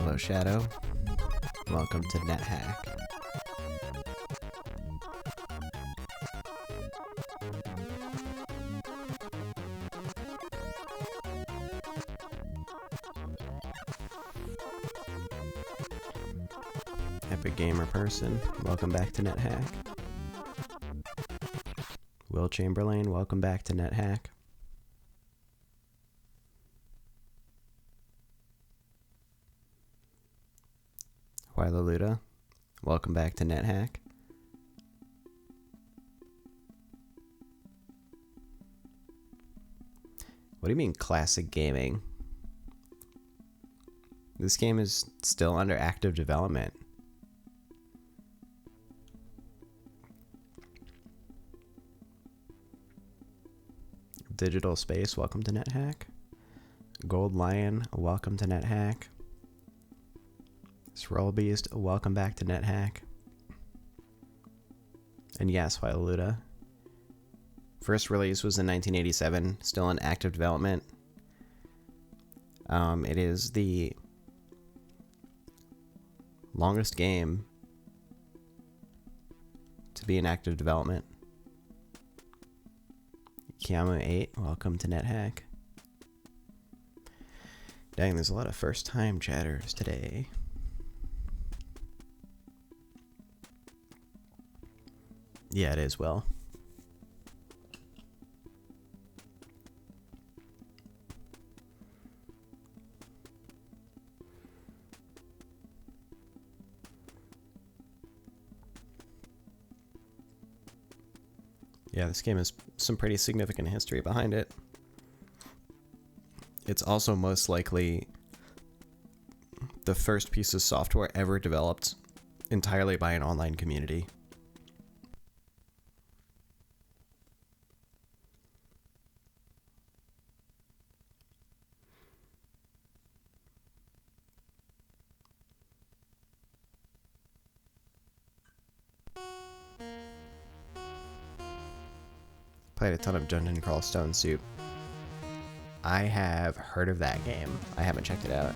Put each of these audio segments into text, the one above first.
Hello, Shadow. Welcome to NetHack. Epic Gamer Person, welcome back to NetHack. Will Chamberlain, welcome back to NetHack. Luda, welcome back to NetHack. What do you mean classic gaming? This game is still under active development. Digital Space, welcome to NetHack. Gold Lion, welcome to NetHack. Roll Beast, welcome back to NetHack. And yes, Luda. First release was in 1987, still in active development. It is the longest game to be in active development. Kiamu 8, welcome to NetHack. Dang, there's a lot of first-time chatters today. Yeah, it is, Will. Yeah, this game has some pretty significant history behind it. It's also most likely the first piece of software ever developed entirely by an online community. Played a ton of Dungeon Crawl Stone Soup. I have heard of that game. I haven't checked it out.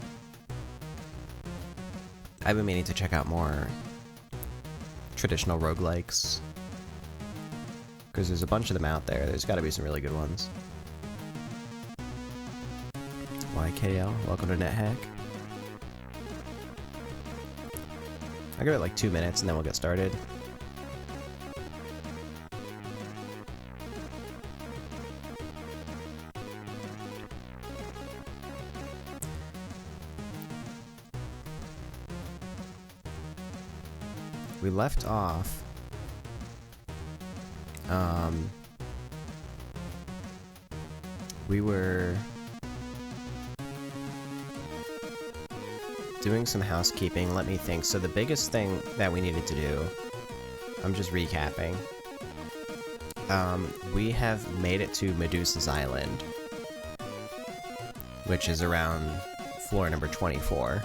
I've been meaning to check out more traditional roguelikes, because there's a bunch of them out there. There's got to be some really good ones. YKL, welcome to NetHack. I'll give it like 2 minutes and then we'll get started. We left off we were doing some housekeeping. Let me think. So the biggest thing that we needed to do, I'm just recapping, we have made it to Medusa's Island, which is around floor number 24.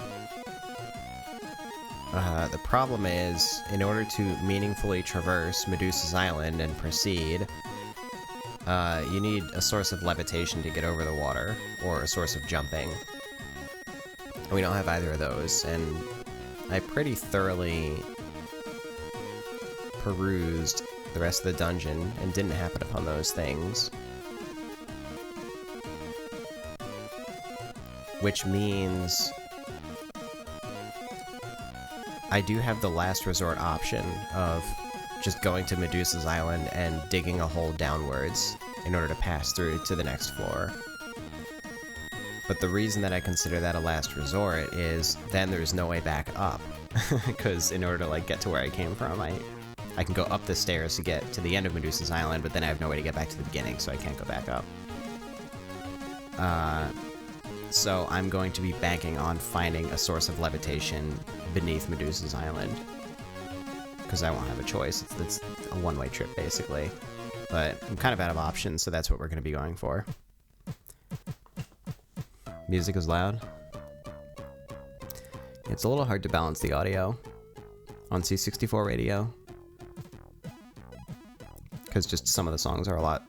The problem is, in order to meaningfully traverse Medusa's Island and proceed, you need a source of levitation to get over the water, or a source of jumping. And we don't have either of those, and I pretty thoroughly perused the rest of the dungeon and didn't happen upon those things. Which means I do have the last resort option of just going to Medusa's Island and digging a hole downwards in order to pass through to the next floor. But the reason that I consider that a last resort is then there's no way back up. Because in order to like get to where I came from, I can go up the stairs to get to the end of Medusa's Island, but then I have no way to get back to the beginning, so I can't go back up. So I'm going to be banking on finding a source of levitation beneath Medusa's Island, because I won't have a choice. It's a one-way trip, basically. But I'm kind of out of options, so that's what we're going to be going for. Music is loud. It's a little hard to balance the audio on C64 radio, because just some of the songs are a lot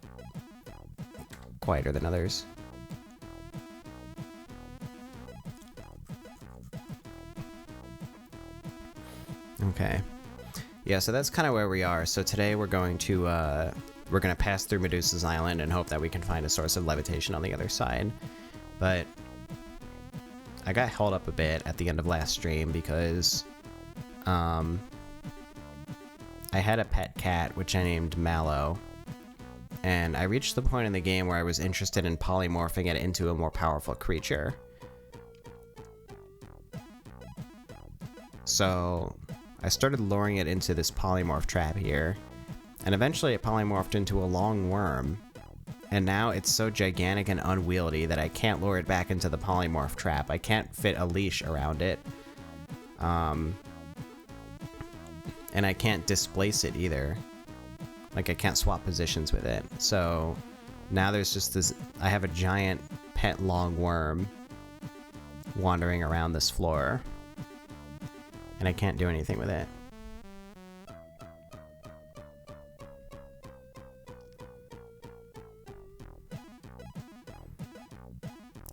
quieter than others. Okay. Yeah, so that's kind of where we are. So today we're going to pass through Medusa's Island and hope that we can find a source of levitation on the other side. But I got held up a bit at the end of last stream because I had a pet cat which I named Mallow, and I reached the point in the game where I was interested in polymorphing it into a more powerful creature. So I started luring it into this polymorph trap here, and eventually it polymorphed into a long worm, and now it's so gigantic and unwieldy that I can't lure it back into the polymorph trap. I can't fit a leash around it, and I can't displace it either. Like, I can't swap positions with it. So now there's just this, I have a giant pet long worm wandering around this floor, and I can't do anything with it.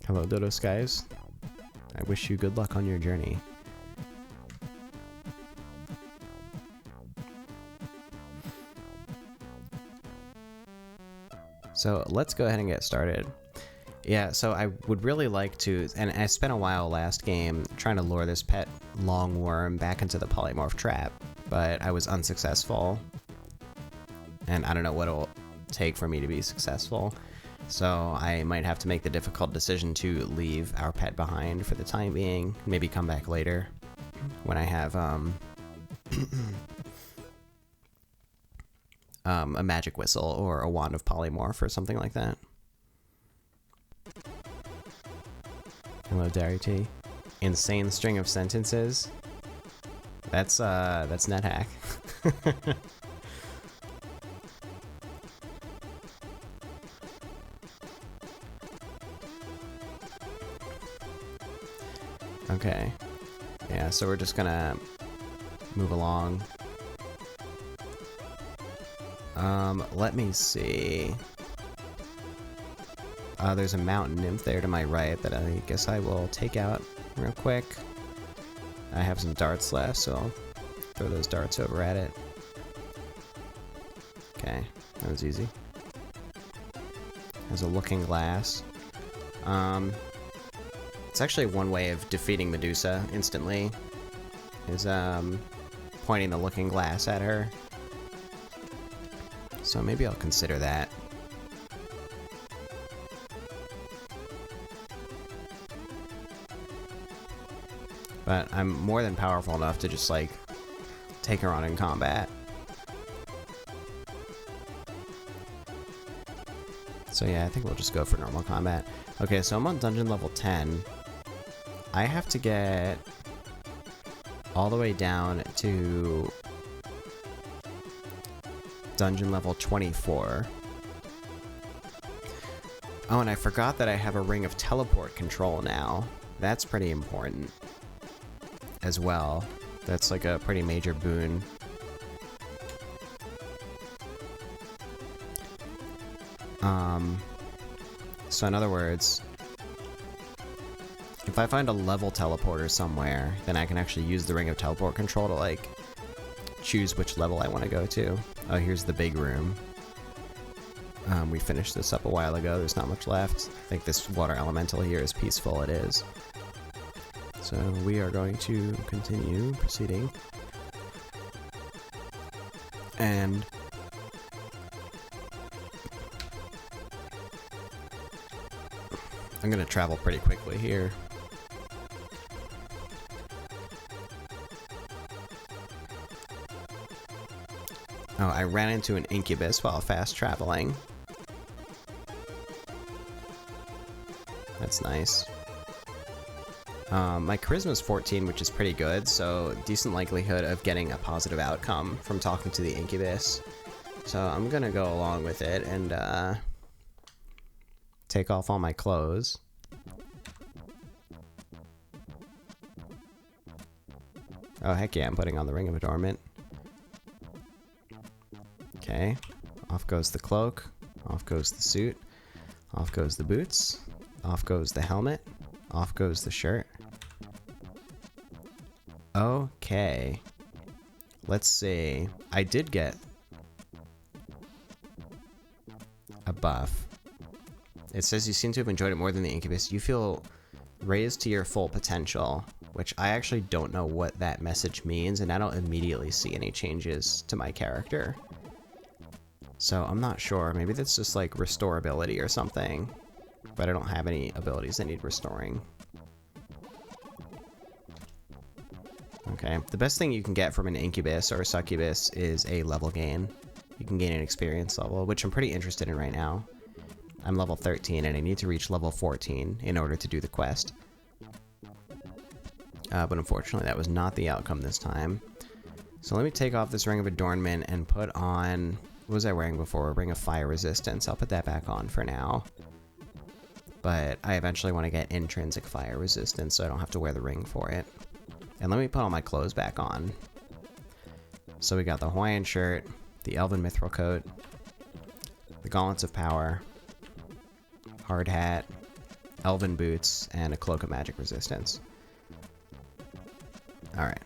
Hello, Dodo Skies. I wish you good luck on your journey. So let's go ahead and get started. Yeah, so I would really like to, and I spent a while last game trying to lure this pet long worm back into the polymorph trap, but I was unsuccessful. And I don't know what it'll take for me to be successful. So I might have to make the difficult decision to leave our pet behind for the time being, maybe come back later when I have a magic whistle or a wand of polymorph or something like that. Hello, Dari T. Insane string of sentences. That's nethack. Okay. Yeah, so we're just gonna move along. Let me see. There's a mountain nymph there to my right that I guess I will take out real quick. I have some darts left, so I'll throw those darts over at it. Okay, that was easy. There's a looking glass. It's actually one way of defeating Medusa instantly, is pointing the looking glass at her. So maybe I'll consider that. But I'm more than powerful enough to just, like, take her on in combat. So yeah, I think we'll just go for normal combat. Okay, so I'm on dungeon level 10. I have to get all the way down to dungeon level 24. Oh, and I forgot that I have a ring of teleport control now. That's pretty important as well. That's like a pretty major boon. So in other words, if I find a level teleporter somewhere, then I can actually use the ring of teleport control to, like, choose which level I want to go to. Oh, here's the big room. We finished this up a while ago. There's not much left. I think this water elemental here is peaceful. It is. So we are going to continue proceeding. And I'm going to travel pretty quickly here. Oh, I ran into an incubus while fast traveling. That's nice. My charisma's 14, which is pretty good, so decent likelihood of getting a positive outcome from talking to the incubus. So I'm gonna go along with it and take off all my clothes. Oh, heck yeah, I'm putting on the Ring of Adornment. Okay, off goes the cloak, off goes the suit, off goes the boots, off goes the helmet, off goes the shirt. Okay. let's see. I did get a buff. It says you seem to have enjoyed it more than the Incubus. You feel raised to your full potential, which I actually don't know what that message means, and I don't immediately see any changes to my character. So I'm not sure. Maybe that's just like restorability or something, but I don't have any abilities that need restoring. Okay, the best thing you can get from an Incubus or a Succubus is a level gain. You can gain an experience level, which I'm pretty interested in right now. I'm level 13 and I need to reach level 14 in order to do the quest. But unfortunately that was not the outcome this time. So let me take off this Ring of Adornment and put on... What was I wearing before? A Ring of Fire Resistance. I'll put that back on for now. But I eventually want to get Intrinsic Fire Resistance so I don't have to wear the ring for it. And let me put all my clothes back on. So we got the Hawaiian shirt, the Elven Mithril coat, the Gauntlets of Power, hard hat, elven boots, and a cloak of magic resistance. Alright.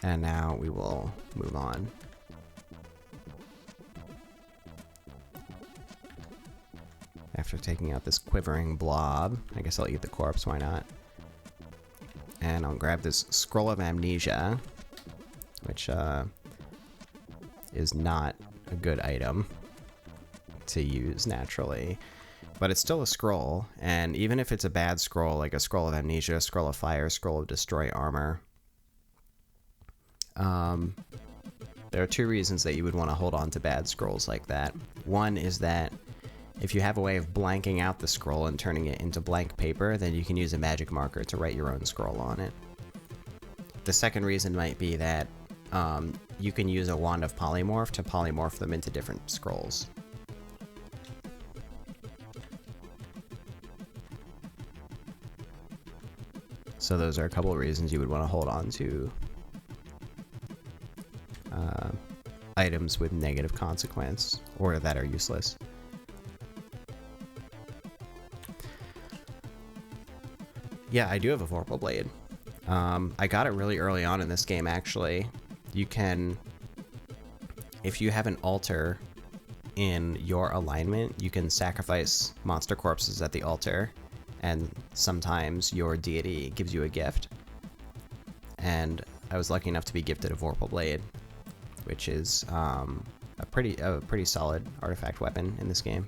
And now we will move on. After taking out this quivering blob, I guess I'll eat the corpse, why not? And I'll grab this Scroll of Amnesia, which is not a good item to use naturally, but it's still a scroll, and even if it's a bad scroll, like a Scroll of Amnesia, Scroll of Fire, Scroll of Destroy Armor, there are two reasons that you would want to hold on to bad scrolls like that. One is that if you have a way of blanking out the scroll and turning it into blank paper, then you can use a magic marker to write your own scroll on it. The second reason might be that you can use a Wand of Polymorph to polymorph them into different scrolls. So those are a couple of reasons you would want to hold on to items with negative consequence, or that are useless. Yeah, I do have a Vorpal Blade. I got it really early on in this game, actually. You can, if you have an altar in your alignment, you can sacrifice monster corpses at the altar, and sometimes your deity gives you a gift. And I was lucky enough to be gifted a Vorpal Blade, which is a pretty solid artifact weapon in this game.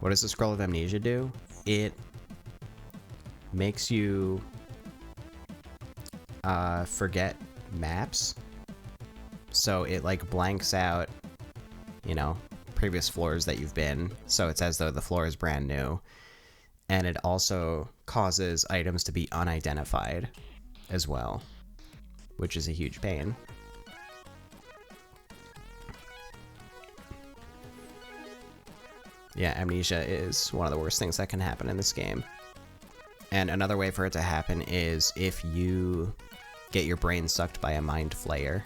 What does the Scroll of Amnesia do? It makes you forget maps. So it like blanks out, you know, previous floors that you've been, so it's as though the floor is brand new. And it also causes items to be unidentified as well, which is a huge pain. Yeah, amnesia is one of the worst things that can happen in this game. And another way for it to happen is if you get your brain sucked by a mind flayer,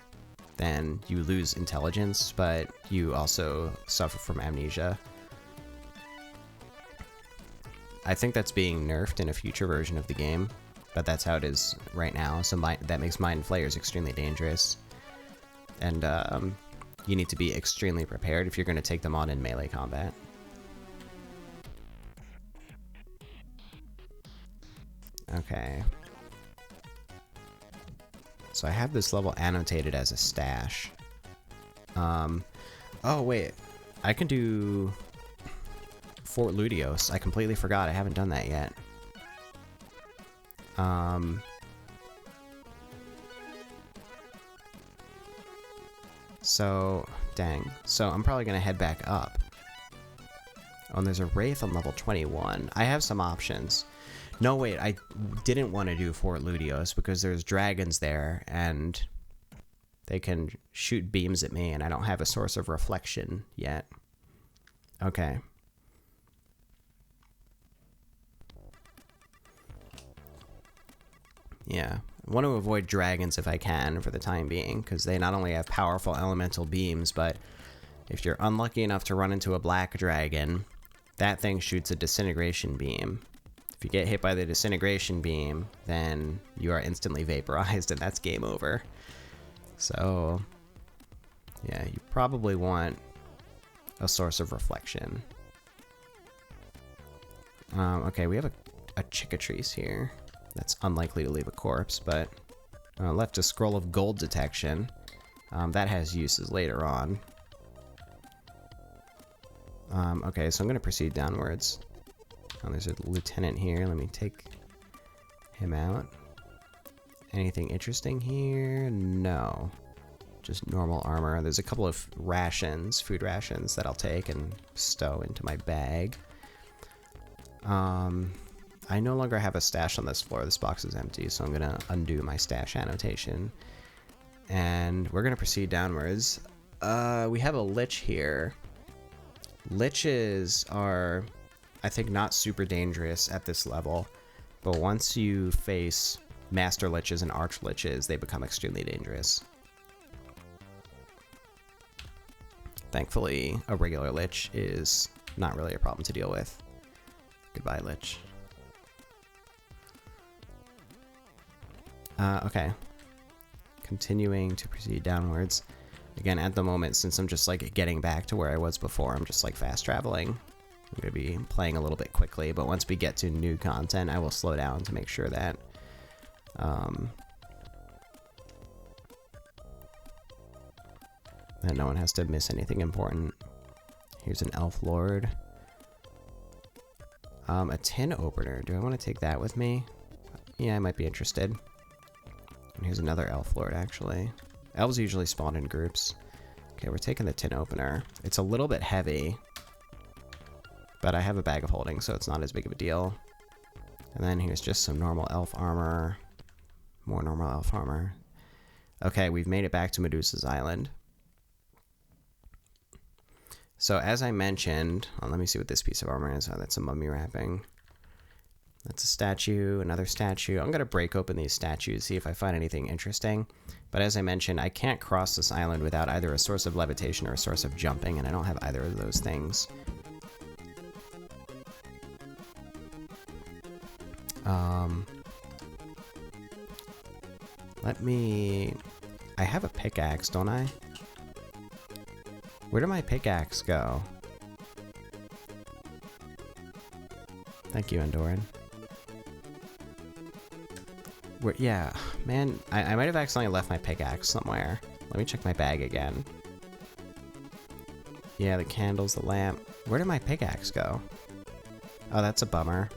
then you lose intelligence, but you also suffer from amnesia. I think that's being nerfed in a future version of the game, but that's how it is right now, so that makes mind flayers extremely dangerous. And you need to be extremely prepared if you're going to take them on in melee combat. Okay. So I have this level annotated as a stash. Oh wait, I can do Fort Ludios. I completely forgot, I haven't done that yet. So, dang. So I'm probably gonna head back up. Oh, and there's a Wraith on level 21. I have some options. No, wait, I didn't want to do Fort Ludios because there's dragons there, and they can shoot beams at me, and I don't have a source of reflection yet. Okay. Yeah, I want to avoid dragons if I can for the time being, because they not only have powerful elemental beams, but if you're unlucky enough to run into a black dragon, that thing shoots a disintegration beam. If you get hit by the disintegration beam, then you are instantly vaporized and that's game over. So, yeah, you probably want a source of reflection. Okay, we have a Cicatrice here. That's unlikely to leave a corpse, but left a scroll of gold detection. That has uses later on. Okay, so I'm going to proceed downwards. Oh, there's a lieutenant here. Let me take him out. Anything interesting here? No. Just normal armor. There's a couple of rations, food rations, that I'll take and stow into my bag. I no longer have a stash on this floor. This box is empty, so I'm going to undo my stash annotation. And we're going to proceed downwards. We have a Lich here. Liches are, I think, not super dangerous at this level, but once you face Master Liches and Arch Liches, they become extremely dangerous. Thankfully, a regular Lich is not really a problem to deal with. Goodbye, Lich. Okay. Continuing to proceed downwards. Again, at the moment, since I'm just like getting back to where I was before, I'm just like fast traveling. I'm going to be playing a little bit quickly, but once we get to new content, I will slow down to make sure that that no one has to miss anything important. Here's an Elf Lord. A tin opener. Do I want to take that with me? Yeah, I might be interested. And here's another Elf Lord, actually. Elves usually spawn in groups. Okay, we're taking the tin opener. It's a little bit heavy, but I have a bag of holding, so it's not as big of a deal. And then here's just some normal elf armor. More normal elf armor. Okay, we've made it back to Medusa's Island. So as I mentioned, let me see what this piece of armor is. Oh, that's a mummy wrapping. That's a statue, another statue. I'm going to break open these statues, see if I find anything interesting. But as I mentioned, I can't cross this island without either a source of levitation or a source of jumping, and I don't have either of those things. I have a pickaxe, don't I? Where did my pickaxe go? Thank you, Endoran. Yeah, man, I might have accidentally left my pickaxe somewhere. Let me check my bag again. Yeah, the candles, the lamp. Where did my pickaxe go? Oh, that's a bummer.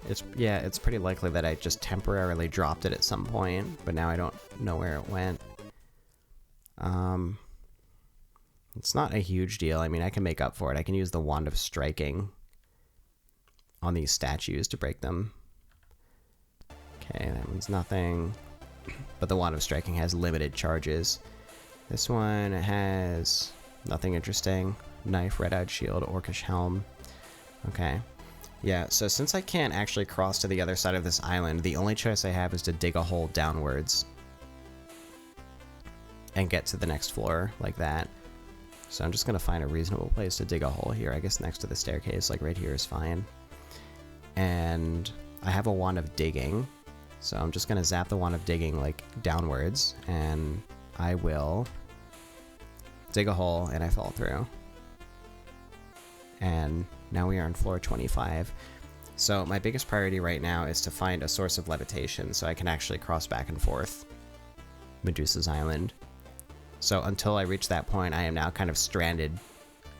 It's pretty likely that I just temporarily dropped it at some point, but now I don't know where it went. It's not a huge deal. I mean, I can make up for it. I can use the Wand of Striking on these statues to break them. Okay, that one's nothing. But the Wand of Striking has limited charges. This one has nothing interesting. Knife, red-eyed shield, orcish helm. Okay. Yeah, so since I can't actually cross to the other side of this island, the only choice I have is to dig a hole downwards and get to the next floor like that. So I'm just going to find a reasonable place to dig a hole here. I guess next to the staircase, like right here is fine. And I have a Wand of Digging, so I'm just going to zap the Wand of Digging like downwards, and I will dig a hole, and I fall through. And now we are on floor 25. So my biggest priority right now is to find a source of levitation so I can actually cross back and forth Medusa's Island. So until I reach that point, I am now kind of stranded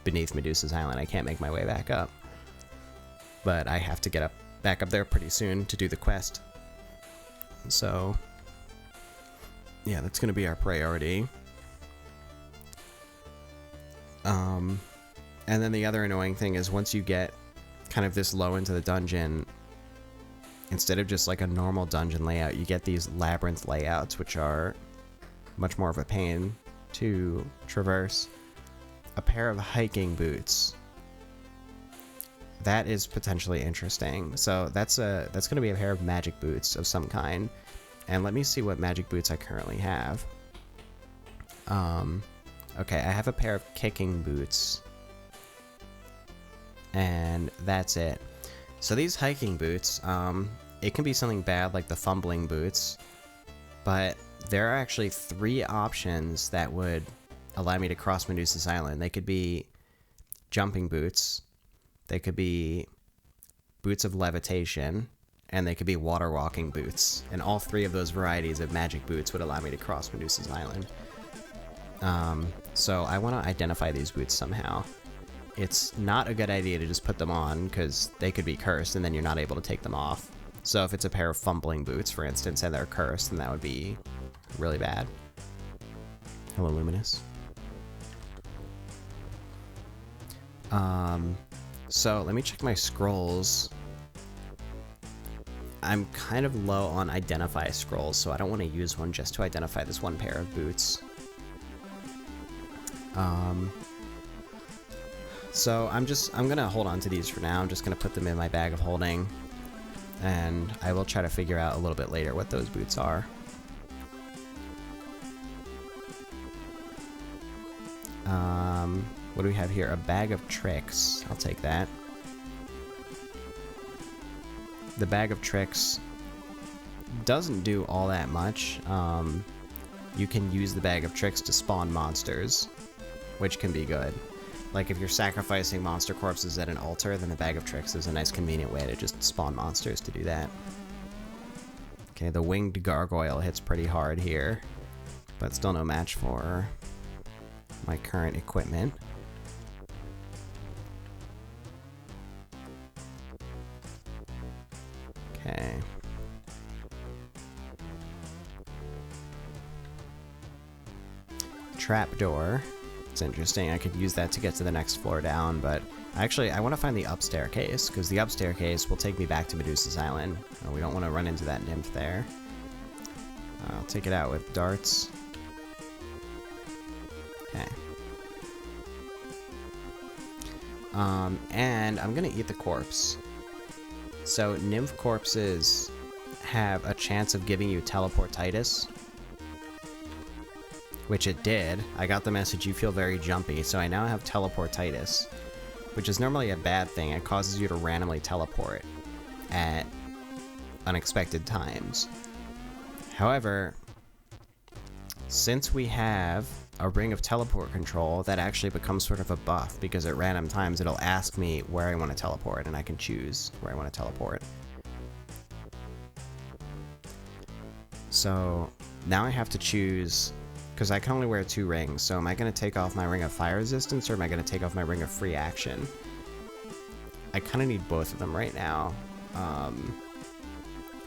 beneath Medusa's Island. I can't make my way back up. But I have to get back up there pretty soon to do the quest. So, yeah, that's going to be our priority. And then the other annoying thing is once you get kind of this low into the dungeon, instead of just like a normal dungeon layout, you get these labyrinth layouts, which are much more of a pain to traverse. A pair of hiking boots. That is potentially interesting. So that's going to be a pair of magic boots of some kind. And let me see what magic boots I currently have. Okay, I have a pair of kicking boots. and that's it. So these hiking boots, it can be something bad like the fumbling boots, but there are actually 3 options that would allow me to cross Medusa's Island. They could be jumping boots, they could be boots of levitation, and they could be water walking boots. And all 3 of those varieties of magic boots would allow me to cross Medusa's Island. So I want to identify these boots somehow. It's not a good idea to just put them on, because they could be cursed and then you're not able to take them off. So if it's a pair of fumbling boots, for instance, and they're cursed, then that would be really bad. Hello, Luminous. So let me check my scrolls. I'm kind of low on identify scrolls, so I don't want to use one just to identify this one pair of boots. So I'm gonna hold on to these for now. I'm just gonna put them in my bag of holding, and I will try to figure out a little bit later what those boots are. What do we have here? A bag of tricks. I'll take that. The bag of tricks doesn't do all that much. You can use the bag of tricks to spawn monsters, which can be good. Like if you're sacrificing monster corpses at an altar, then the bag of tricks is a nice convenient way to just spawn monsters to do that. Okay, the winged gargoyle hits pretty hard here, but still no match for my current equipment. Okay. Trapdoor. It's interesting. I could use that to get to the next floor down, but actually I want to find the up staircase, because the up staircase will take me back to Medusa's Island. We don't want to run into that nymph there. I'll take it out with darts. Okay. And I'm gonna eat the corpse. So nymph corpses have a chance of giving you teleportitis, which it did. I got the message, you feel very jumpy, so I now have teleportitis, which is normally a bad thing. It causes you to randomly teleport at unexpected times. However, since we have a ring of teleport control, that actually becomes sort of a buff, because at random times it'll ask me where I want to teleport, and I can choose where I want to teleport. So now I have to choose, because I can only wear 2 rings, so am I going to take off my ring of fire resistance, or am I going to take off my ring of free action? I kind of need both of them right now.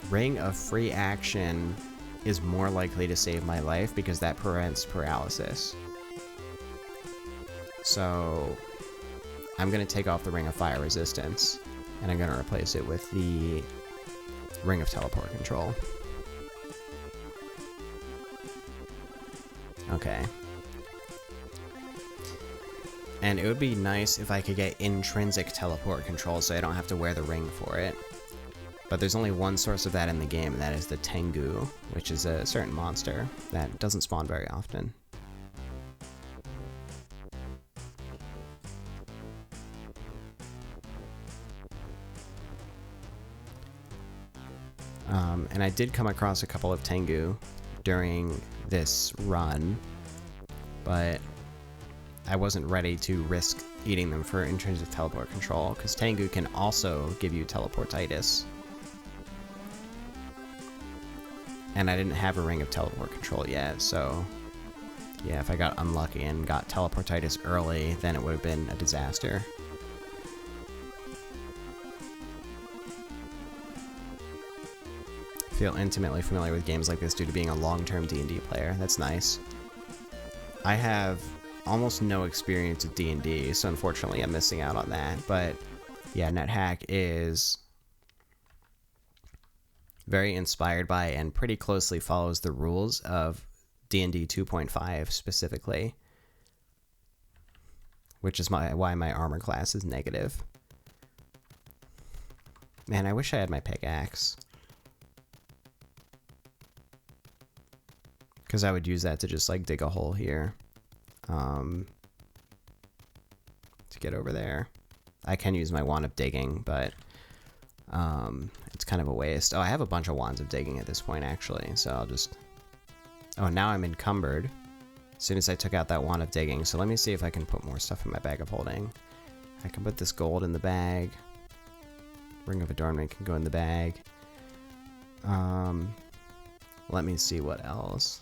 Ring of free action is more likely to save my life because that prevents paralysis. So I'm going to take off the ring of fire resistance, and I'm going to replace it with the ring of teleport control. Okay. And it would be nice if I could get intrinsic teleport control so I don't have to wear the ring for it. But there's only one source of that in the game, and that is the Tengu, which is a certain monster that doesn't spawn very often. And I did come across a couple of Tengu during this run, but I wasn't ready to risk eating them for intrinsic teleport control, because Tengu can also give you teleportitis. And I didn't have a ring of teleport control yet, so yeah, if I got unlucky and got teleportitis early, then it would have been a disaster. I feel intimately familiar with games like this due to being a long-term D&D player. That's nice. I have almost no experience with D&D, so unfortunately I'm missing out on that, but yeah, NetHack is very inspired by and pretty closely follows the rules of D&D 2.5 specifically, which is why my armor class is negative. Man, I wish I had my pickaxe, because I would use that to just like dig a hole here to get over there. I can use my wand of digging, but it's kind of a waste. Oh, I have a bunch of wands of digging at this point, actually, so I'll just... Oh, now I'm encumbered as soon as I took out that wand of digging, so let me see if I can put more stuff in my bag of holding. I can put this gold in the bag. Ring of Adornment can go in the bag. Let me see what else.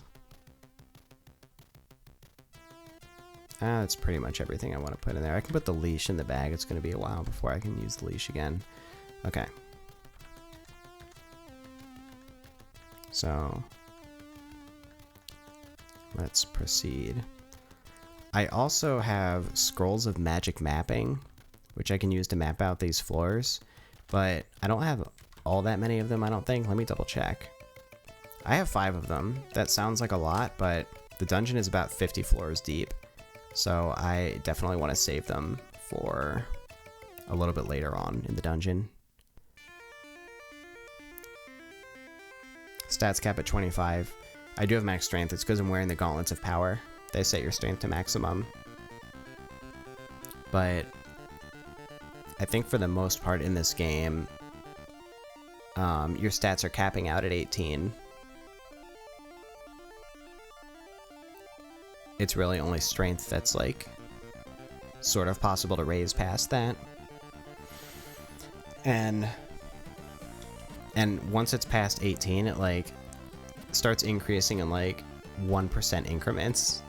That's pretty much everything I want to put in there. I can put the leash in the bag. It's going to be a while before I can use the leash again. Okay. So, let's proceed. I also have scrolls of magic mapping, which I can use to map out these floors, but I don't have all that many of them, I don't think. Let me double check. I have 5 of them. That sounds like a lot, but the dungeon is about 50 floors deep. So I definitely want to save them for a little bit later on in the dungeon. Stats cap at 25. I do have max strength. It's because I'm wearing the Gauntlets of Power. They set your strength to maximum. But I think for the most part in this game, your stats are capping out at 18. It's really only strength that's, like, sort of possible to raise past that. And once it's past 18, it, like, starts increasing in, like, 1% increments.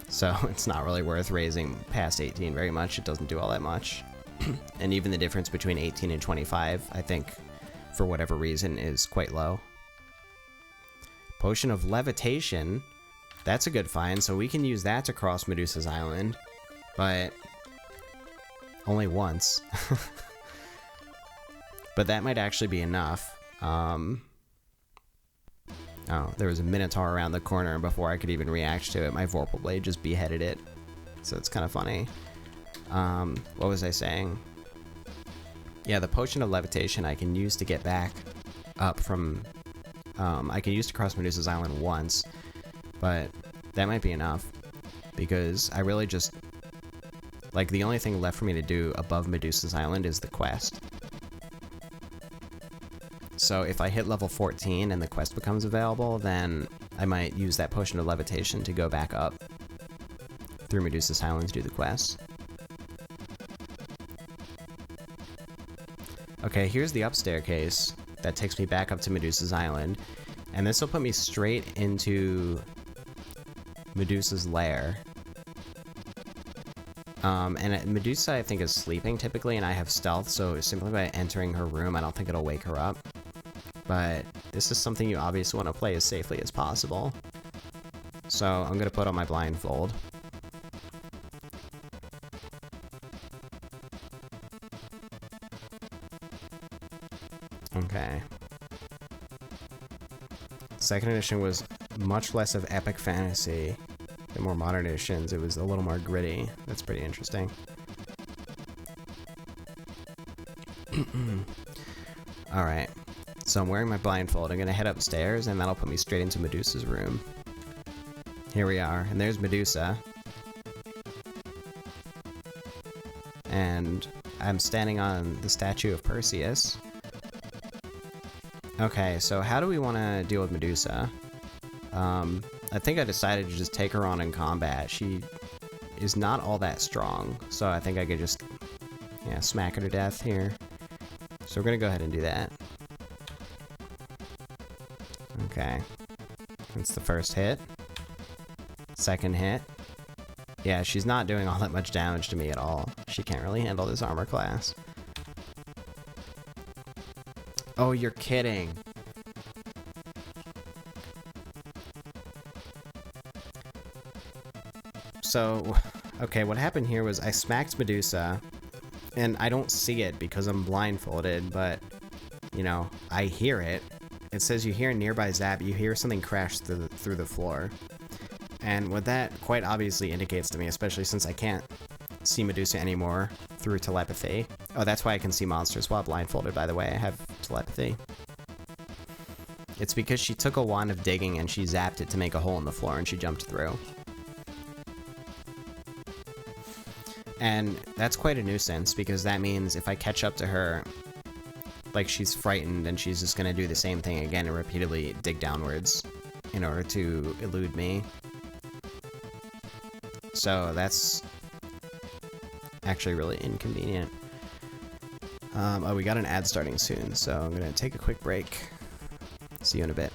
So it's not really worth raising past 18 very much. It doesn't do all that much. And even the difference between 18 and 25, I think, for whatever reason, is quite low. Potion of Levitation. That's a good find, so we can use that to cross Medusa's Island, but only once. But that might actually be enough. Oh, there was a Minotaur around the corner before I could even react to it. My Vorpal Blade just beheaded it, so it's kind of funny. What was I saying? Yeah, the Potion of Levitation I can use to get back up from... I can use to cross Medusa's Island once, but that might be enough, because I really just... Like, the only thing left for me to do above Medusa's Island is the quest. So if I hit level 14 and the quest becomes available, then I might use that Potion of Levitation to go back up through Medusa's Island to do the quest. Okay, here's the up staircase that takes me back up to Medusa's Island, and this will put me straight into Medusa's lair. And Medusa, I think, is sleeping typically, and I have stealth, so simply by entering her room, I don't think it'll wake her up. But this is something you obviously want to play as safely as possible. So I'm going to put on my blindfold. Okay. Second edition was much less of epic fantasy than more modern editions. It was a little more gritty. That's pretty interesting. Alright. So I'm wearing my blindfold. I'm gonna head upstairs, and that'll put me straight into Medusa's room. Here we are, and there's Medusa. And I'm standing on the statue of Perseus. Okay, so how do we want to deal with Medusa? I think I decided to just take her on in combat. She is not all that strong, so I think I could just, yeah, smack her to death here. So we're gonna go ahead and do that. Okay. That's the first hit. Second hit. Yeah, she's not doing all that much damage to me at all. She can't really handle this armor class. Oh, you're kidding. So, okay, what happened here was I smacked Medusa, and I don't see it because I'm blindfolded, but, you know, I hear it. It says you hear a nearby zap, you hear something crash through the floor. And what that quite obviously indicates to me, especially since I can't see Medusa anymore through telepathy. Oh, that's why I can see monsters while blindfolded, by the way. I have telepathy. It's because she took a wand of digging and she zapped it to make a hole in the floor and she jumped through. And that's quite a nuisance, because that means if I catch up to her, like, she's frightened and she's just gonna do the same thing again and repeatedly dig downwards in order to elude me. So that's actually really inconvenient. Oh, we got an ad starting soon, so I'm gonna take a quick break. See you in a bit.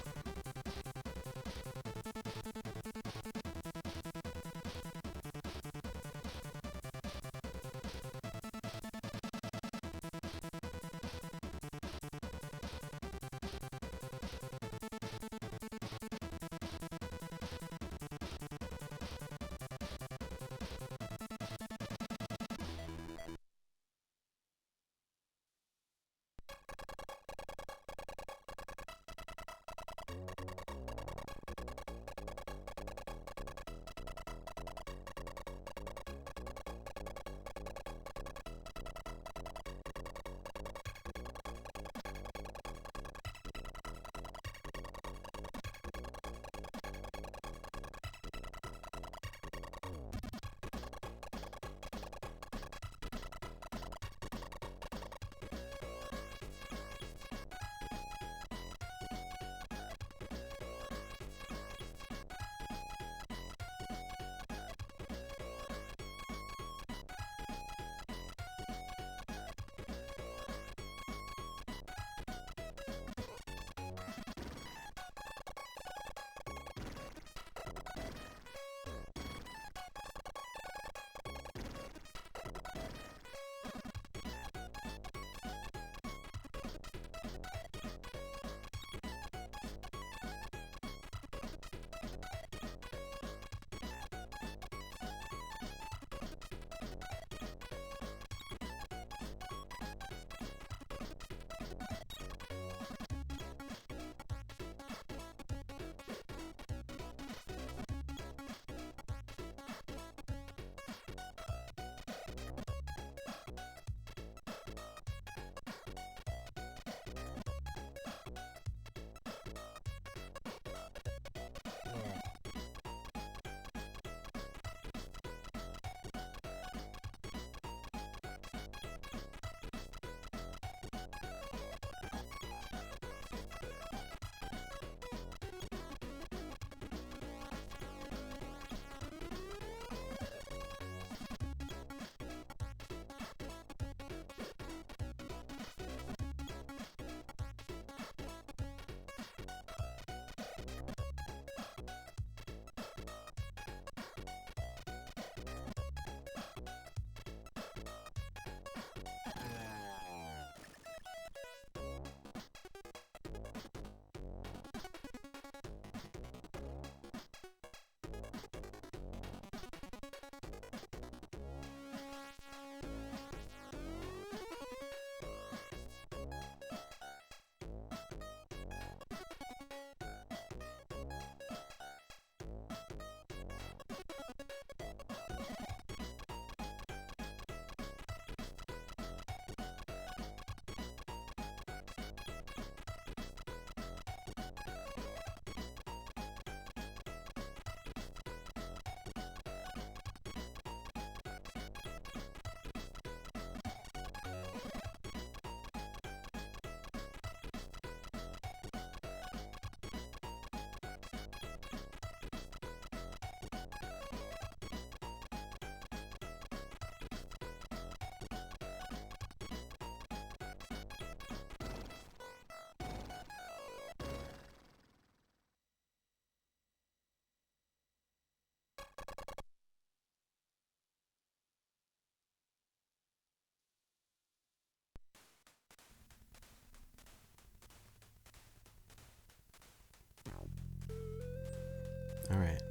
Alright.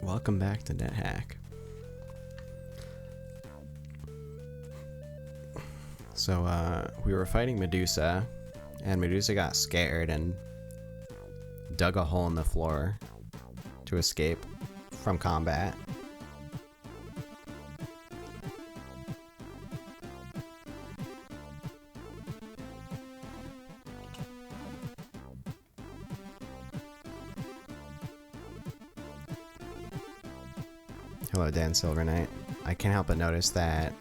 Welcome back to NetHack. So, we were fighting Medusa, and Medusa got scared and dug a hole in the floor to escape from combat. Hello, Dan Silver Knight. I can't help but notice that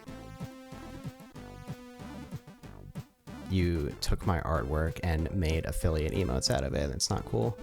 you took my artwork and made affiliate emotes out of it. It's not cool.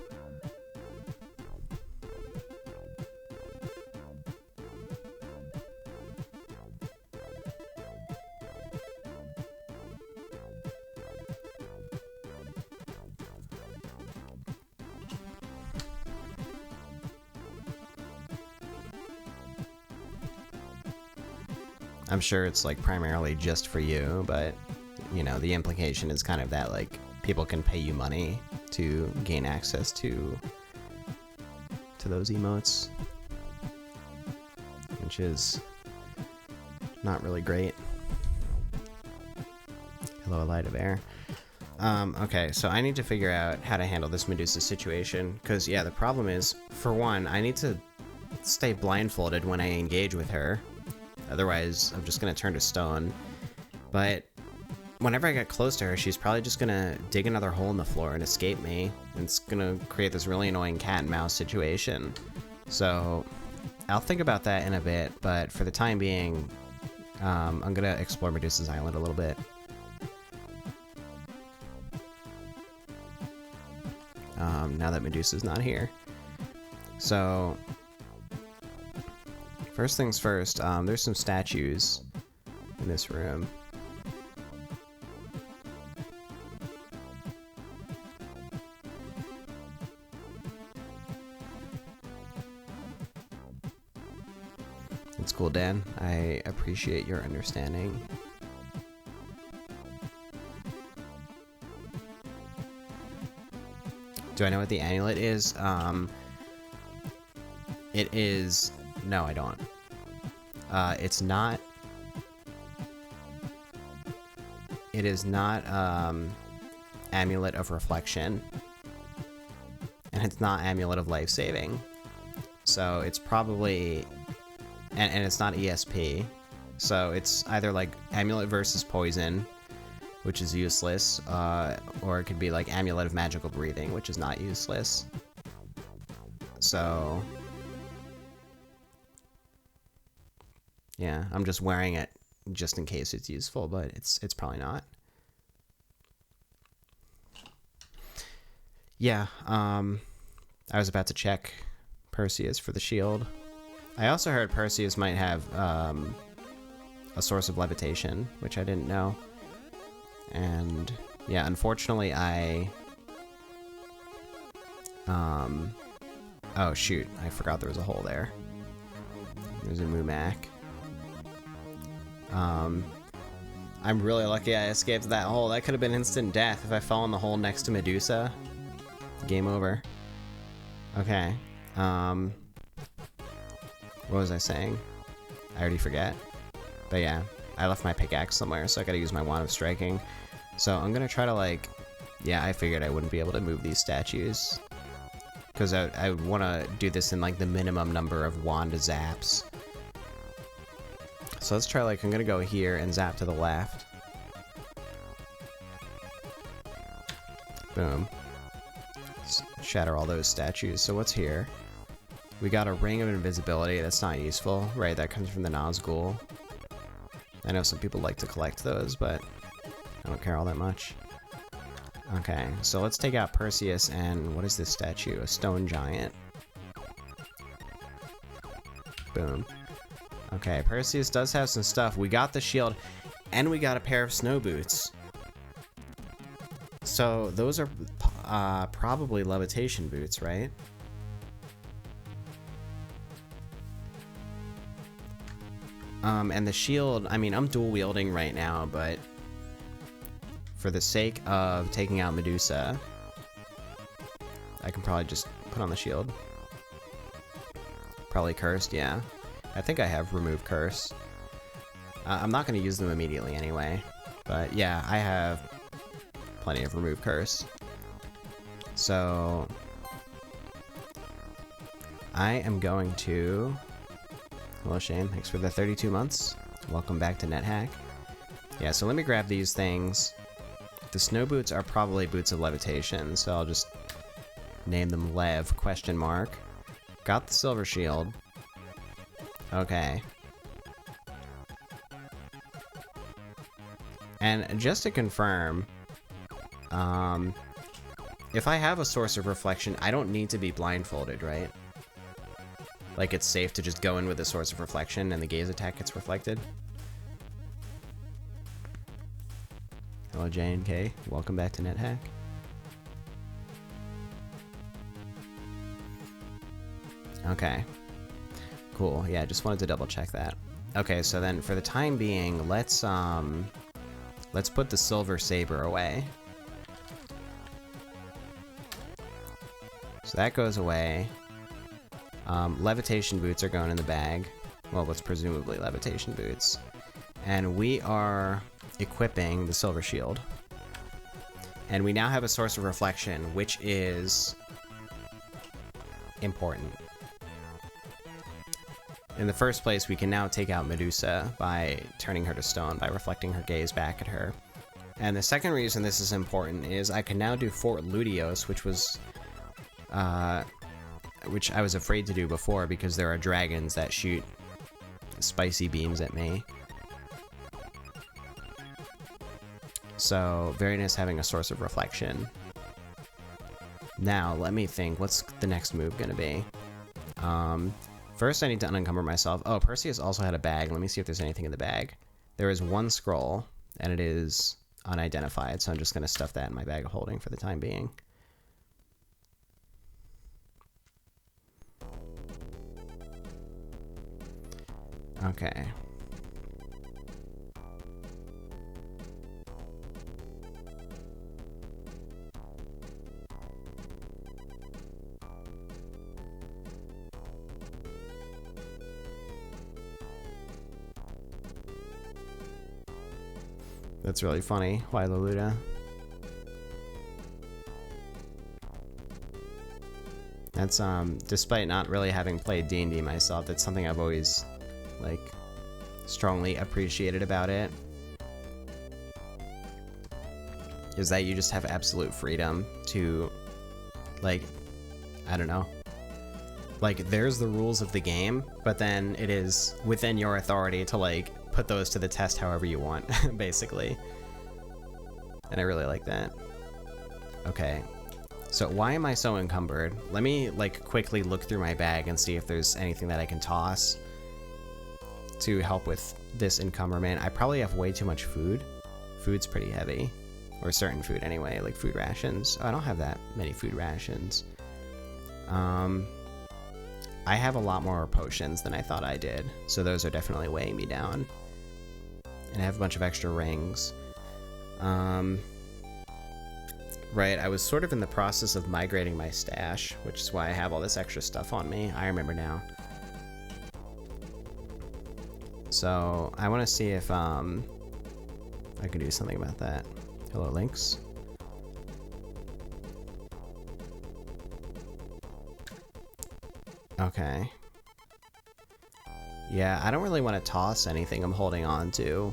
I'm sure it's like primarily just for you, but you know, the implication is kind of that like people can pay you money to gain access to those emotes, which is not really great. Hello, light of air. Okay, so I need to figure out how to handle this Medusa situation, because yeah, the problem is, for one, I need to stay blindfolded when I engage with her. Otherwise, I'm just gonna turn to stone. But whenever I get close to her, she's probably just gonna dig another hole in the floor and escape me. And it's gonna create this really annoying cat and mouse situation. So I'll think about that in a bit, but for the time being, I'm gonna explore Medusa's Island a little bit. Now that Medusa's not here. So first things first, there's some statues in this room. It's cool, Dan. I appreciate your understanding. Do I know what the amulet is? It is... No, I don't. It's not... It is not, Amulet of Reflection. And it's not Amulet of Life Saving. So it's probably... And it's not ESP. So it's either like Amulet versus Poison, which is useless, or it could be like Amulet of Magical Breathing, which is not useless. So... yeah, I'm just wearing it just in case it's useful, but it's probably not. Yeah, I was about to check Perseus for the shield. I also heard Perseus might have a source of levitation, which I didn't know. And yeah, unfortunately oh shoot, I forgot there was a hole there. There's a Mumak. I'm really lucky I escaped that hole. That could have been instant death if I fell in the hole next to Medusa. Game over. Okay. What was I saying? I already forget. But yeah, I left my pickaxe somewhere, so I gotta use my Wand of Striking. So I'm gonna try to like... Yeah, I figured I wouldn't be able to move these statues. Because I would want to do this in like the minimum number of wand zaps. So let's try, like, I'm gonna go here and zap to the left. Boom. Let's shatter all those statues. So what's here? We got a Ring of Invisibility. That's not useful. Right, that comes from the Nazgul. I know some people like to collect those, but I don't care all that much. Okay, so let's take out Perseus and what is this statue? A stone giant. Boom. Okay, Perseus does have some stuff. We got the shield, and we got a pair of snow boots. So those are probably levitation boots, right? And the shield, I mean, I'm dual wielding right now, but for the sake of taking out Medusa, I can probably just put on the shield. Probably cursed, yeah. I think I have remove curse. I'm not going to use them immediately anyway, but yeah, I have plenty of remove curse. So I am going to... Hello Shane, thanks for the 32 months. Welcome back to NetHack. Yeah, so let me grab these things. The snow boots are probably boots of levitation, so I'll just name them Lev, question mark. Got the silver shield. Okay. And just to confirm, if I have a source of reflection, I don't need to be blindfolded, right? Like, it's safe to just go in with a source of reflection and the gaze attack gets reflected. Hello, J&K. Welcome back to NetHack. Okay. Cool. Yeah, just wanted to double check that. Okay, so then for the time being, let's put the silver saber away. So that goes away. Levitation boots are going in the bag. Well, what's presumably levitation boots. And we are equipping the silver shield. And we now have a source of reflection, which is important. In the first place, we can now take out Medusa by turning her to stone, by reflecting her gaze back at her. And the second reason this is important is I can now do Fort Ludios, which I was afraid to do before because there are dragons that shoot spicy beams at me. So, very nice having a source of reflection. Now, let me think, what's the next move gonna be? First I need to unencumber myself. Oh, Perseus also had a bag. Let me see if there's anything in the bag. There is one scroll, and it is unidentified, so I'm just gonna stuff that in my bag of holding for the time being. Okay. That's really funny. Why Loluta? That's, despite not really having played D&D myself, that's something I've always, like, strongly appreciated about it. Is that you just have absolute freedom to, like, I don't know. Like, there's the rules of the game, but then it is within your authority to, like, put those to the test however you want, basically. And I really like that. Okay. So why am I so encumbered? Let me, like, quickly look through my bag and see if there's anything that I can toss to help with this encumberment. I probably have way too much food. Food's pretty heavy. Or certain food anyway, like food rations. Oh, I don't have that many food rations. I have a lot more potions than I thought I did, so those are definitely weighing me down. And I have a bunch of extra rings. Right, I was sort of in the process of migrating my stash, which is why I have all this extra stuff on me. I remember now. So, I want to see if, I can do something about that. Hello, Lynx. Okay. Yeah, I don't really want to toss anything I'm holding on to.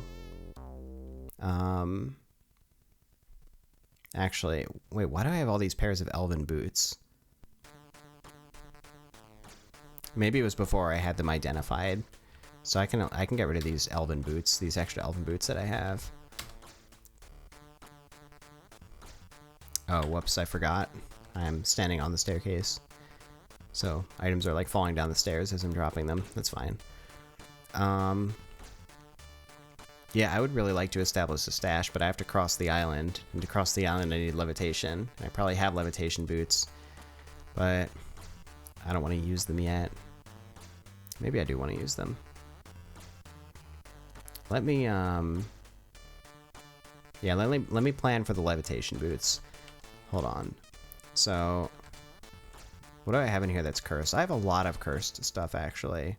Actually, wait, why do I have all these pairs of elven boots? Maybe it was before I had them identified. So I can get rid of these elven boots, these extra elven boots that I have. Oh, whoops, I forgot. I'm standing on the staircase. So, items are like falling down the stairs as I'm dropping them. That's fine. Yeah, I would really like to establish a stash, but I have to cross the island. And to cross the island, I need levitation. I probably have levitation boots, but I don't want to use them yet. Maybe I do want to use them. Let me, yeah, let me plan for the levitation boots. Hold on. So, what do I have in here that's cursed? I have a lot of cursed stuff, actually.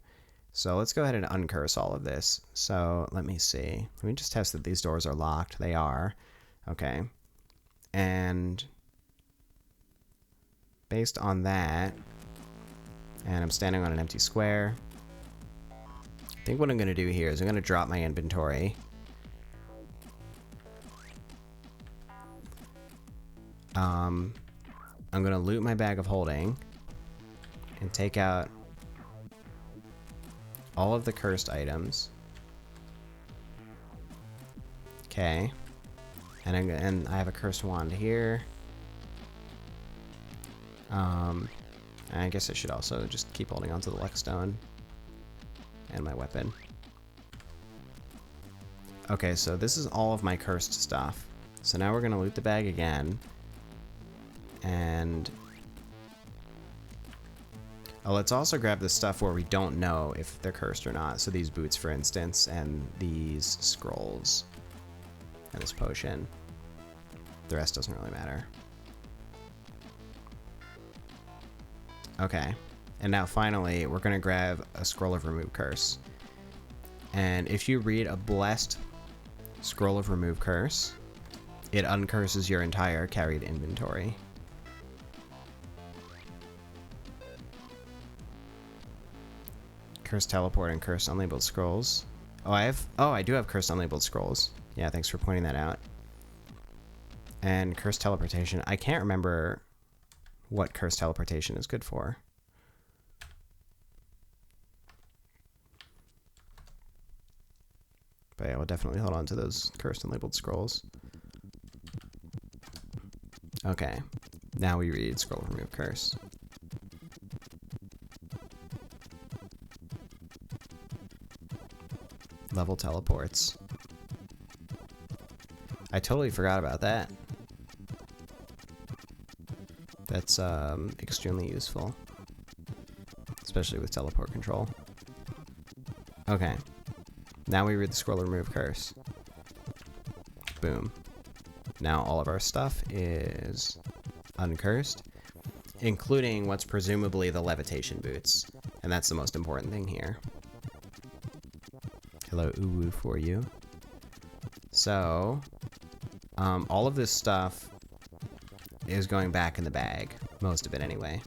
So let's go ahead and uncurse all of this. So let me see. Let me just test that these doors are locked. They are. Okay. And based on that, and I'm standing on an empty square, I think what I'm going to do here is I'm going to drop my inventory. I'm going to loot my bag of holding and take out all of the cursed items. Okay. And I have a cursed wand here. I guess I should also just keep holding onto the luck stone and my weapon. Okay, so this is all of my cursed stuff. So now we're gonna loot the bag again. And oh, let's also grab the stuff where we don't know if they're cursed or not. So these boots, for instance, and these scrolls. And this potion. The rest doesn't really matter. Okay. And now finally, we're going to grab a scroll of remove curse. And if you read a blessed scroll of remove curse, it uncurses your entire carried inventory. Cursed teleport and cursed unlabeled scrolls. Oh, I do have cursed unlabeled scrolls. Yeah, thanks for pointing that out. And cursed teleportation. I can't remember what cursed teleportation is good for. But yeah, we'll definitely hold on to those cursed unlabeled scrolls. Okay. Now we read scroll of remove curse. Level teleports. I totally forgot about that. That's extremely useful, especially with teleport control. Okay, now we read the scroll of remove curse. Boom. Now all of our stuff is uncursed, including what's presumably the levitation boots, and that's the most important thing here. Hello, uwu for you. So, all of this stuff is going back in the bag. Most of it, anyway.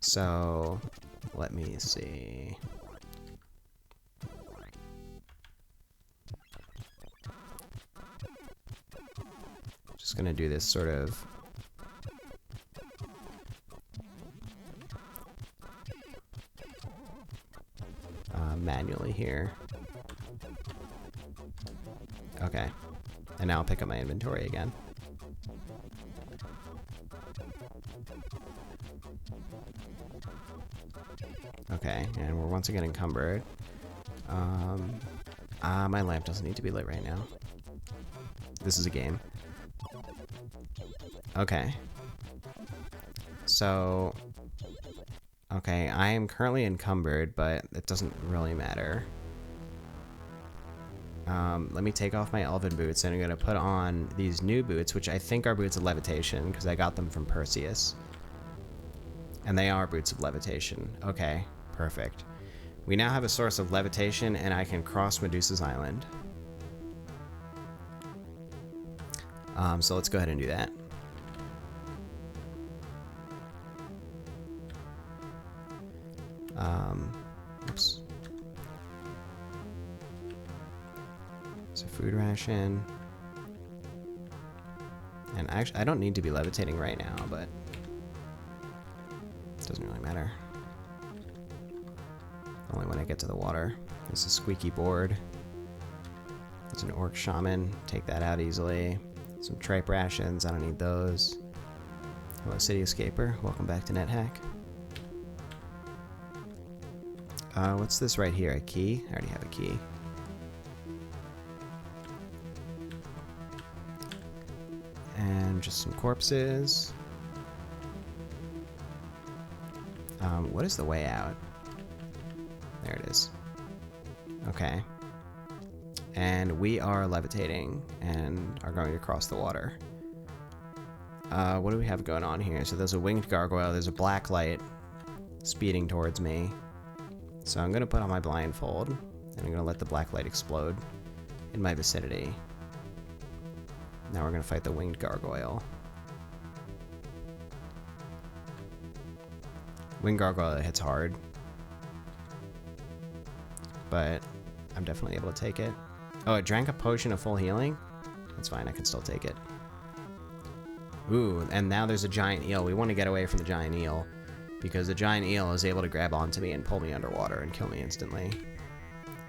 So, let me see. Just gonna do this sort of manually here. Okay. And now I'll pick up my inventory again. Okay, and we're once again encumbered. My lamp doesn't need to be lit right now. This is a game. Okay. So, okay, I am currently encumbered, but it doesn't really matter. Let me take off my elven boots, and I'm gonna put on these new boots, which I think are boots of levitation, because I got them from Perseus. And they are boots of levitation. Okay, perfect. We now have a source of levitation, and I can cross Medusa's Island. So let's go ahead and do that. Oops. It's a food ration. And actually, I don't need to be levitating right now, but it doesn't really matter. Only when I get to the water. There's a squeaky board. There's an orc shaman. Take that out easily. Some tripe rations. I don't need those. Hello, City Escaper. Welcome back to NetHack. What's this right here? A key? I already have a key. And just some corpses. What is the way out? There it is. Okay. And we are levitating and are going to cross the water. What do we have going on here? So there's a winged gargoyle, there's a black light speeding towards me. So I'm going to put on my blindfold, and I'm going to let the black light explode in my vicinity. Now we're going to fight the winged gargoyle. Winged gargoyle hits hard, but I'm definitely able to take it. Oh, it drank a potion of full healing? That's fine, I can still take it. Ooh, and now there's a giant eel. We want to get away from the giant eel, because the giant eel is able to grab onto me and pull me underwater and kill me instantly.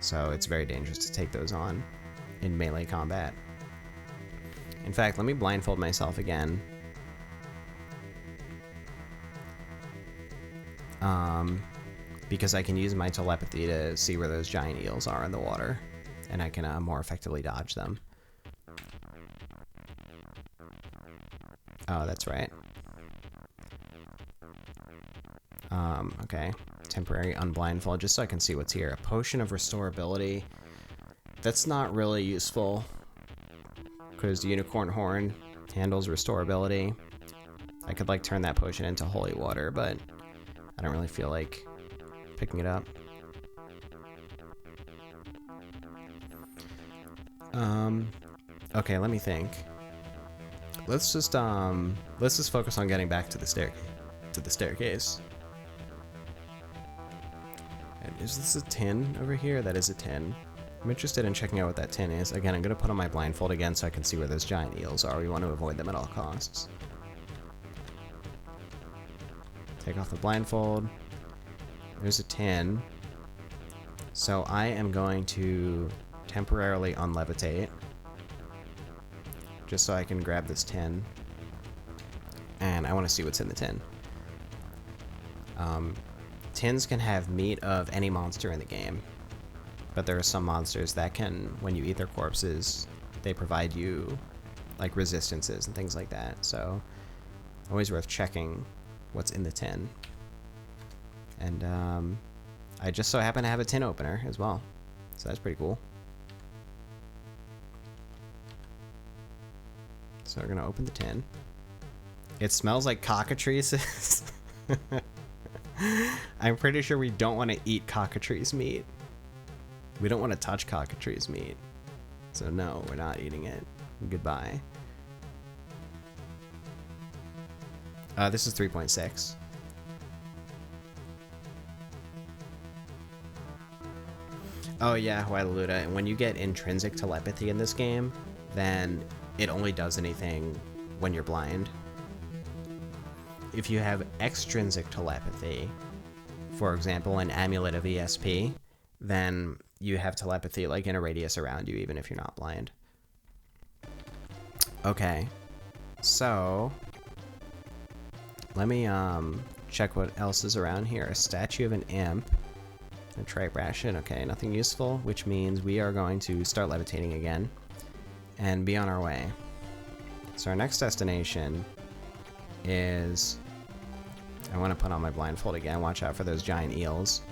So it's very dangerous to take those on in melee combat. In fact, let me blindfold myself again. Because I can use my telepathy to see where those giant eels are in the water, and I can more effectively dodge them. Oh, that's right. Okay. Temporary unblindfold, just so I can see what's here. A potion of restorability. That's not really useful, because the unicorn horn handles restorability. I could, like, turn that potion into holy water, but I don't really feel like picking it up. Okay, let me think. Let's just focus on getting back to the staircase. And is this a tin over here? That is a tin. I'm interested in checking out what that tin is. Again, I'm gonna put on my blindfold again so I can see where those giant eels are. We want to avoid them at all costs. Take off the blindfold. There's a tin. So I am going to temporarily unlevitate, just so I can grab this tin. And I want to see what's in the tin. Tins can have meat of any monster in the game, but there are some monsters that can, when you eat their corpses, they provide you like resistances and things like that. So always worth checking what's in the tin. And I just so happen to have a tin opener as well, so that's pretty cool. So we're gonna open the tin. It smells like cockatrices. I'm pretty sure we don't want to eat cockatrice meat. We don't want to touch cockatrice meat. So no, we're not eating it. Goodbye. This is 3.6. Oh yeah, Huaylaluda, and when you get intrinsic telepathy in this game, then it only does anything when you're blind. If you have extrinsic telepathy, for example, an amulet of ESP, then you have telepathy like in a radius around you, even if you're not blind. Okay, so let me check what else is around here. A statue of an imp, a tripe ration. Okay, nothing useful, which means we are going to start levitating again and be on our way. So our next destination is, I want to put on my blindfold again. Watch out for those giant eels.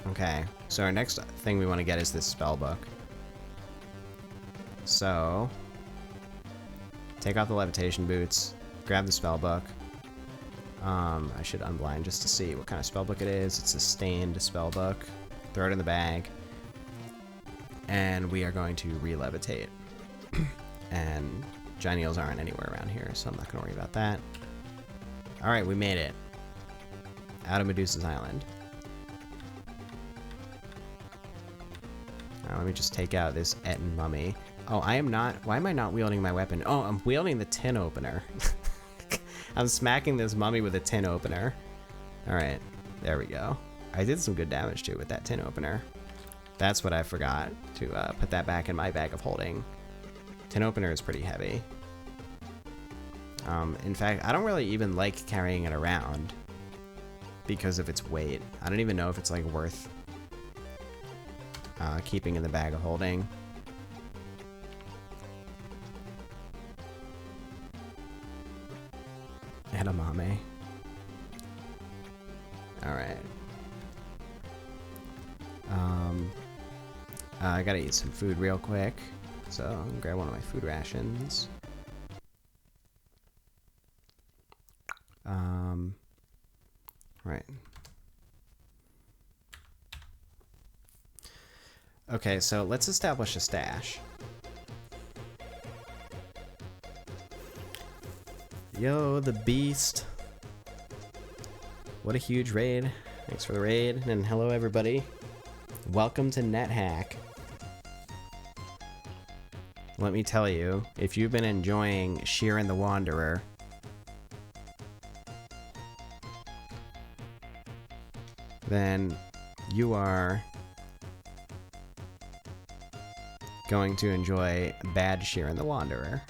Okay, so our next thing we want to get is this spell book. So take off the levitation boots, grab the spell book. I should unblind just to see what kind of spell book it is. It's a stained spell book. Throw it in the bag. And we are going to re-levitate. And giant eels aren't anywhere around here, so I'm not going to worry about that. Alright, we made it. Out of Medusa's Island. Let me just take out this Etten mummy. Oh, I am not... Why am I not wielding my weapon? Oh, I'm wielding the tin opener. I'm smacking this mummy with a tin opener. Alright, there we go. I did some good damage to it with that tin opener. That's what I forgot, to put that back in my bag of holding. Tin opener is pretty heavy. In fact, I don't really even like carrying it around because of its weight. I don't even know if it's like worth keeping in the bag of holding. Edamame. Alright. I gotta eat some food real quick, so I'm gonna grab one of my food rations. Right. Okay, so let's establish a stash. Yo, the beast. What a huge raid. Thanks for the raid, and hello everybody. Welcome to NetHack. Let me tell you, if you've been enjoying Sheeran the Wanderer, then you are going to enjoy Bad Sheeran the Wanderer.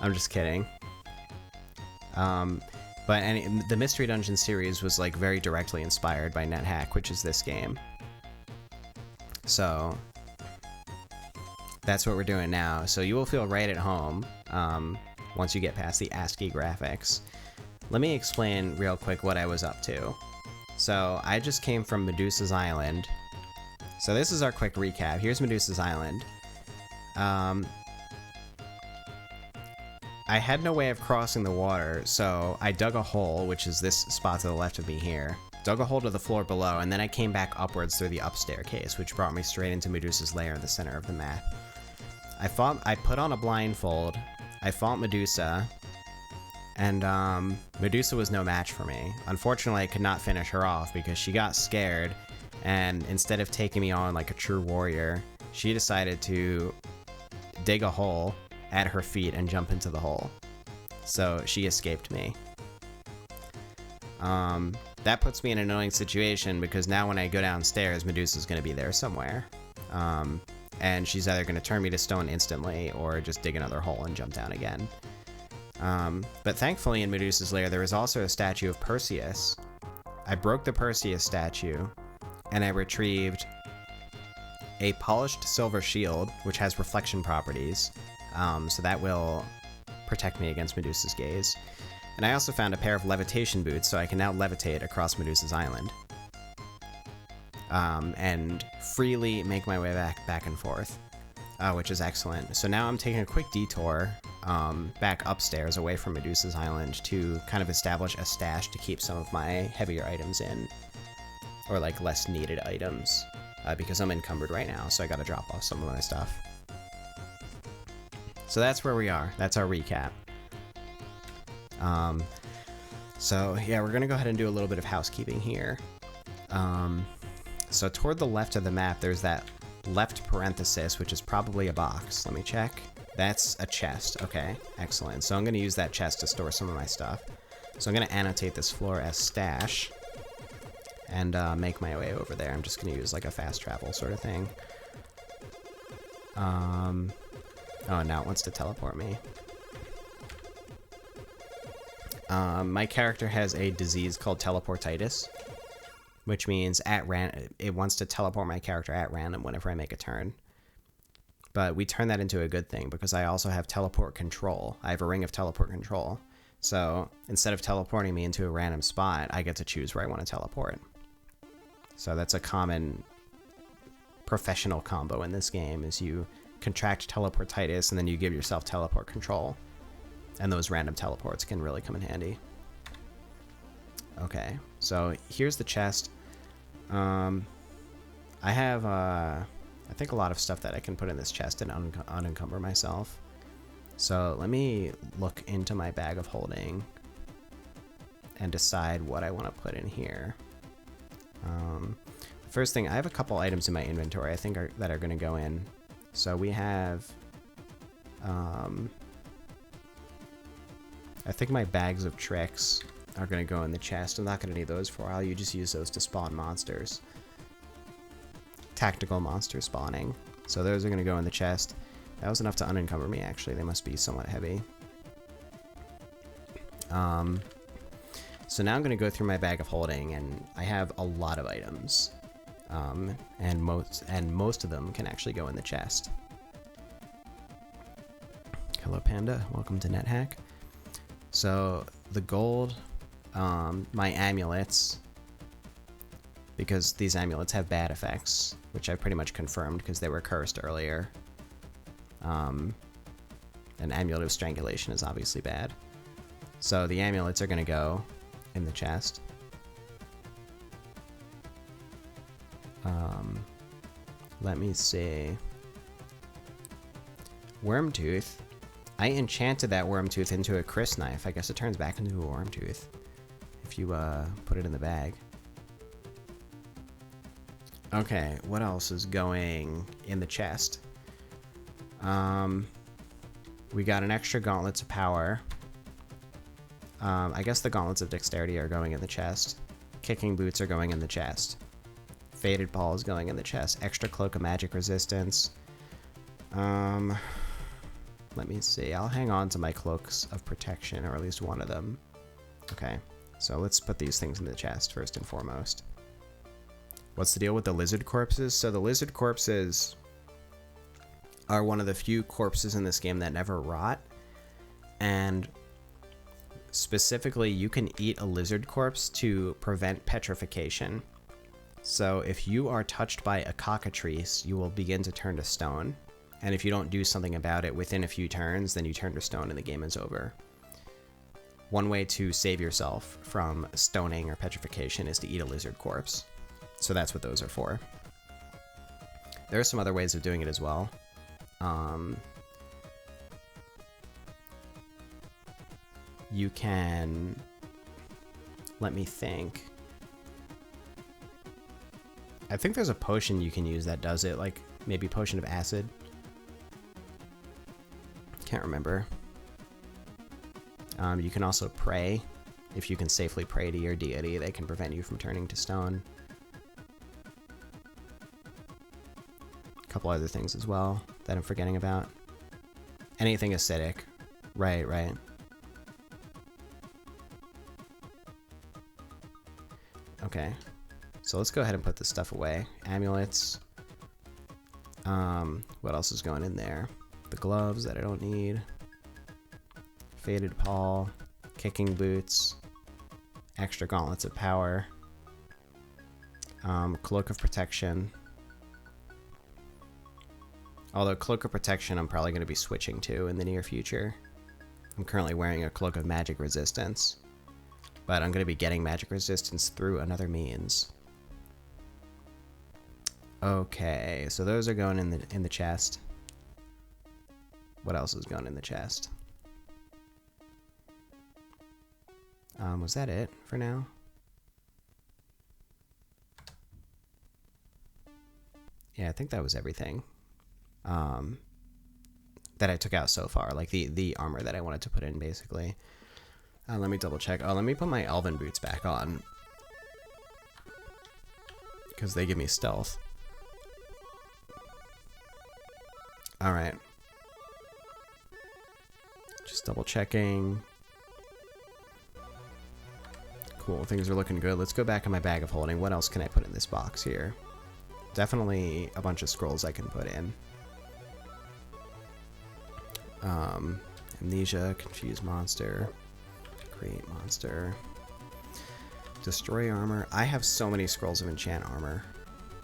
I'm just kidding. But the Mystery Dungeon series was like very directly inspired by NetHack, which is this game. So that's what we're doing now. So you will feel right at home once you get past the ASCII graphics. Let me explain real quick what I was up to. So I just came from Medusa's Island. So this is our quick recap. Here's Medusa's Island. I had no way of crossing the water, so I dug a hole, which is this spot to the left of me here. Dug a hole to the floor below, and then I came back upwards through the up staircase, which brought me straight into Medusa's lair in the center of the map. I put on a blindfold, I fought Medusa, and Medusa was no match for me. Unfortunately, I could not finish her off because she got scared, and instead of taking me on like a true warrior, she decided to dig a hole at her feet and jump into the hole. So she escaped me. That puts me in an annoying situation because now when I go downstairs, Medusa's going to be there somewhere. And she's either going to turn me to stone instantly or just dig another hole and jump down again. But thankfully in Medusa's lair, there was also a statue of Perseus. I broke the Perseus statue and I retrieved a polished silver shield, which has reflection properties. So that will protect me against Medusa's gaze. And I also found a pair of levitation boots, so I can now levitate across Medusa's Island. And freely make my way back and forth, which is excellent. So now I'm taking a quick detour back upstairs away from Medusa's Island to kind of establish a stash to keep some of my heavier items in, or like less needed items, because I'm encumbered right now, so I gotta drop off some of my stuff. So that's where we are. That's our recap. So yeah, we're gonna go ahead and do a little bit of housekeeping here. So toward the left of the map, there's that left parenthesis, which is probably a box. Let me check. That's a chest. Okay, excellent. So I'm gonna use that chest to store some of my stuff. So I'm gonna annotate this floor as stash and make my way over there. I'm just gonna use like a fast travel sort of thing. Oh, now it wants to teleport me. My character has a disease called teleportitis, which means it wants to teleport my character at random whenever I make a turn. But we turn that into a good thing because I also have teleport control. I have a ring of teleport control. So instead of teleporting me into a random spot, I get to choose where I want to teleport. So that's a common professional combo in this game, is you contract teleportitis and then you give yourself teleport control. And those random teleports can really come in handy. Okay, so here's the chest. I have, I think a lot of stuff that I can put in this chest and unencumber myself. So let me look into my bag of holding and decide what I want to put in here. First thing, I have a couple items in my inventory I think that are going to go in. So we have, I think my bags of tricks are going to go in the chest. I'm not going to need those for a while. You just use those to spawn monsters. Tactical monster spawning. So those are going to go in the chest. That was enough to unencumber me, actually. They must be somewhat heavy. So now I'm going to go through my bag of holding, and I have a lot of items. And most of them can actually go in the chest. Hello, Panda. Welcome to NetHack. So the gold, my amulets, because these amulets have bad effects, which I pretty much confirmed because they were cursed earlier. An amulet of strangulation is obviously bad. So the amulets are going to go in the chest. Let me see. Wormtooth. I enchanted that Wormtooth into a Chris knife. I guess it turns back into a Wormtooth if you put it in the bag. Okay, what else is going in the chest? We got an extra Gauntlets of Power. I guess the gauntlets of dexterity are going in the chest. Kicking boots are going in the chest. Faded ball is going in the chest. Extra cloak of magic resistance. Let me see. I'll hang on to my cloaks of protection, or at least one of them. Okay, so let's put these things in the chest first and foremost. What's the deal with the lizard corpses? So the lizard corpses are one of the few corpses in this game that never rot. And specifically, you can eat a lizard corpse to prevent petrification. So if you are touched by a cockatrice, you will begin to turn to stone. And if you don't do something about it within a few turns, then you turn to stone and the game is over. One way to save yourself from stoning or petrification is to eat a lizard corpse. So that's what those are for. There are some other ways of doing it as well. You can... Let me think. I think there's a potion you can use that does it, like maybe potion of acid. Can't remember. You can also pray. If you can safely pray to your deity, they can prevent you from turning to stone. A couple other things as well that I'm forgetting about. Anything acidic. Right, right. Okay. So let's go ahead and put this stuff away. Amulets. What else is going in there? The gloves that I don't need. Faded paw. Kicking boots. Extra gauntlets of power. Cloak of protection. Although Cloak of Protection I'm probably going to be switching to in the near future. I'm currently wearing a Cloak of Magic Resistance. But I'm going to be getting magic resistance through another means. Okay, so those are going in the chest. What else is going in the chest? Was that it for now? Yeah, I think that was everything. That I took out so far, like the armor that I wanted to put in, basically. Let me double check. Oh, let me put my elven boots back on, because they give me stealth. Alright. Just double checking. Cool, things are looking good. Let's go back in my bag of holding. What else can I put in this box here? Definitely a bunch of scrolls I can put in. Amnesia, confuse monster, create monster, destroy armor. I have so many scrolls of enchant armor.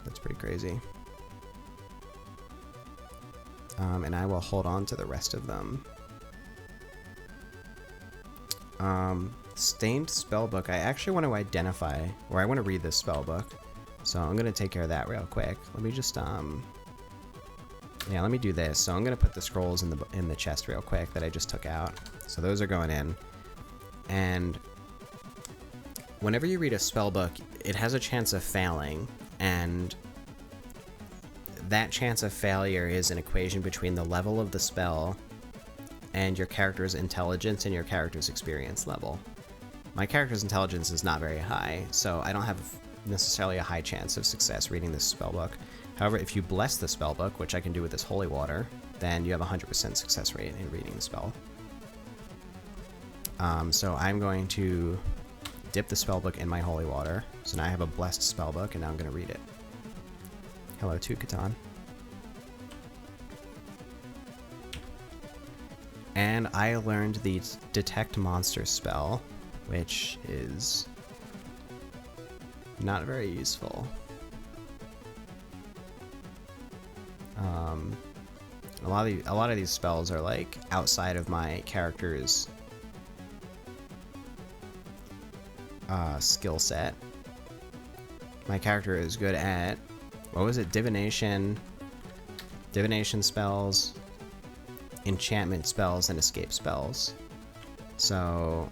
That's pretty crazy. And I will hold on to the rest of them. Stained spellbook. I actually want to identify, or I want to read this spellbook. So I'm going to take care of that real quick. Let me just, yeah, let me do this. So I'm going to put the scrolls in the chest real quick that I just took out. So those are going in. And whenever you read a spellbook, it has a chance of failing, and that chance of failure is an equation between the level of the spell and your character's intelligence and your character's experience level. My character's intelligence is not very high, so I don't have necessarily a high chance of success reading this spellbook. However, if you bless the spellbook, which I can do with this holy water, then you have a 100% success rate in reading the spell. So I'm going to dip the spellbook in my holy water. So now I have a blessed spellbook, and now I'm going to read it. Hello to Catan. And I learned the Detect Monster spell, which is not very useful. A lot of these spells are like outside of my character's skill set. My character is good at, what was it, divination spells, enchantment spells, and escape spells. So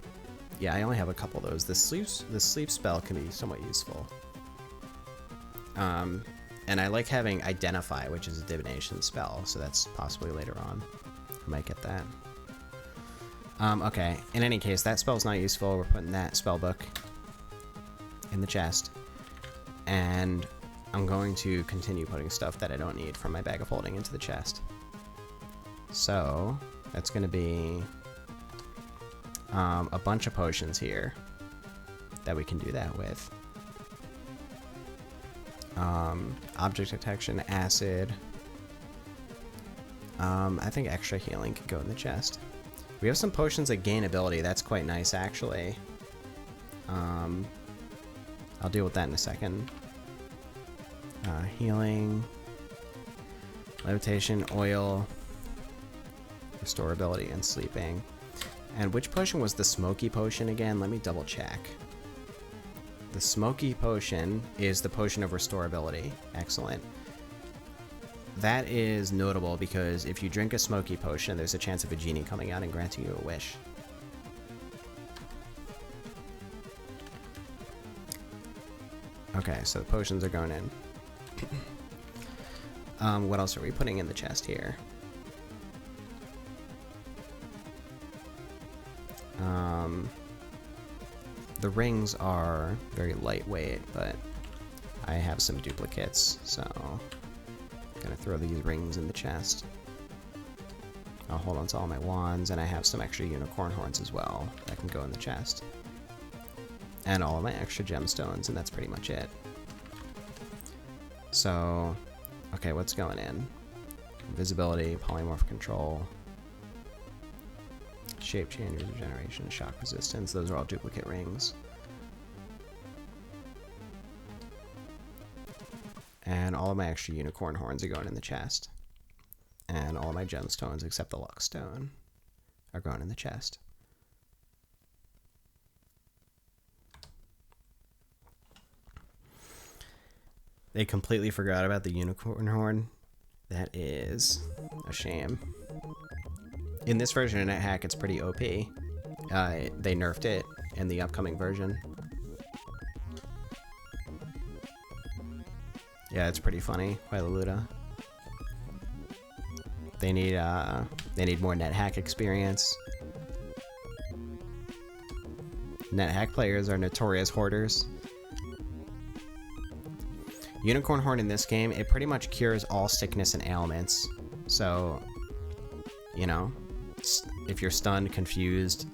yeah, I only have a couple of those. The sleep spell can be somewhat useful. And I like having Identify, which is a divination spell, so that's possibly later on. I might get that. Okay, in any case, that spell's not useful. We're putting that spell book in the chest. And I'm going to continue putting stuff that I don't need from my bag of holding into the chest. So, that's going to be a bunch of potions here that we can do that with. Object detection, acid. I think extra healing could go in the chest. We have some potions that gain ability. That's quite nice, actually. I'll deal with that in a second. Healing, levitation, oil, restorability, and sleeping. And which potion was the smoky potion again? Let me double check. The smoky potion is the potion of restorability. Excellent. That is notable because if you drink a smoky potion, there's a chance of a genie coming out and granting you a wish. Okay, so the potions are going in. What else are we putting in the chest here? The rings are very lightweight, but I have some duplicates, so I'm gonna throw these rings in the chest. I'll hold on to all my wands, and I have some extra unicorn horns as well that can go in the chest. And all of my extra gemstones, and that's pretty much it. So, okay, what's going in? Invisibility, polymorph control, shape change, regeneration, shock resistance. Those are all duplicate rings. And all of my extra unicorn horns are going in the chest. And all of my gemstones, except the luck stone, are going in the chest. They completely forgot about the unicorn horn. That is a shame. In this version of NetHack, it's pretty OP. They nerfed it in the upcoming version. Yeah, it's pretty funny, Quailaluda. They need more NetHack experience. NetHack players are notorious hoarders. Unicorn Horn in this game, it pretty much cures all sickness and ailments. So, you know, if you're stunned, confused,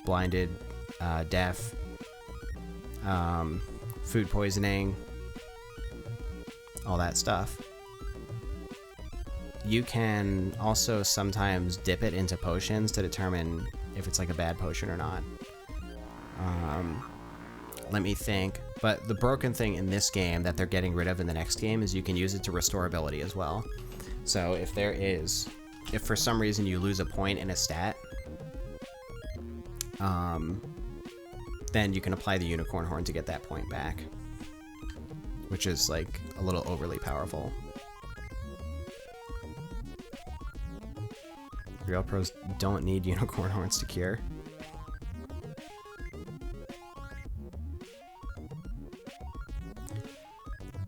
blinded, deaf, food poisoning, all that stuff. You can also sometimes dip it into potions to determine if it's like a bad potion or not. Let me think. But the broken thing in this game that they're getting rid of in the next game is you can use it to restore ability as well. So if for some reason you lose a point in a stat, then you can apply the unicorn horn to get that point back, which is like a little overly powerful. Real pros don't need unicorn horns to cure.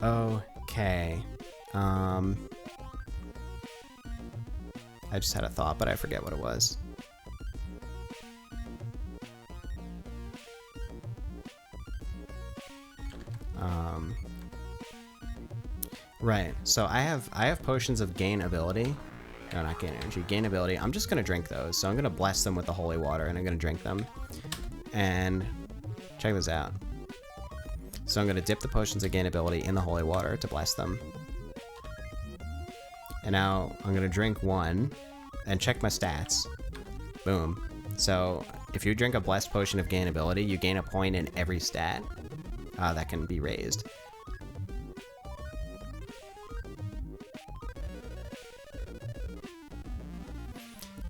Okay. I just had a thought, but I forget what it was. Right. So I have potions of gain ability. No, not gain energy. Gain ability. I'm just gonna drink those. So I'm gonna bless them with the holy water, and I'm gonna drink them. And check this out. So I'm going to dip the potions of gain ability in the holy water to bless them. And now I'm going to drink one and check my stats. Boom. So if you drink a blessed potion of gain ability, you gain a point in every stat that can be raised.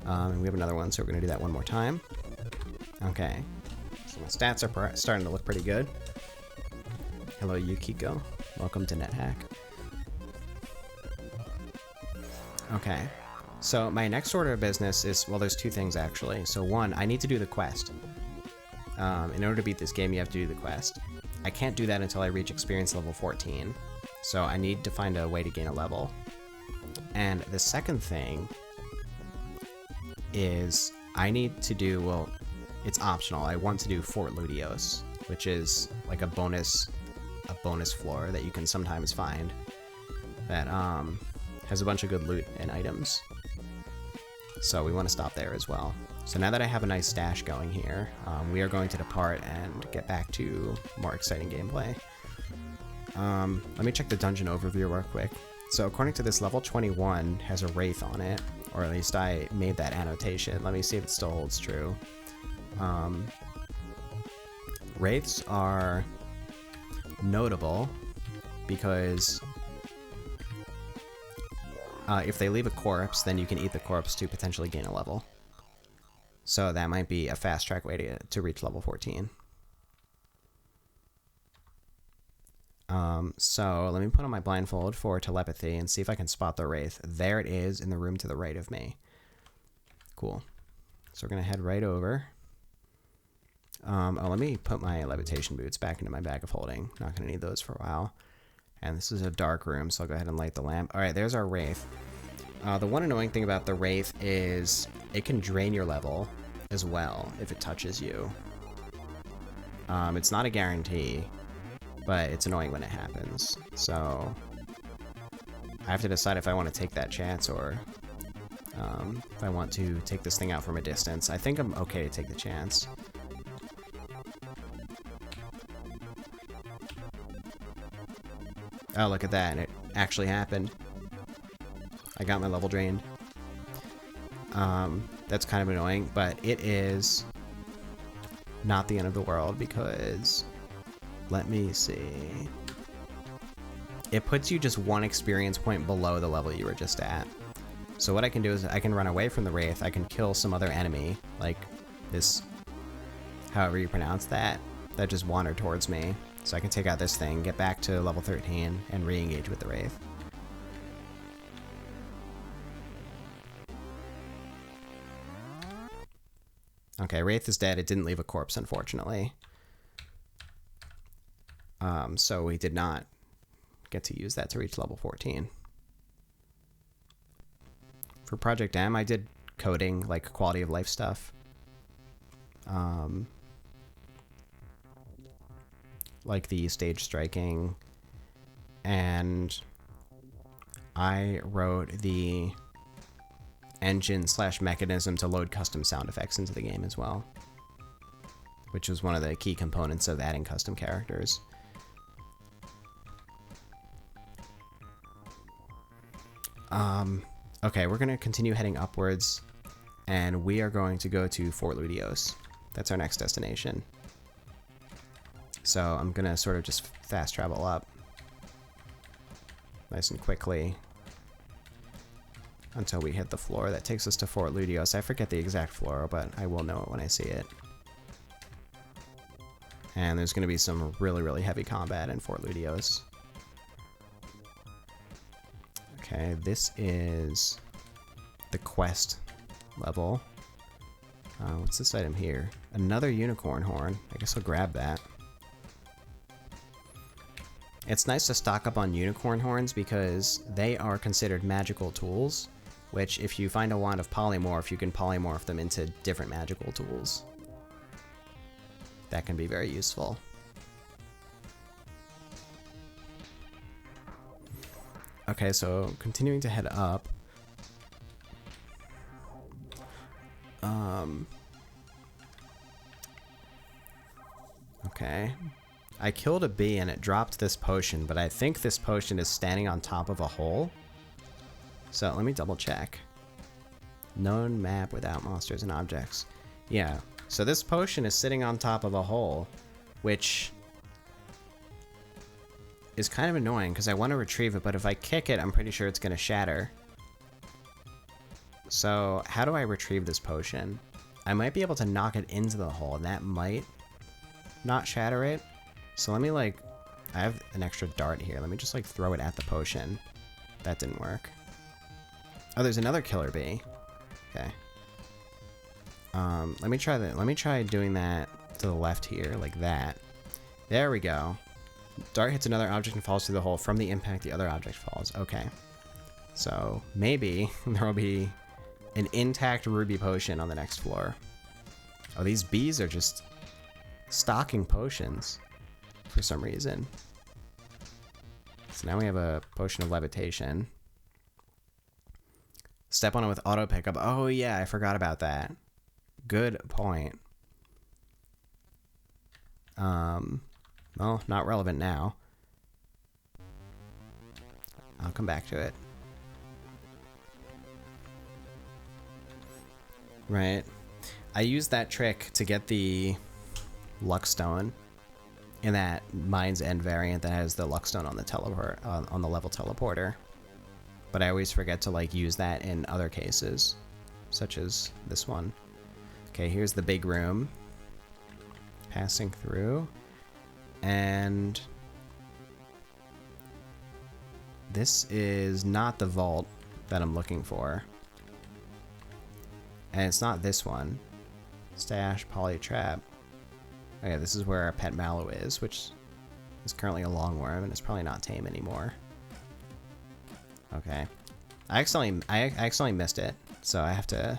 And we have another one, so we're going to do that one more time. Okay. So my stats are starting to look pretty good. Hello, Yukiko. Welcome to NetHack. Okay, so my next order of business is, well, there's two things actually. So one, I need to do the quest. In order to beat this game, you have to do the quest. I can't do that until I reach experience level 14. So I need to find a way to gain a level. And the second thing is I need to do, well, it's optional. I want to do Fort Ludios, which is like a bonus floor that you can sometimes find that has a bunch of good loot and items. So we want to stop there as well. So now that I have a nice stash going here, we are going to depart and get back to more exciting gameplay. Let me check the dungeon overview real quick. So according to this, level 21 has a wraith on it, or at least I made that annotation. Let me see if it still holds true. Wraiths are notable because if they leave a corpse, then you can eat the corpse to potentially gain a level. So that might be a fast track way to reach level 14. So let me put on my blindfold for telepathy and see if I can spot the wraith. There it is in the room to the right of me. Cool. So we're going to head right over. Let me put my levitation boots back into my bag of holding. Not going to need those for a while. And this is a dark room, so I'll go ahead and light the lamp. Alright, there's our wraith. The one annoying thing about the wraith is it can drain your level as well if it touches you. It's not a guarantee, but it's annoying when it happens. So I have to decide if I want to take that chance or if I want to take this thing out from a distance. I think I'm okay to take the chance. Oh, look at that. It actually happened. I got my level drained. That's kind of annoying, but it is not the end of the world because, let me see. It puts you just one experience point below the level you were just at. So what I can do is I can run away from the wraith. I can kill some other enemy, like this, however you pronounce that just wandered towards me. So I can take out this thing, get back to level 13, and re-engage with the wraith. Okay, wraith is dead. It didn't leave a corpse, unfortunately. So we did not get to use that to reach level 14. For Project M, I did coding, like quality of life stuff. Like the stage striking, and I wrote the engine/mechanism to load custom sound effects into the game as well, which was one of the key components of adding custom characters. Okay, we're going to continue heading upwards, and we are going to go to Fort Ludios. That's our next destination. So I'm going to sort of just fast travel up nice and quickly until we hit the floor that takes us to Fort Ludios. I forget the exact floor, but I will know it when I see it. And there's going to be some really, really heavy combat in Fort Ludios. Okay, this is the quest level. What's this item here? Another unicorn horn. I guess I'll grab that. It's nice to stock up on unicorn horns because they are considered magical tools, which if you find a wand of polymorph, you can polymorph them into different magical tools. That can be very useful. Okay, so continuing to head up. Okay. I killed a bee and it dropped this potion, but I think this potion is standing on top of a hole. So let me double check. Known map without monsters and objects. Yeah, so this potion is sitting on top of a hole, which is kind of annoying because I want to retrieve it, but if I kick it, I'm pretty sure it's going to shatter. So how do I retrieve this potion? I might be able to knock it into the hole, and that might not shatter it. So let me, like, I have an extra dart here. Let me just, like, throw it at the potion. That didn't work. Oh, there's another killer bee. Okay. Let me try that. Let me try doing that to the left here, like that. There we go. Dart hits another object and falls through the hole. From the impact, the other object falls. Okay. So maybe there will be an intact ruby potion on the next floor. Oh, these bees are just stocking potions for some reason. So now we have a potion of levitation. Step on it with auto pickup. Oh yeah, I forgot about that. Good point. Well, not relevant now. I'll come back to it. Right. I used that trick to get the luck stone in that Mind's End variant that has the luck stone on the teleport on the level teleporter. But I always forget to like use that in other cases, such as this one. Okay, here's the big room. Passing through. And this is not the vault that I'm looking for. And it's not this one. Stash, polytrap. Oh yeah, this is where our pet mallow is, which is currently a longworm and it's probably not tame anymore. Okay. I accidentally missed it, so I have to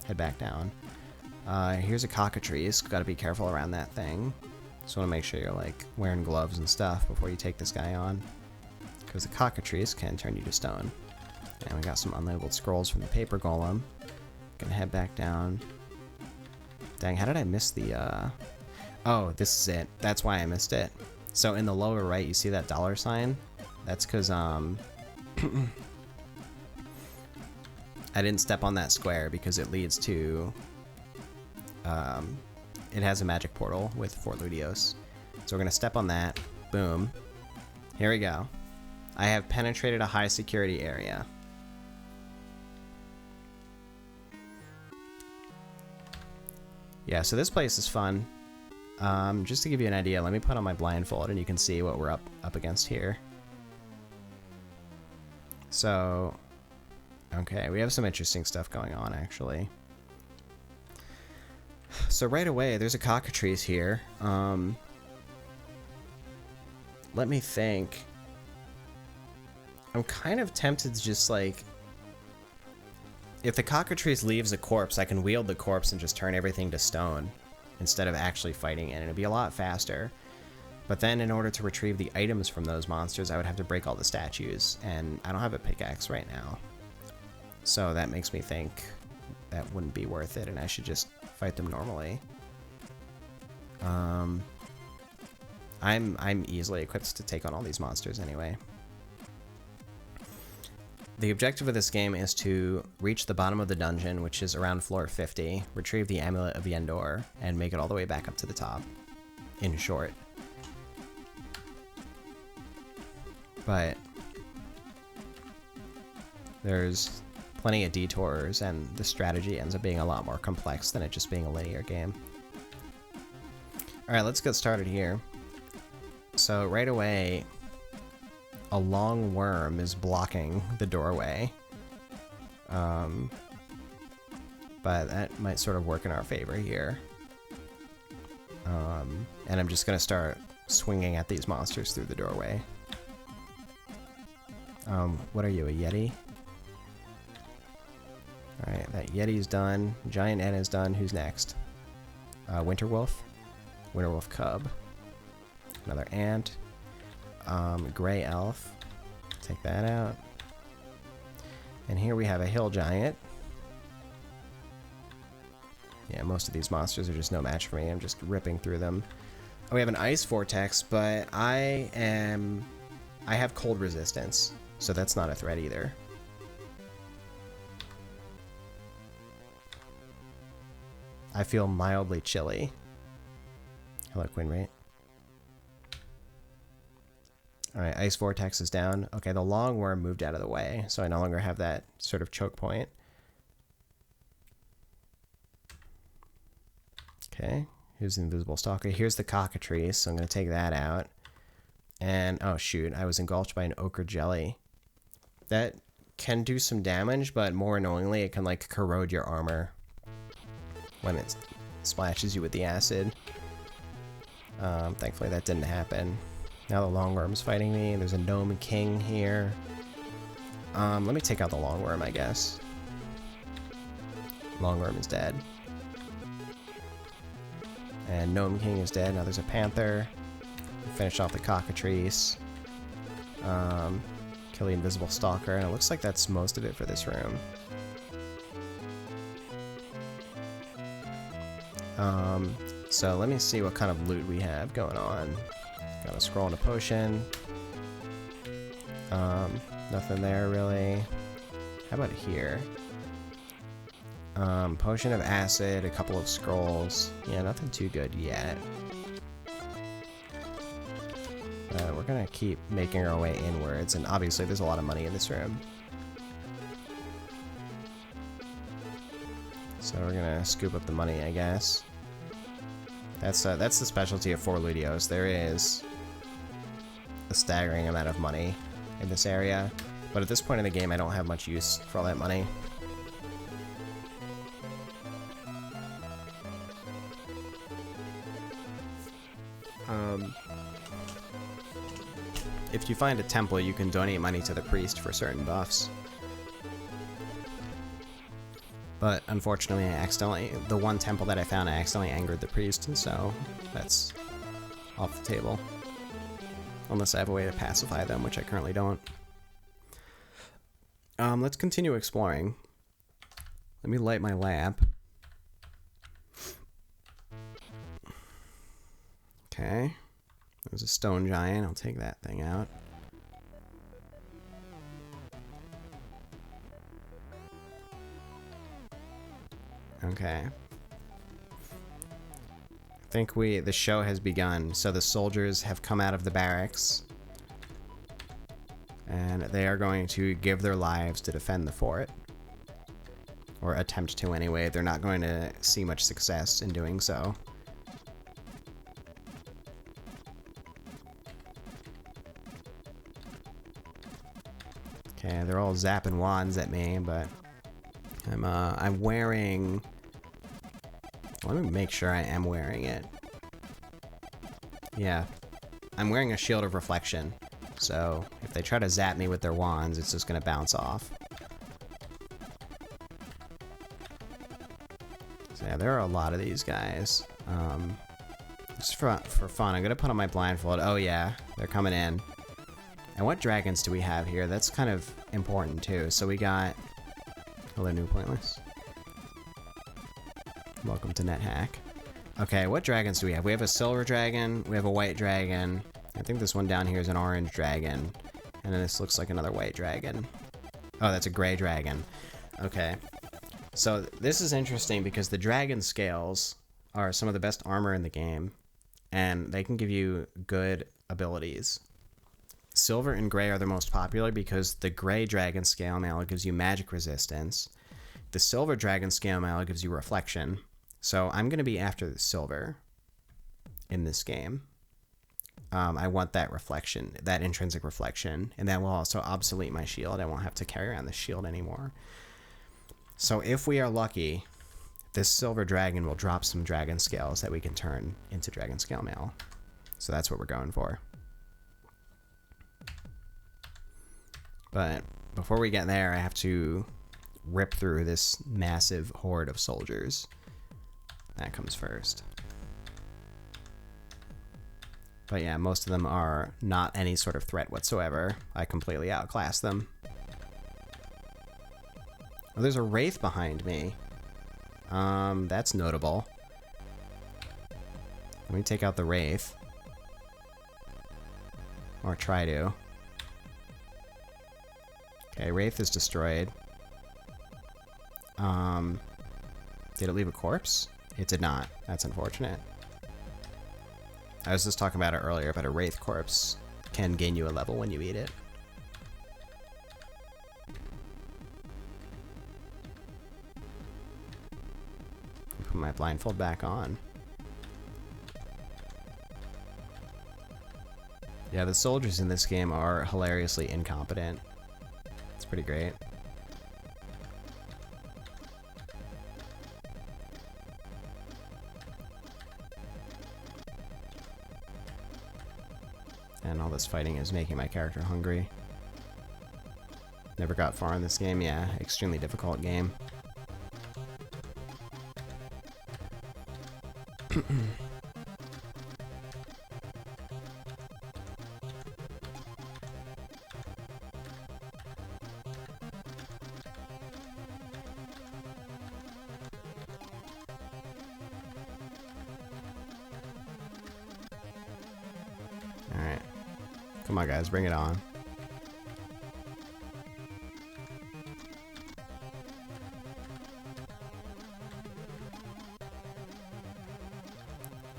head back down. Here's a cockatrice. Gotta be careful around that thing. Just want to make sure you're like wearing gloves and stuff before you take this guy on, because the cockatrice can turn you to stone. And we got some unlabeled scrolls from the paper golem. Gonna head back down. Dang, how did I miss the, Oh, this is it. That's why I missed it. So in the lower right, you see that $sign? That's because, I didn't step on that square because it leads to, it has a magic portal with Fort Ludios. So we're gonna step on that. Boom. Here we go. I have penetrated a high security area. Yeah, so this place is fun. Just to give you an idea, let me put on my blindfold and you can see what we're up against here. So, okay, we have some interesting stuff going on, actually. So right away, there's a cockatrice here. Let me think. I'm kind of tempted to just, like... If the cockatrice leaves a corpse, I can wield the corpse and just turn everything to stone instead of actually fighting it, and it'd be a lot faster. But then in order to retrieve the items from those monsters, I would have to break all the statues, and I don't have a pickaxe right now. So that makes me think that wouldn't be worth it, and I should just fight them normally. I'm easily equipped to take on all these monsters anyway. The objective of this game is to reach the bottom of the dungeon, which is around floor 50, retrieve the Amulet of Yendor, and make it all the way back up to the top, in short. But there's plenty of detours, and the strategy ends up being a lot more complex than it just being a linear game. Alright, let's get started here. So right away, a long worm is blocking the doorway. But that might sort of work in our favor here. And I'm just gonna start swinging at these monsters through the doorway. What are you, a Yeti? Alright, that Yeti's done. Giant Ant is done. Who's next? Winterwolf? Winterwolf Cub. Another ant. Gray elf. Take that out. And here we have a hill giant. Yeah, most of these monsters are just no match for me. I'm just ripping through them. Oh, we have an ice vortex, but I have cold resistance, so that's not a threat either. I feel mildly chilly. Hello, Quinrate. Alright, Ice Vortex is down. Okay, the long worm moved out of the way, so I no longer have that sort of choke point. Okay, here's the Invisible Stalker. Here's the Cockatrice, so I'm going to take that out. And, oh shoot, I was engulfed by an Ochre Jelly. That can do some damage, but more annoyingly, it can, like, corrode your armor when it splashes you with the acid. Thankfully, that didn't happen. Now the longworm's fighting me. There's a gnome king here. Let me take out the longworm, I guess. Longarm is dead. And Gnome King is dead. Now there's a Panther. Finish off the Cockatrice. Kill the Invisible Stalker. And it looks like that's most of it for this room. So let me see what kind of loot we have going on. Got a scroll and a potion. Nothing there really. How about here? Potion of acid, a couple of scrolls. Yeah, nothing too good yet. We're gonna keep making our way inwards, and obviously there's a lot of money in this room. So we're gonna scoop up the money, I guess. That's the specialty of 4 Ludios. There is a staggering amount of money in this area, but at this point in the game I don't have much use for all that money. If you find a temple, you can donate money to the priest for certain buffs. But unfortunately, the one temple that I found, I accidentally angered the priest, and so that's off the table. Unless I have a way to pacify them, which I currently don't. Let's continue exploring. Let me light my lamp. Okay. There's a stone giant. I'll take that thing out. Okay. I think the show has begun. So the soldiers have come out of the barracks. And they are going to give their lives to defend the fort. Or attempt to anyway. They're not going to see much success in doing so. Okay, they're all zapping wands at me, but I'm wearing... Let me make sure I am wearing it. Yeah. I'm wearing a shield of reflection, so if they try to zap me with their wands, it's just gonna bounce off. So yeah, there are a lot of these guys. Just for fun, I'm gonna put on my blindfold. Oh yeah, they're coming in. And what dragons do we have here? That's kind of important too. So we got... Hello, New Pointless. Welcome to NetHack. Okay, what dragons do we have? We have a silver dragon, we have a white dragon. I think this one down here is an orange dragon. And then this looks like another white dragon. Oh, that's a gray dragon. Okay. So this is interesting because the dragon scales are some of the best armor in the game. And they can give you good abilities. Silver and gray are the most popular because the gray dragon scale mallet gives you magic resistance. The silver dragon scale mallet gives you reflection. So I'm going to be after the silver in this game. I want that reflection, that intrinsic reflection, and that will also obsolete my shield. I won't have to carry around the shield anymore. So if we are lucky, this silver dragon will drop some dragon scales that we can turn into dragon scale mail. So that's what we're going for. But before we get there, I have to rip through this massive horde of soldiers. That comes first. But yeah, most of them are not any sort of threat whatsoever. I completely outclass them. Oh, there's a wraith behind me. That's notable. Let me take out the wraith. Or try to. Okay, wraith is destroyed. Did it leave a corpse? It did not. That's unfortunate. I was just talking about it earlier, but a wraith corpse can gain you a level when you eat it. Put my blindfold back on. Yeah, the soldiers in this game are hilariously incompetent. It's pretty great. And all this fighting is making my character hungry. Never got far in this game, yeah. Extremely difficult game. Alright. Come on, guys, bring it on.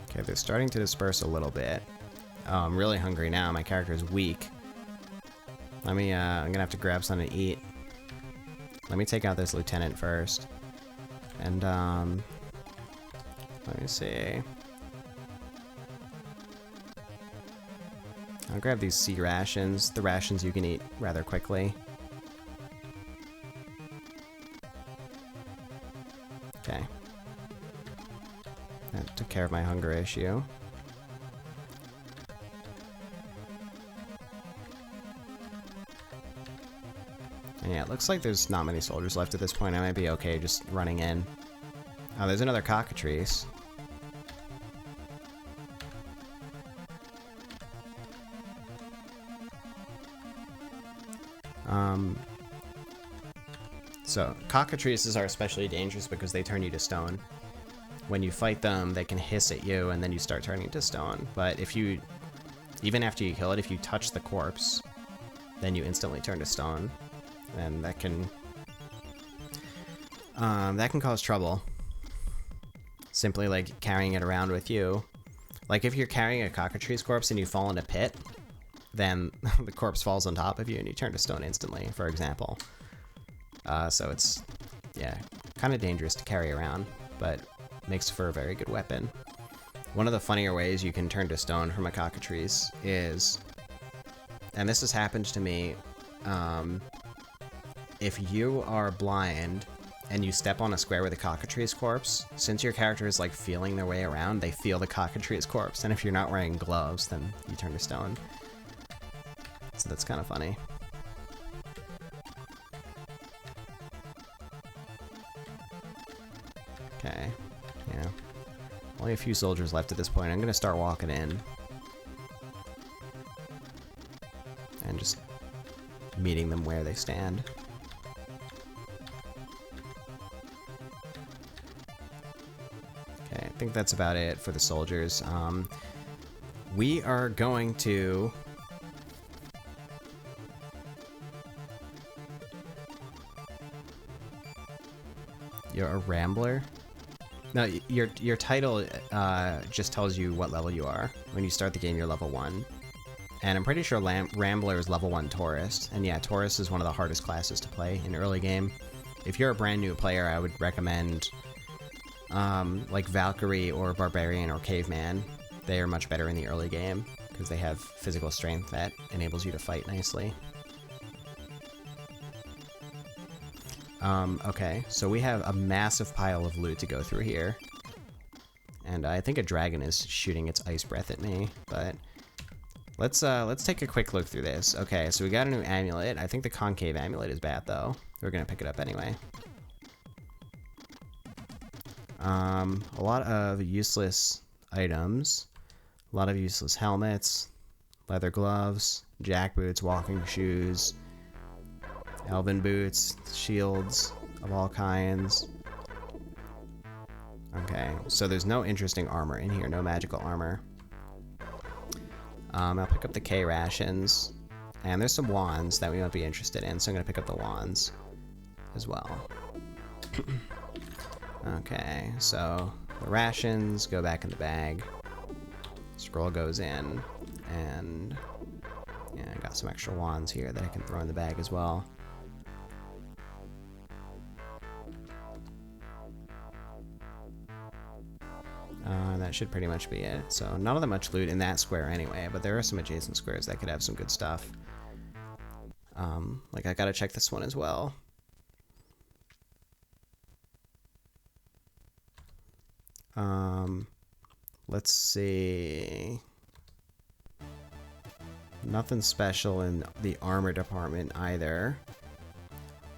Okay, they're starting to disperse a little bit. Oh, I'm really hungry now. My character is weak. Let me, I'm gonna have to grab something to eat. Let me take out this lieutenant first. And, let me see. I'll grab these sea rations. The rations you can eat rather quickly. Okay. That took care of my hunger issue. And yeah, it looks like there's not many soldiers left at this point. I might be okay just running in. Oh, there's another cockatrice. So, cockatrices are especially dangerous because they turn you to stone. When you fight them, they can hiss at you and then you start turning to stone. But if you, even after you kill it, if you touch the corpse, then you instantly turn to stone. And that can cause trouble. Simply like carrying it around with you. Like if you're carrying a cockatrice corpse and you fall in a pit, then the corpse falls on top of you and you turn to stone instantly, for example. So it's, yeah, kind of dangerous to carry around, but makes for a very good weapon. One of the funnier ways you can turn to stone from a cockatrice is, and this has happened to me, if you are blind and you step on a square with a cockatrice corpse, since your character is like feeling their way around, they feel the cockatrice corpse, and if you're not wearing gloves, then you turn to stone. So that's kind of funny. Okay, yeah. Only a few soldiers left at this point. I'm gonna start walking in. And just meeting them where they stand. Okay, I think that's about it for the soldiers. We are going to... You're a rambler? No, your title just tells you what level you are. When you start the game, you're level 1. And I'm pretty sure Rambler is level 1 Tourist. And yeah, Tourist is one of the hardest classes to play in early game. If you're a brand new player, I would recommend like Valkyrie or Barbarian or Caveman. They are much better in the early game because they have physical strength that enables you to fight nicely. Okay, so we have a massive pile of loot to go through here. And I think a dragon is shooting its ice breath at me, but let's take a quick look through this. Okay, so we got a new amulet. I think the concave amulet is bad though. We're gonna pick it up anyway. A lot of useless items. A lot of useless helmets, leather gloves, jackboots, walking shoes, elven boots, shields of all kinds. Okay, so there's no interesting armor in here, no magical armor. I'll pick up the K rations, and there's some wands that we might be interested in, so I'm gonna pick up the wands as well. Okay, so the rations go back in the bag. Scroll goes in, and yeah, I got some extra wands here that I can throw in the bag as well. That should pretty much be it. So not all that much loot in that square anyway, but there are some adjacent squares that could have some good stuff. Like I gotta check this one as well. Let's see. Nothing special in the armor department either.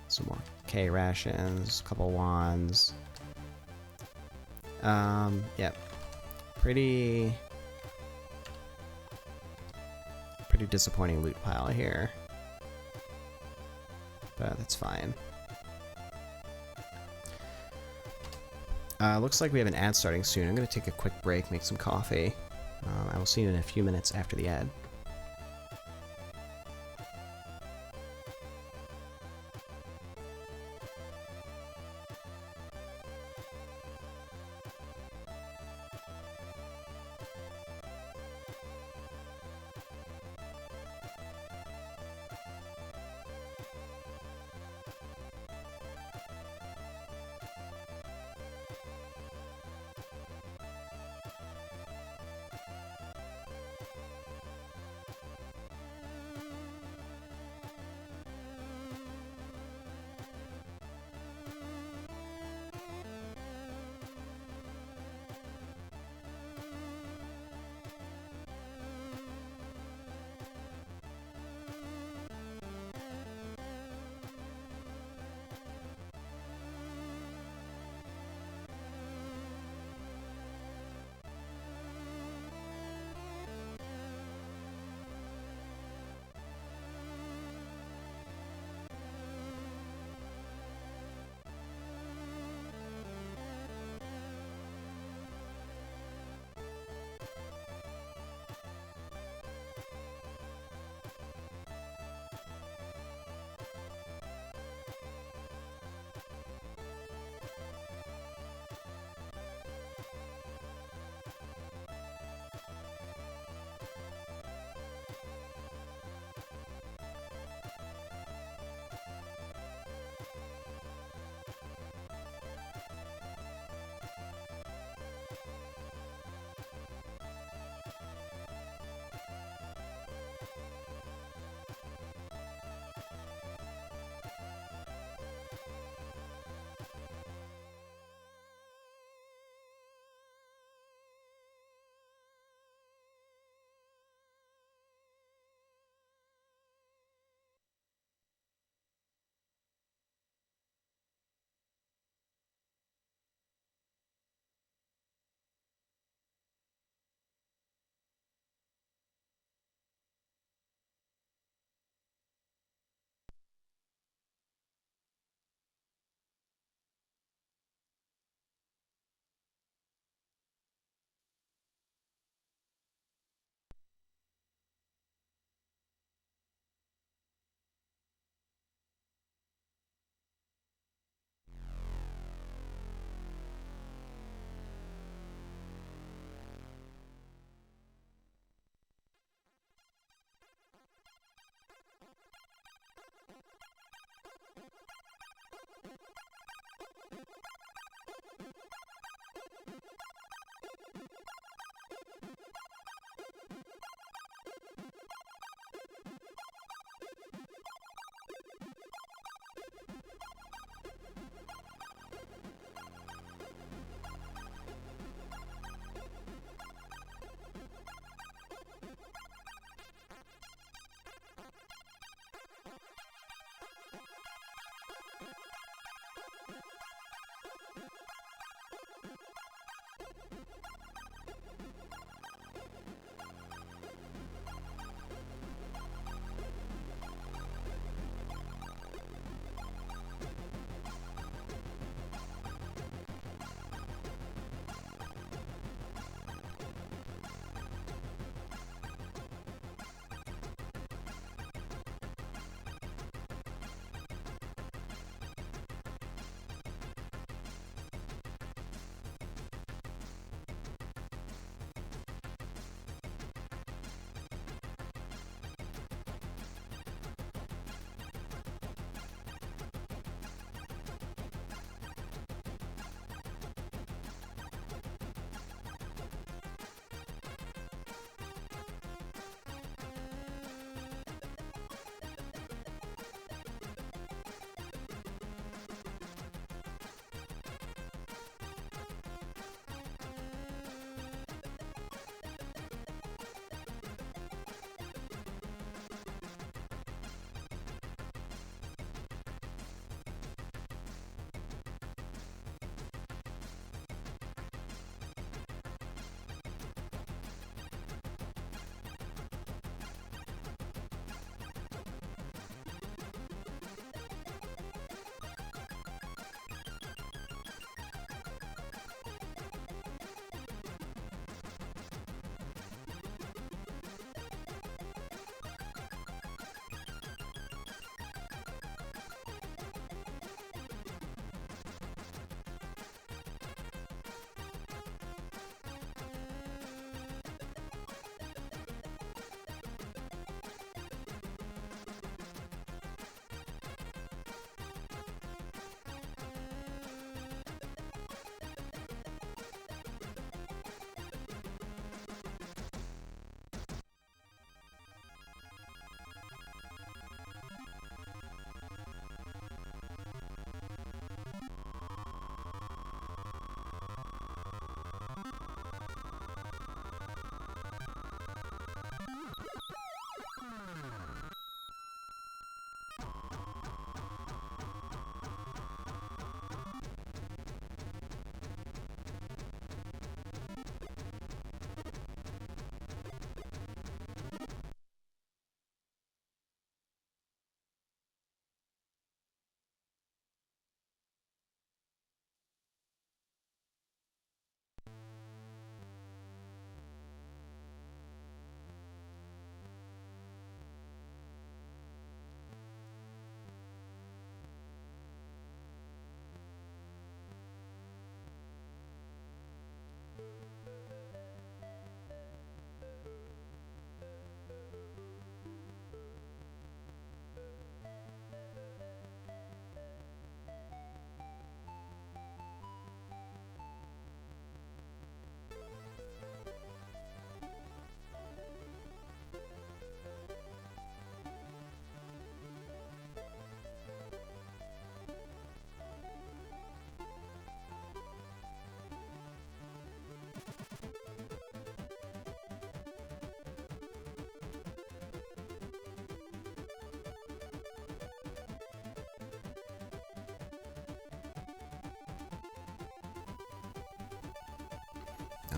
Some more K rations, a couple wands. Yep. Pretty disappointing loot pile here. But that's fine. Looks like we have an ad starting soon. I'm going to take a quick break, make some coffee. I will see you in a few minutes after the ad.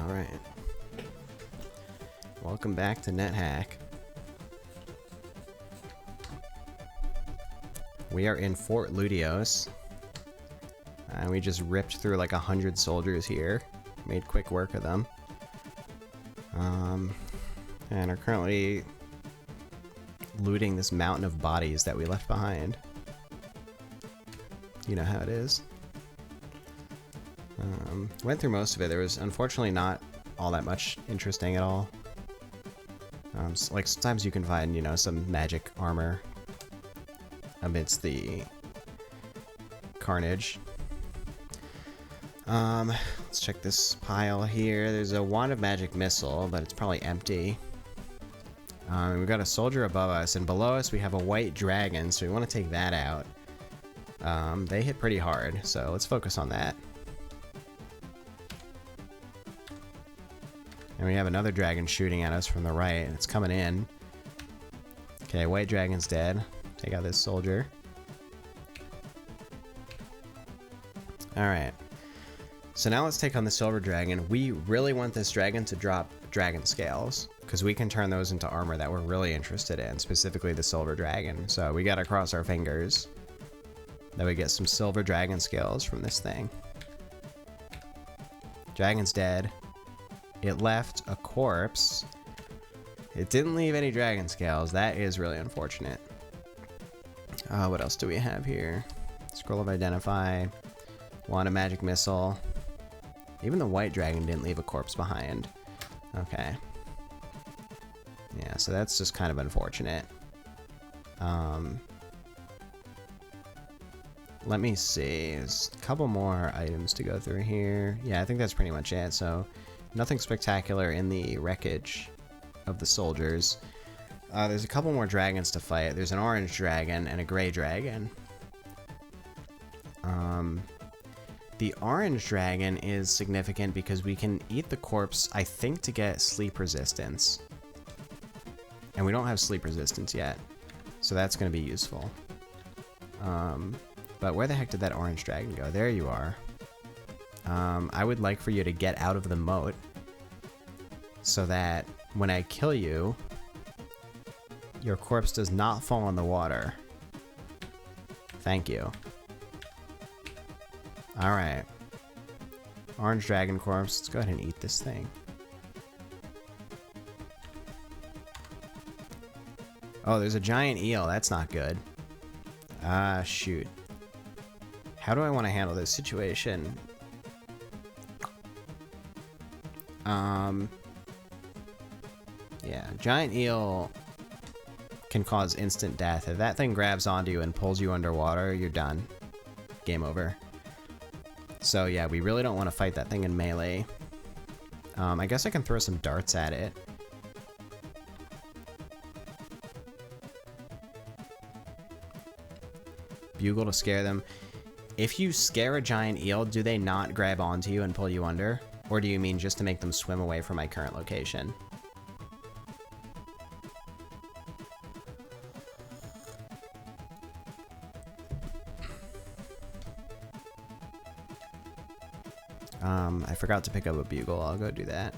Alright. Welcome back to NetHack. We are in Fort Ludios. And we just ripped through like 100 soldiers here. Made quick work of them. And are currently looting this mountain of bodies that we left behind. You know how it is. Went through most of it. There was unfortunately not all that much interesting at all. Like sometimes you can find, you know, some magic armor amidst the carnage. Let's check this pile here. There's a wand of magic missile, but it's probably empty. We've got a soldier above us, and below us we have a white dragon, so we want to take that out. They hit pretty hard, so let's focus on that. And we have another dragon shooting at us from the right, and it's coming in. Okay, white dragon's dead. Take out this soldier. Alright. So now let's take on the silver dragon. We really want this dragon to drop dragon scales, because we can turn those into armor that we're really interested in, specifically the silver dragon. So we gotta cross our fingers that we get some silver dragon scales from this thing. Dragon's dead. It left a corpse. It didn't leave any dragon scales. That is really unfortunate. What else do we have here? Scroll of Identify. Wand of Magic Missile. Even the white dragon didn't leave a corpse behind. Okay. Yeah, so that's just kind of unfortunate. Let me see. There's a couple more items to go through here. Yeah, I think that's pretty much it. So nothing spectacular in the wreckage of the soldiers. There's a couple more dragons to fight. There's an orange dragon and a gray dragon. The orange dragon is significant because we can eat the corpse, I think, to get sleep resistance. And we don't have sleep resistance yet, so that's going to be useful. But where the heck did that orange dragon go? There you are. I would like for you to get out of the moat so that when I kill you, your corpse does not fall in the water. Thank you. Alright. Orange dragon corpse. Let's go ahead and eat this thing. Oh, there's a giant eel. That's not good. Ah, shoot. How do I want to handle this situation? Yeah, giant eel can cause instant death. If that thing grabs onto you and pulls you underwater, you're done. Game over. So yeah, we really don't want to fight that thing in melee. I guess I can throw some darts at it. Bugle to scare them. If you scare a giant eel, do they not grab onto you and pull you under? Or do you mean just to make them swim away from my current location? I forgot to pick up a bugle. I'll go do that.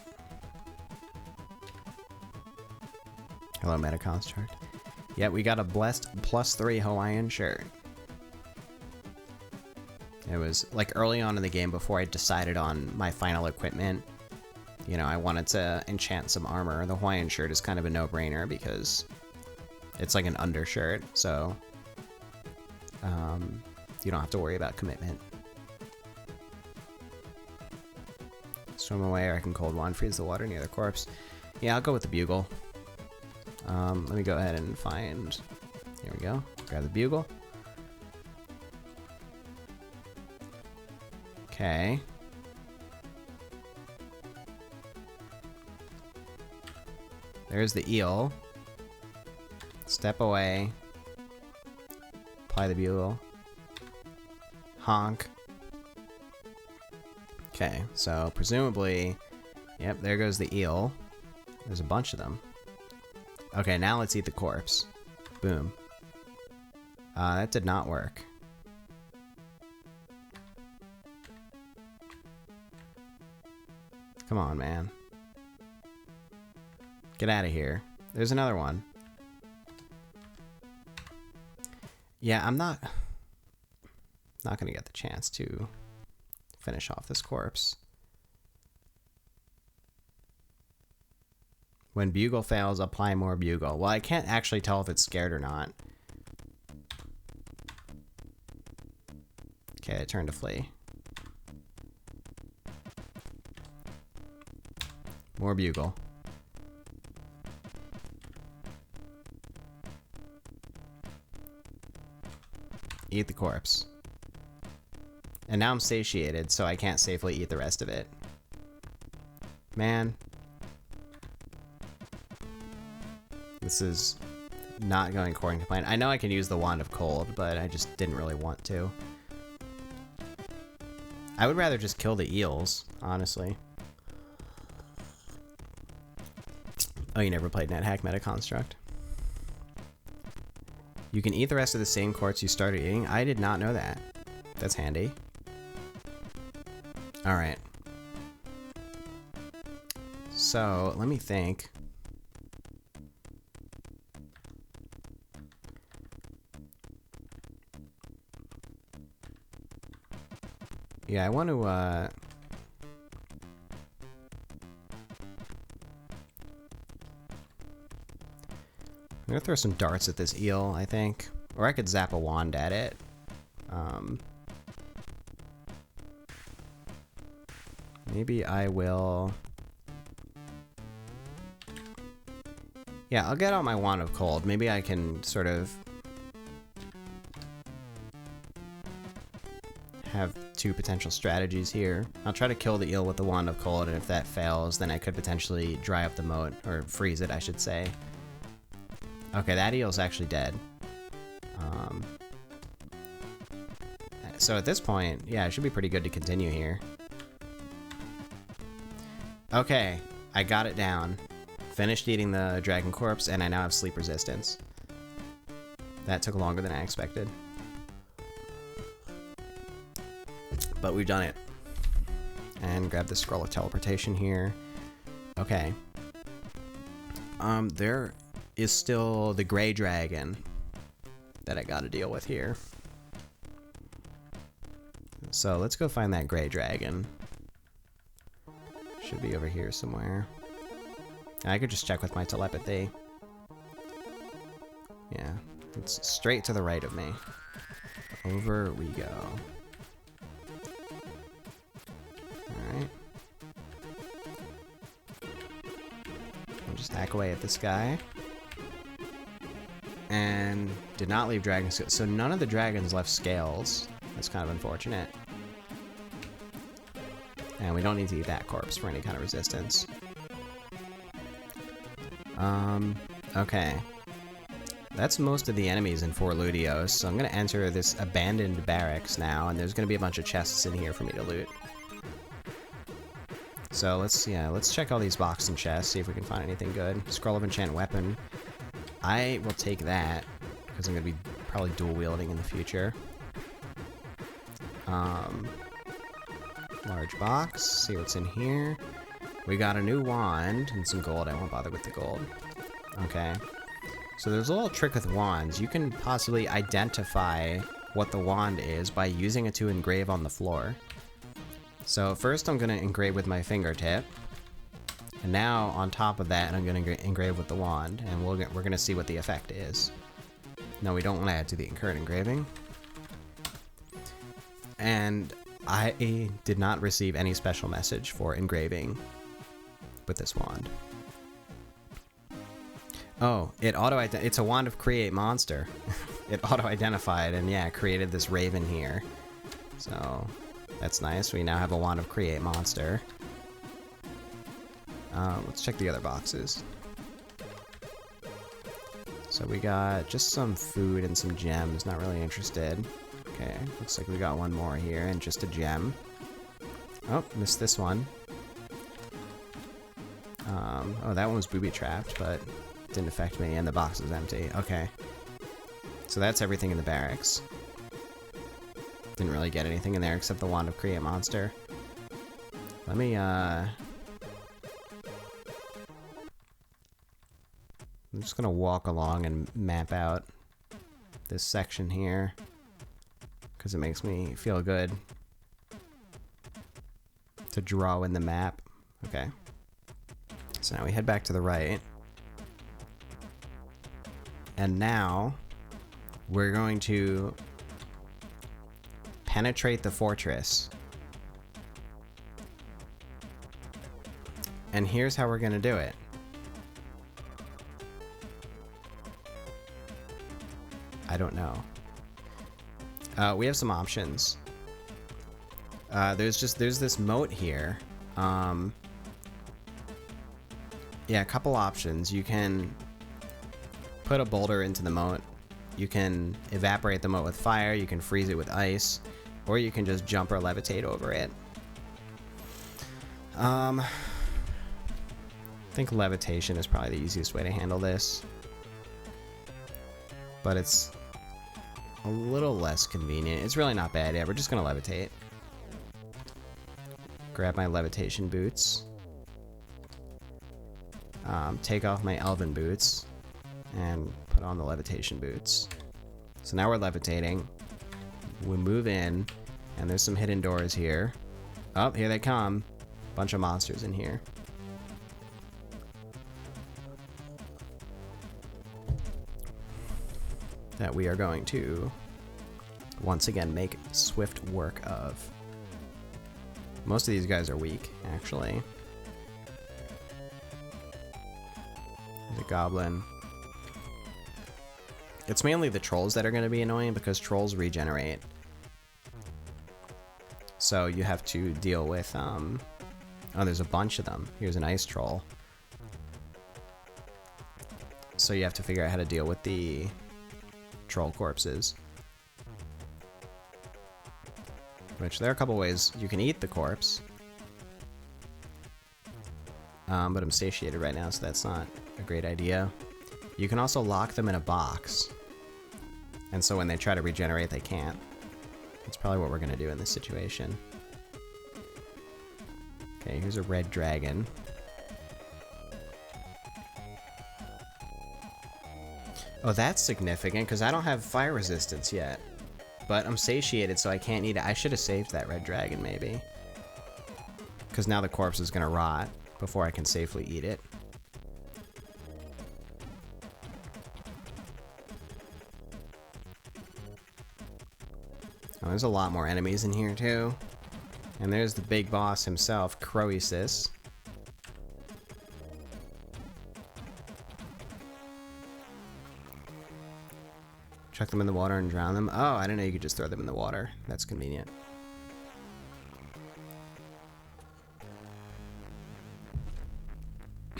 Hello, meta construct. Yeah, we got a blessed +3 Hawaiian shirt. It was like early on in the game before I decided on my final equipment. You know, I wanted to enchant some armor. The Hawaiian shirt is kind of a no-brainer because it's like an undershirt, so you don't have to worry about commitment. Swim away, or I can cold wand freeze the water near the corpse. Yeah, I'll go with the bugle. Let me go ahead and find... Here we go. Grab the bugle. Okay. There's the eel. Step away. Apply the bugle. Honk. Okay, so presumably... Yep, there goes the eel. There's a bunch of them. Okay, now let's eat the corpse. Boom. That did not work. Come on, man. Get out of here. There's another one. Yeah, I'm not gonna get the chance to finish off this corpse. When bugle fails, apply more bugle. Well, I can't actually tell if it's scared or not. Okay, I turned to flee. More bugle. Eat the corpse. And now I'm satiated, so I can't safely eat the rest of it. Man. This is not going according to plan. I know I can use the Wand of Cold, but I just didn't really want to. I would rather just kill the eels, honestly. Oh, you never played NetHack Metaconstruct? You can eat the rest of the same quartz you started eating? I did not know that. That's handy. Alright. So, let me think. Yeah, I want to, I'm gonna throw some darts at this eel, I think. Or I could zap a wand at it. Maybe I will... Yeah, I'll get out my Wand of Cold. Maybe I can sort of... have two potential strategies here. I'll try to kill the eel with the Wand of Cold, and if that fails, then I could potentially dry up the moat, or freeze it, I should say. Okay, that eel's actually dead. So at this point, yeah, it should be pretty good to continue here. Okay, I got it down. Finished eating the dragon corpse, and I now have sleep resistance. That took longer than I expected. But we've done it. And grab the scroll of teleportation here. Okay. There is still the gray dragon that I gotta deal with here. So let's go find that gray dragon. Should be over here somewhere. I could just check with my telepathy. Yeah, it's straight to the right of me. Over we go. Alright. I'll just hack away at this guy. And did not leave dragon scales. So none of the dragons left scales. That's kind of unfortunate. And we don't need to eat that corpse for any kind of resistance. Okay. That's most of the enemies in Fort Ludios, so I'm gonna enter this abandoned barracks now, and there's gonna be a bunch of chests in here for me to loot. So let's check all these boxes and chests, see if we can find anything good. Scroll of Enchant Weapon. I will take that, because I'm gonna be probably dual wielding in the future. Large box, see what's in here. We got a new wand and some gold. I won't bother with the gold. Okay. So there's a little trick with wands. You can possibly identify what the wand is by using it to engrave on the floor. So first I'm going to engrave with my fingertip. And now on top of that I'm going to engrave with the wand. And we're going to see what the effect is. No, we don't want to add to the current engraving. And I did not receive any special message for engraving with this wand. Oh, it's a wand of create monster. It auto-identified and yeah, created this raven here. So that's nice. We now have a wand of create monster. Let's check the other boxes. So we got just some food and some gems. Not really interested. Okay, looks like we got one more here and just a gem. Oh, missed this one. Oh, that one was booby-trapped, but didn't affect me, and the box is empty. Okay. So that's everything in the barracks. Didn't really get anything in there except the Wand of Create Monster. Let me I'm just gonna walk along and map out this section here because it makes me feel good to draw in the map. Okay. So now we head back to the right. And now we're going to penetrate the fortress. And here's how we're gonna do it. I don't know. We have some options. There's this moat here. Yeah, a couple options. You can put a boulder into the moat. You can evaporate the moat with fire. You can freeze it with ice, or you can just jump or levitate over it. I think levitation is probably the easiest way to handle this, but it's a little less convenient. It's really not bad. Yeah, we're just gonna levitate. Grab my levitation boots. Take off my elven boots and put on the levitation boots. So now we're levitating. We move in, and there's some hidden doors here. Oh, here they come. Bunch of monsters in here. That we are going to once again make swift work of. Most of these guys are weak, actually. There's a goblin. It's mainly the trolls that are going to be annoying because trolls regenerate. So you have to deal with, oh, there's a bunch of them. Here's an ice troll. So you have to figure out how to deal with the troll corpses. Which, there are a couple ways you can eat the corpse. But I'm satiated right now, so that's not a great idea. You can also lock them in a box. And so when they try to regenerate, they can't. That's probably what we're going to do in this situation. Okay, here's a red dragon. Oh, that's significant, because I don't have fire resistance yet. But I'm satiated, so I can't eat it. I should have saved that red dragon, maybe. Because now the corpse is going to rot before I can safely eat it. Oh, there's a lot more enemies in here, too. And there's the big boss himself, Croesus. Chuck them in the water and drown them. Oh, I didn't know you could just throw them in the water. That's convenient.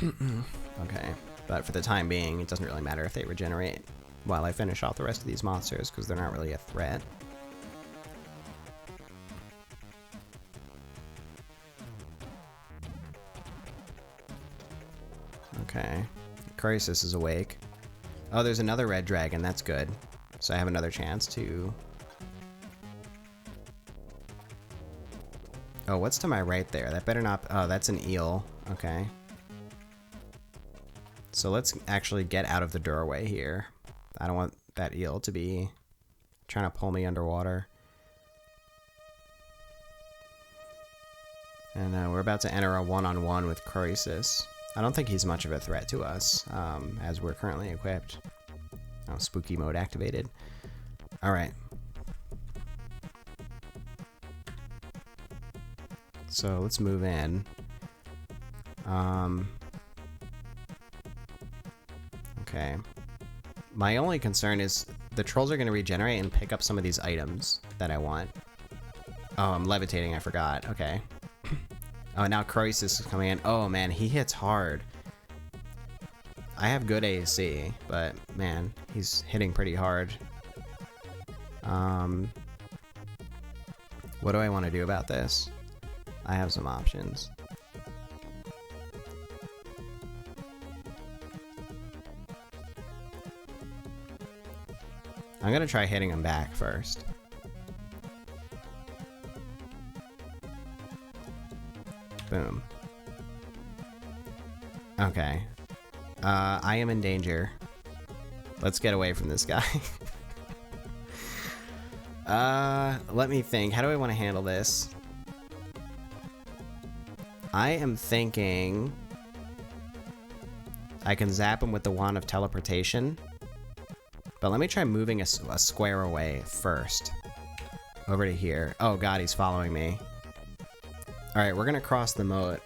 Okay, but for the time being, it doesn't really matter if they regenerate while I finish off the rest of these monsters, because they're not really a threat. Okay, Croesus is awake. Oh, there's another red dragon, that's good. So I have another chance to... Oh, what's to my right there? That better not... Oh, that's an eel. Okay. So let's actually get out of the doorway here. I don't want that eel to be trying to pull me underwater. And we're about to enter a one-on-one with Croesus. I don't think he's much of a threat to us, as we're currently equipped. Oh, spooky mode activated. Alright. So let's move in. Okay. My only concern is the trolls are going to regenerate and pick up some of these items that I want. Oh, I'm levitating, I forgot. Okay. Oh, now Croesus is coming in. Oh man, he hits hard. I have good AC, but man, he's hitting pretty hard. What do I want to do about this? I have some options. I'm gonna try hitting him back first. Boom. Okay. I am in danger. Let's get away from this guy. Let me think. How do I want to handle this? I am thinking I can zap him with the Wand of Teleportation. But let me try moving a square away first. Over to here. Oh god, he's following me. Alright, we're gonna cross the moat.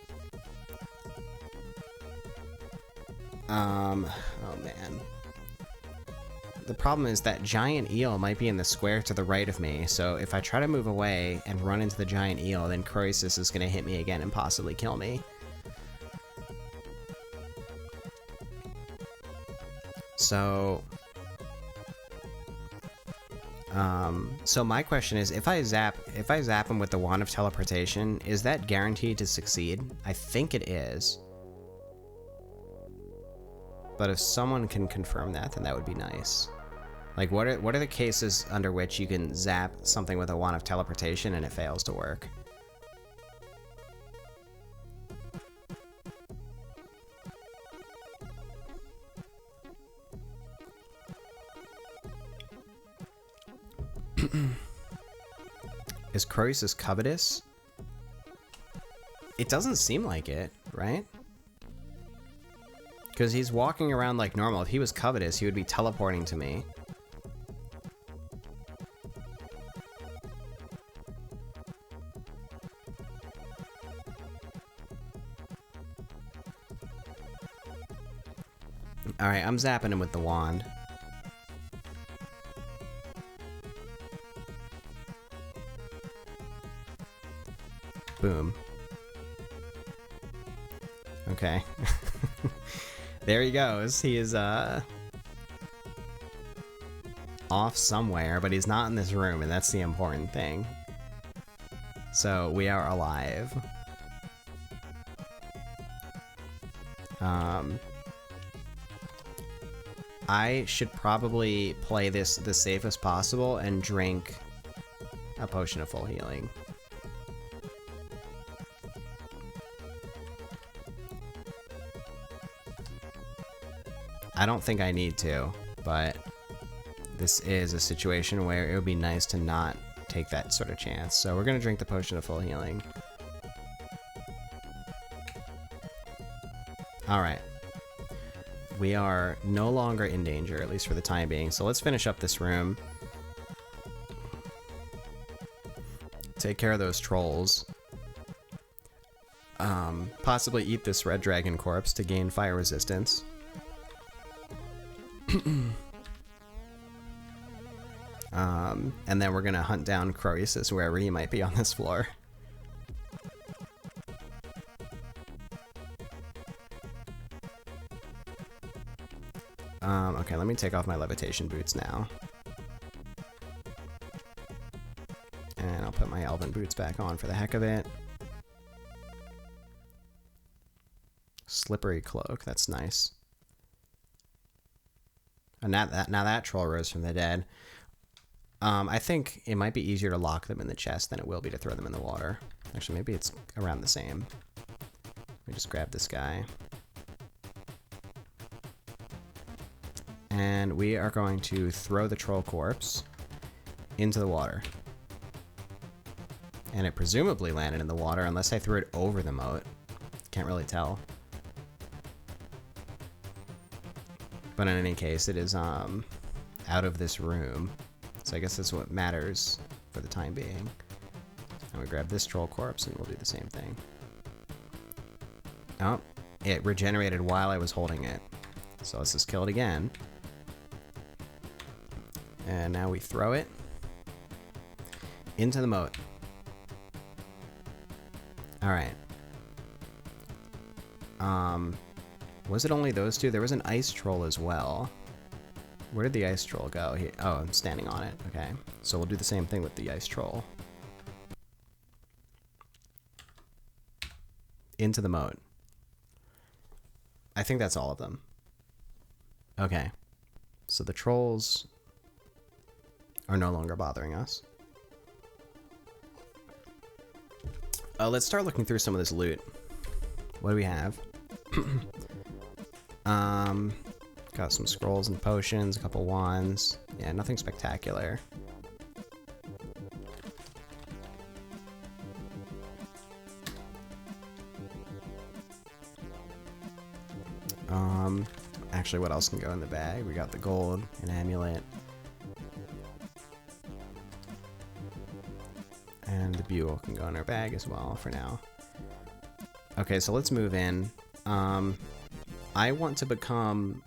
Oh man. The problem is that giant eel might be in the square to the right of me, so if I try to move away and run into the giant eel, then Croesus is gonna hit me again and possibly kill me. So... so my question is, if I zap him with the Wand of Teleportation, is that guaranteed to succeed? I think it is. But if someone can confirm that, then that would be nice. Like, what are the cases under which you can zap something with a Wand of Teleportation and it fails to work? Is Croesus covetous? It doesn't seem like it, right? Because he's walking around like normal. If he was covetous, he would be teleporting to me. Alright, I'm zapping him with the wand. Boom. Okay. There he goes. He is, off somewhere, but he's not in this room, and that's the important thing. So, we are alive. I should probably play this the safest possible and drink a potion of full healing. I don't think I need to, but this is a situation where it would be nice to not take that sort of chance. So we're gonna drink the potion of full healing. Alright. We are no longer in danger, at least for the time being. So let's finish up this room. Take care of those trolls. Possibly eat this red dragon corpse to gain fire resistance. And then we're gonna hunt down Croesus wherever he might be on this floor. Okay, let me take off my levitation boots now. And I'll put my elven boots back on for the heck of it. Slippery cloak, that's nice. And now that troll rose from the dead. I think it might be easier to lock them in the chest than it will be to throw them in the water. Actually, maybe it's around the same. Let me just grab this guy. And we are going to throw the troll corpse into the water. And it presumably landed in the water, unless I threw it over the moat. Can't really tell. But in any case, it is out of this room. So I guess that's what matters for the time being. And we grab this troll corpse and we'll do the same thing. Oh, it regenerated while I was holding it. So let's just kill it again. And now we throw it into the moat. Alright. Was it only those two? There was an ice troll as well. Where did the ice troll go? Oh, I'm standing on it. Okay. So we'll do the same thing with the ice troll. Into the moat. I think that's all of them. Okay. So the trolls are no longer bothering us. Let's start looking through some of this loot. What do we have? Got some scrolls and potions, a couple wands. Yeah, nothing spectacular. Actually, what else can go in the bag? We got the gold, an amulet, and the bugle can go in our bag as well for now. Okay, so let's move in. I want to become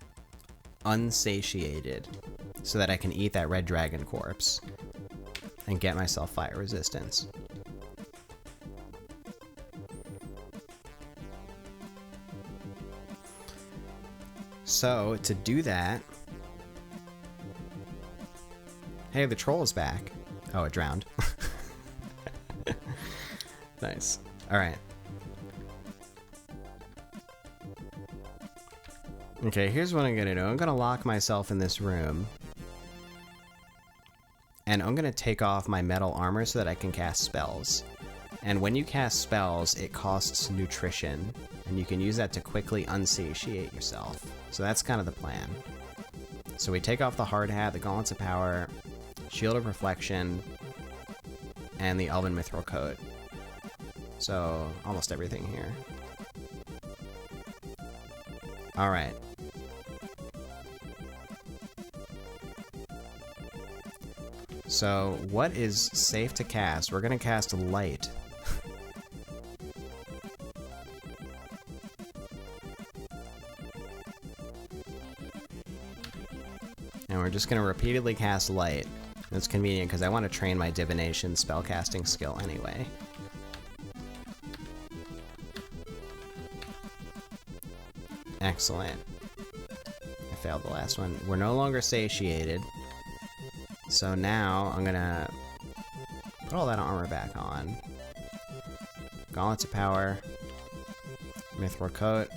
unsatiated so that I can eat that red dragon corpse and get myself fire resistance. So, to do that... Hey, the troll is back. Oh, it drowned. Nice. Alright. Okay, here's what I'm gonna do. I'm gonna lock myself in this room. And I'm gonna take off my metal armor so that I can cast spells. And when you cast spells, it costs nutrition. And you can use that to quickly unsatiate yourself. So that's kind of the plan. So we take off the hard hat, the gauntlets of power, shield of reflection, and the elven mithril coat. So almost everything here. Alright. So what is safe to cast? We're gonna cast light. And we're just going to repeatedly cast light. That's convenient because I want to train my divination spellcasting skill anyway. Excellent. I failed the last one. We're no longer satiated. So now I'm going to put all that armor back on. Gauntlets of power. Mithril coat.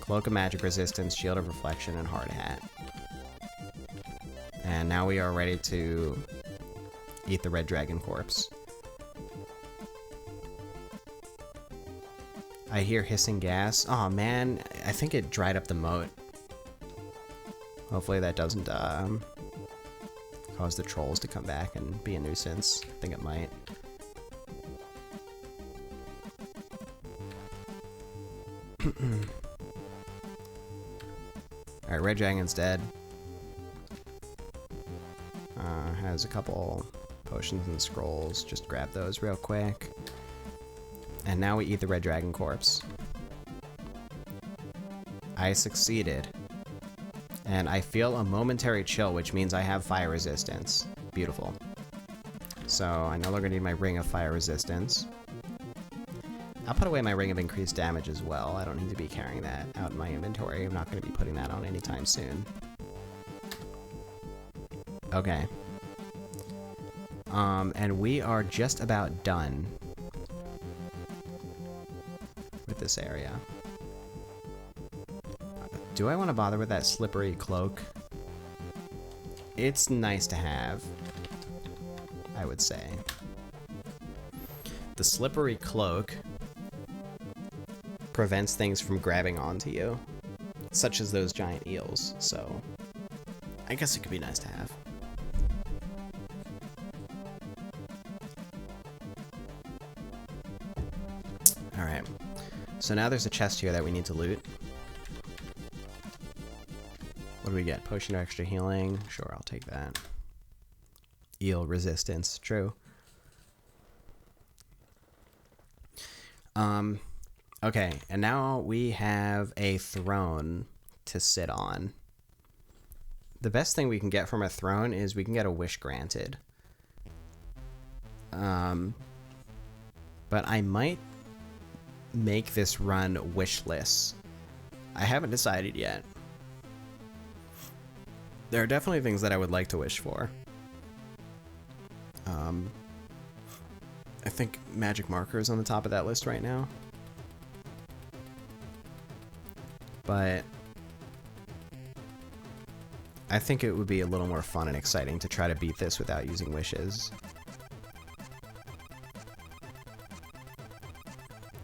Cloak of magic resistance, shield of reflection, and hard hat. And now we are ready to eat the red dragon corpse. I hear hissing gas. Oh man, I think it dried up the moat. Hopefully that doesn't cause the trolls to come back and be a nuisance. I think it might. Alright, red dragon's dead. Has a couple potions and scrolls. Just grab those real quick. And now we eat the red dragon corpse. I succeeded. And I feel a momentary chill, which means I have fire resistance. Beautiful. So I no longer need my ring of fire resistance. I'll put away my ring of increased damage as well. I don't need to be carrying that out in my inventory. I'm not going to be putting that on anytime soon. Okay. And we are just about done with this area. Do I want to bother with that slippery cloak? It's nice to have, I would say. The slippery cloak prevents things from grabbing onto you, such as those giant eels, so I guess it could be nice to have. Alright, so now there's a chest here that we need to loot. What do we get? Potion of extra healing? Sure, I'll take that. Eel resistance, true. Okay, and now we have a throne to sit on. The best thing we can get from a throne is we can get a wish granted. But I might make this run wishless. I haven't decided yet. There are definitely things that I would like to wish for. I think magic marker is on the top of that list right now. But I think it would be a little more fun and exciting to try to beat this without using wishes.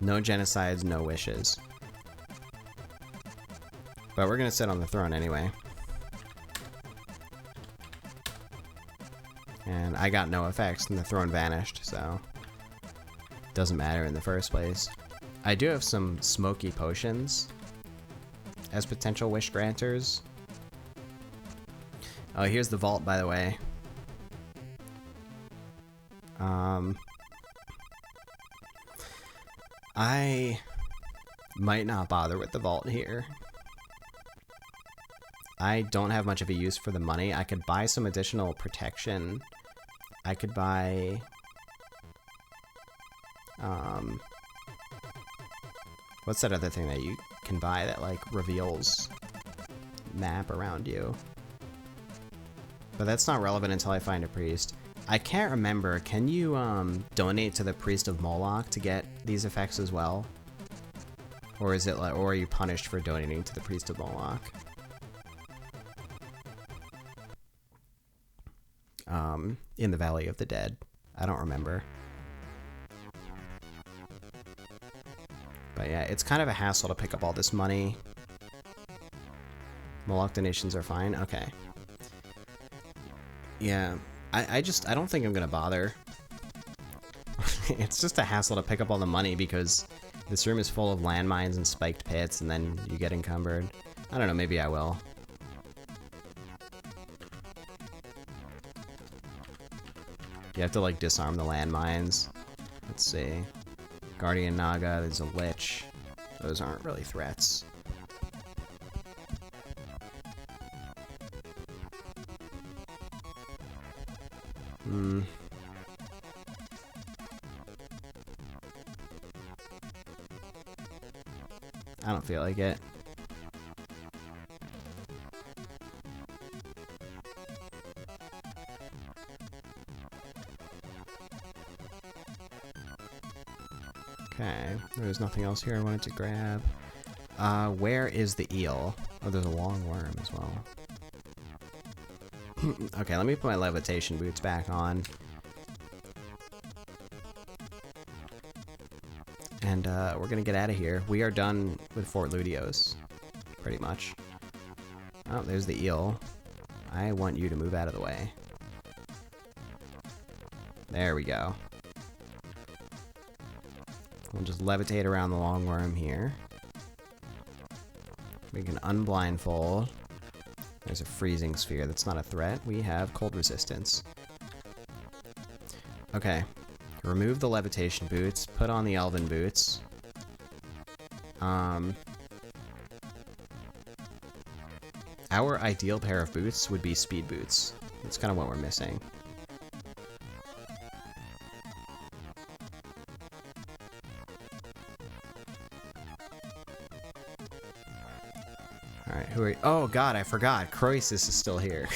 No genocides, no wishes. But we're gonna sit on the throne anyway. And I got no effects and the throne vanished, so doesn't matter in the first place. I do have some smoky potions as potential wish granters. Oh, here's the vault, by the way. I might not bother with the vault here. I don't have much of a use for the money. I could buy some additional protection. I could buy... what's that other thing that you can buy that, like, reveals map around you? But that's not relevant until I find a priest. I can't remember. Can you, donate to the Priest of Moloch to get these effects as well? Or is it like, or are you punished for donating to the Priest of Moloch? In the Valley of the Dead. I don't remember. But yeah, it's kind of a hassle to pick up all this money. Moloch donations are fine? Okay. Yeah, I don't think I'm gonna bother. It's just a hassle to pick up all the money because this room is full of landmines and spiked pits and then you get encumbered. I don't know, maybe I will. You have to, like, disarm the landmines. Let's see. Guardian Naga, there's a Lich. Those aren't really threats. I don't feel like it. Okay, there's nothing else here I wanted to grab. Where is the eel? Oh, there's a long worm as well. Okay, let me put my levitation boots back on. And we're gonna get out of here. We are done with Fort Ludios, pretty much. Oh, there's the eel. I want you to move out of the way. There we go. We'll just levitate around the long worm here. We can unblindfold. There's a freezing sphere. That's not a threat. We have cold resistance. Okay. Remove the levitation boots. Put on the elven boots. Our ideal pair of boots would be speed boots. That's kind of what we're missing. Alright, who are you? Oh god, I forgot. Croesus is still here.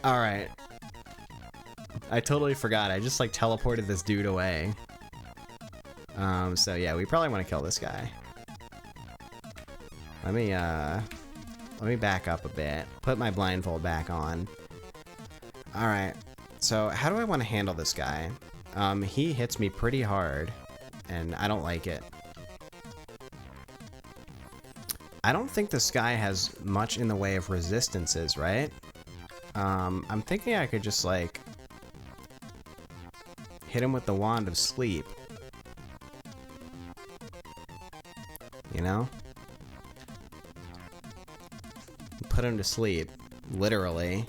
Alright. I totally forgot. I just, like, teleported this dude away. So yeah, we probably want to kill this guy. Let me back up a bit. Put my blindfold back on. Alright. So, how do I want to handle this guy? He hits me pretty hard, and I don't like it. I don't think this guy has much in the way of resistances, right? I'm thinking I could just, like, hit him with the Wand of Sleep. You know? Put him to sleep, literally.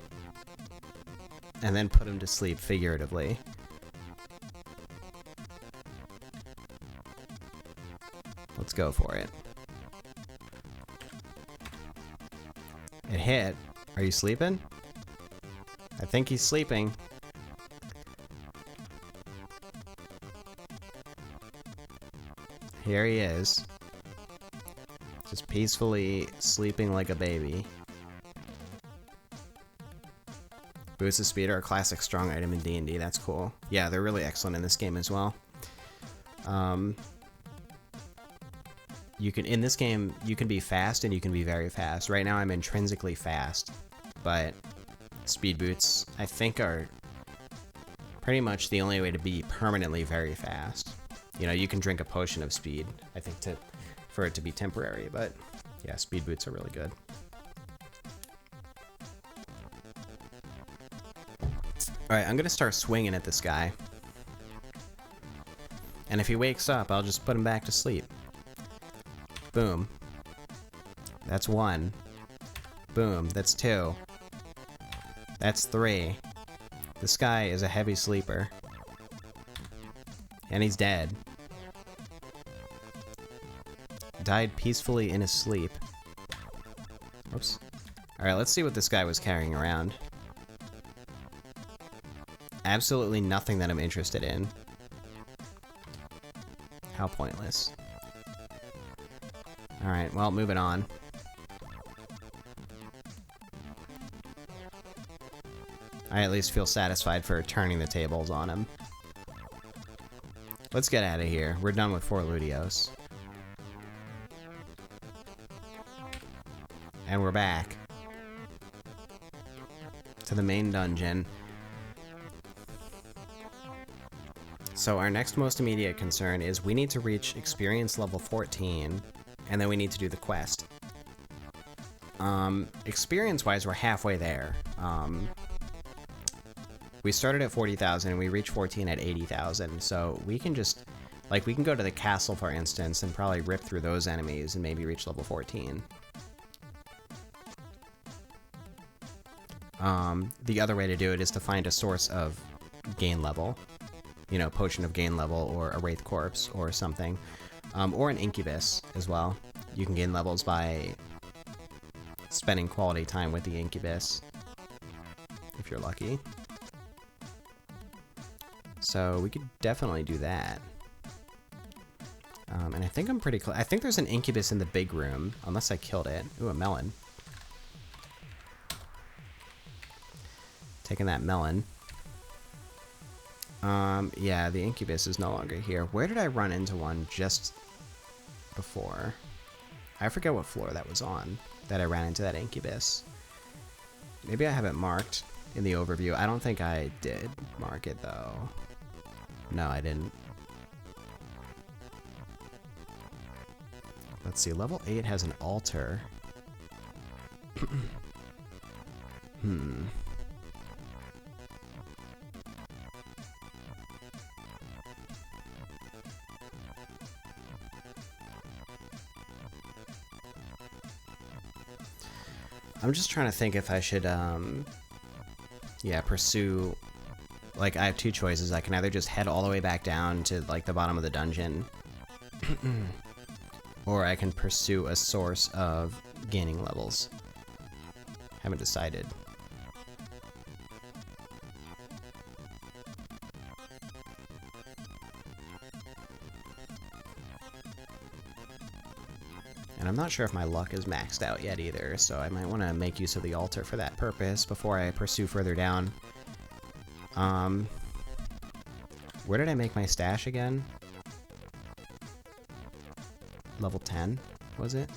And then put him to sleep, figuratively. Let's go for it. It hit. Are you sleeping? I think he's sleeping. Here he is. Just peacefully sleeping like a baby. Boots of Speed are a classic strong item in D&D. That's cool. Yeah, they're really excellent in this game as well. In this game, you can be fast and you can be very fast. Right now I'm intrinsically fast, but speed boots, I think, are pretty much the only way to be permanently very fast. You know, you can drink a potion of speed, I think, for it to be temporary, but yeah, speed boots are really good. Alright, I'm gonna start swinging at this guy. And if he wakes up, I'll just put him back to sleep. Boom. That's 1. Boom, that's 2. That's 3. This guy is a heavy sleeper. And he's dead. Died peacefully in his sleep. Whoops. Alright, let's see what this guy was carrying around. Absolutely nothing that I'm interested in. How pointless. Alright, well, moving on. I at least feel satisfied for turning the tables on him. Let's get out of here. We're done with 4 Ludios. And we're back to the main dungeon. So our next most immediate concern is we need to reach experience level 14, and then we need to do the quest. Experience-wise, we're halfway there. We started at 40,000 and we reached 14 at 80,000, so we can just, like, we can go to the castle, for instance, and probably rip through those enemies and maybe reach level 14. The other way to do it is to find a source of gain level. You know, potion of gain level, or a wraith corpse, or something. Or an incubus as well. You can gain levels by spending quality time with the incubus, if you're lucky. So we could definitely do that. And I think I'm pretty close. I think there's an incubus in the big room, unless I killed it. Ooh, a melon. Taking that melon. Yeah, the incubus is no longer here. Where did I run into one just before? I forget what floor that was on that I ran into that incubus. Maybe I have it marked in the overview. I don't think I did mark it, though. No, I didn't. Let's see, level 8 has an altar. I'm just trying to think if I should, yeah, pursue, like, I have 2 choices. I can either just head all the way back down to, like, the bottom of the dungeon, or I can pursue a source of gaining levels. Haven't decided. And I'm not sure if my luck is maxed out yet either, so I might want to make use of the altar for that purpose before I pursue further down. Where did I make my stash again? Level 10, was it?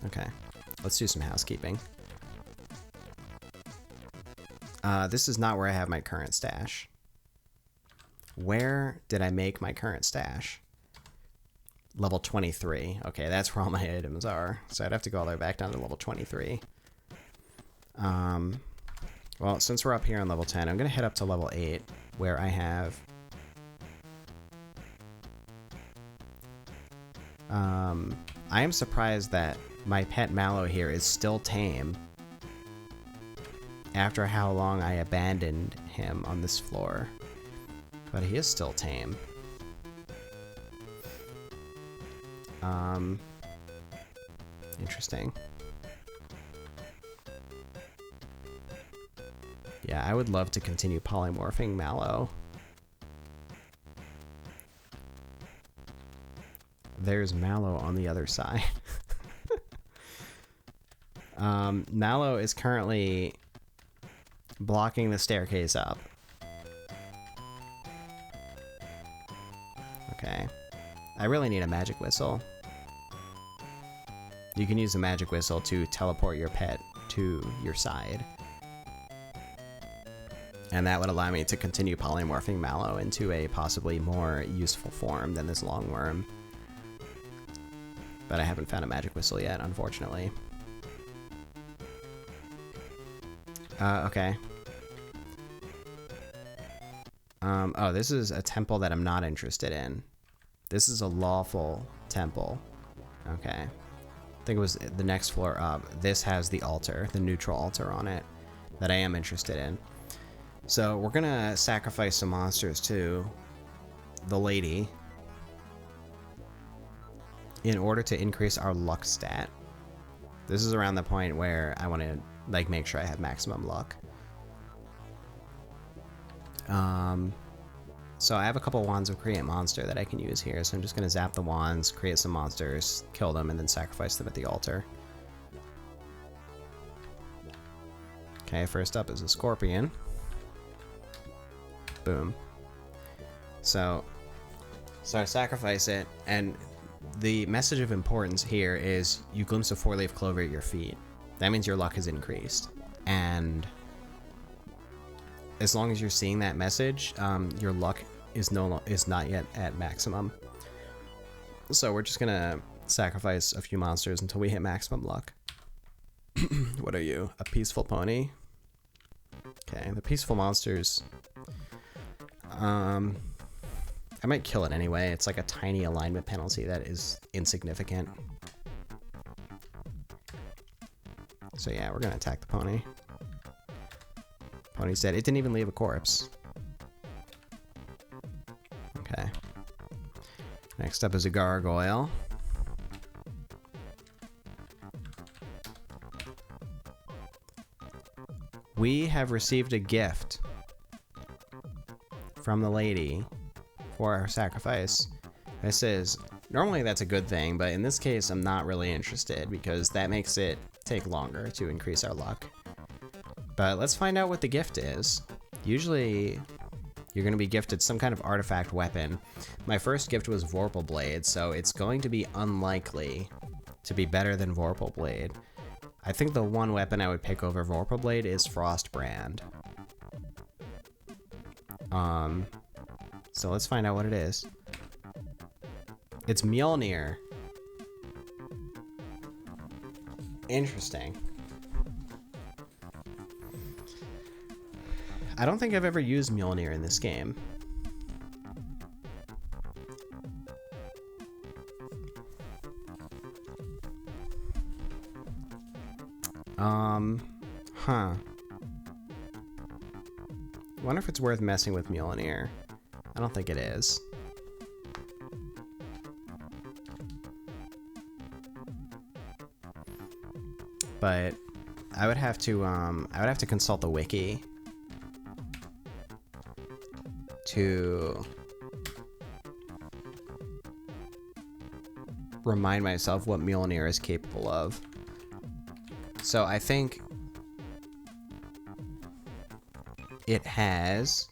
Okay, let's do some housekeeping. This is not where I have my current stash. Where did I make my current stash? Level 23. Okay, that's where all my items are. So I'd have to go all the way back down to level 23. Well, since we're up here on level 10, I'm going to head up to level 8, where I have... I am surprised that my pet Mallow here is still tame after how long I abandoned him on this floor. But he is still tame. Interesting. Yeah, I would love to continue polymorphing Mallow. There's Mallow on the other side. Mallow is currently blocking the staircase up. Okay. I really need a magic whistle. You can use the magic whistle to teleport your pet to your side. And that would allow me to continue polymorphing Mallow into a possibly more useful form than this long worm. But I haven't found a magic whistle yet, unfortunately. Okay. Oh, this is a temple that I'm not interested in. This is a lawful temple. Okay. I think it was the next floor up. This has the altar, the neutral altar on it, that I am interested in. So we're gonna sacrifice some monsters to the lady in order to increase our luck stat. This is around the point where I want to like make sure I have maximum luck. So I have a couple wands of create monster that I can use here, so I'm just gonna zap the wands, create some monsters, kill them, and then sacrifice them at the altar. Okay, first up is a scorpion. Boom. So I sacrifice it, and the message of importance here is you glimpse a 4-leaf clover at your feet. That means your luck has increased, and as long as you're seeing that message, your luck is not yet at maximum. So we're just gonna sacrifice a few monsters until we hit maximum luck. What are you? A peaceful pony? Okay, the peaceful monsters. I might kill it anyway. It's like a tiny alignment penalty that is insignificant. So yeah, we're gonna attack the pony. Pony's dead. It didn't even leave a corpse. Okay. Next up is a gargoyle. We have received a gift from the lady for our sacrifice. This is, normally that's a good thing, but in this case I'm not really interested because that makes it take longer to increase our luck. But let's find out what the gift is. Usually you're going to be gifted some kind of artifact weapon. My first gift was Vorpal Blade, so it's going to be unlikely to be better than Vorpal Blade. I think the one weapon I would pick over Vorpal Blade is Frostbrand. So let's find out what it is. It's Mjolnir. Interesting. I don't think I've ever used Mjolnir in this game. Huh. I wonder if it's worth messing with Mjolnir. I don't think it is. But I would have to consult the wiki to remind myself what Mjolnir is capable of. So I think it has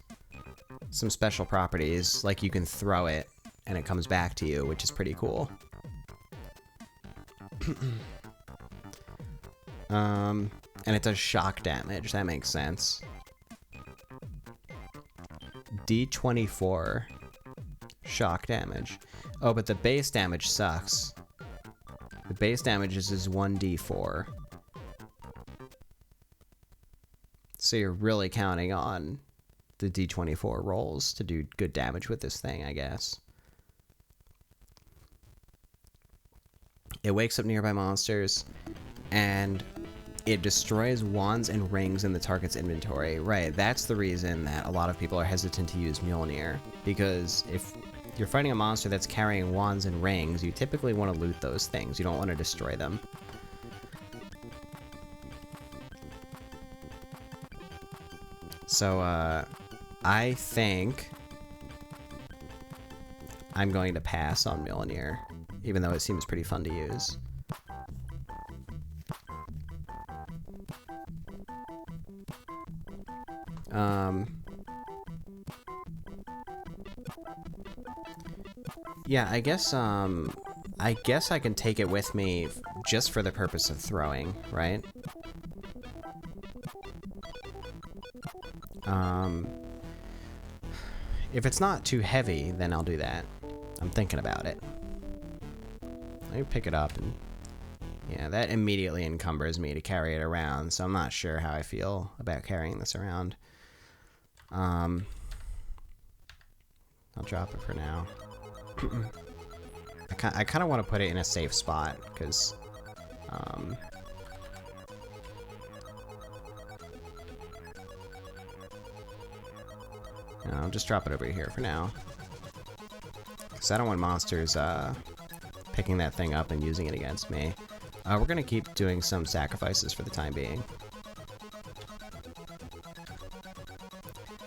some special properties, like you can throw it and it comes back to you, which is pretty cool. And it does shock damage, that makes sense. D24 shock damage. Oh, but the base damage sucks. The base damage is 1d4. So you're really counting on the D24 rolls to do good damage with this thing, I guess. It wakes up nearby monsters, and it destroys wands and rings in the target's inventory. Right, that's the reason that a lot of people are hesitant to use Mjolnir, because if you're fighting a monster that's carrying wands and rings, you typically want to loot those things. You don't want to destroy them. So, I think I'm going to pass on Mjolnir, even though it seems pretty fun to use. Yeah, I guess I can take it with me just for the purpose of throwing, right? If it's not too heavy, then I'll do that. I'm thinking about it. Let me pick it up, and yeah, that immediately encumbers me to carry it around, so I'm not sure how I feel about carrying this around. I'll drop it for now. I kind of want to put it in a safe spot, because I'll just drop it over here for now. Because I don't want monsters picking that thing up and using it against me. We're going to keep doing some sacrifices for the time being.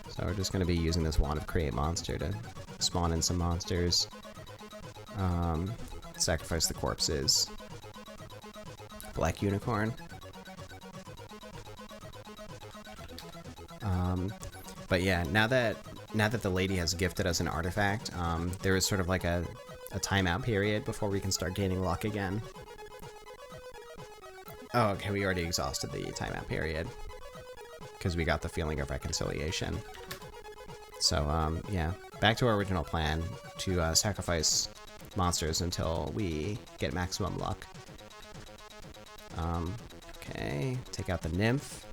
So we're just going to be using this wand of create monster to spawn in some monsters. Sacrifice the corpses. Black unicorn. But yeah, now that the lady has gifted us an artifact, there is sort of like a timeout period before we can start gaining luck again. Oh, okay, we already exhausted the timeout period because we got the feeling of reconciliation. So, yeah, back to our original plan to sacrifice monsters until we get maximum luck. Okay, take out the nymph.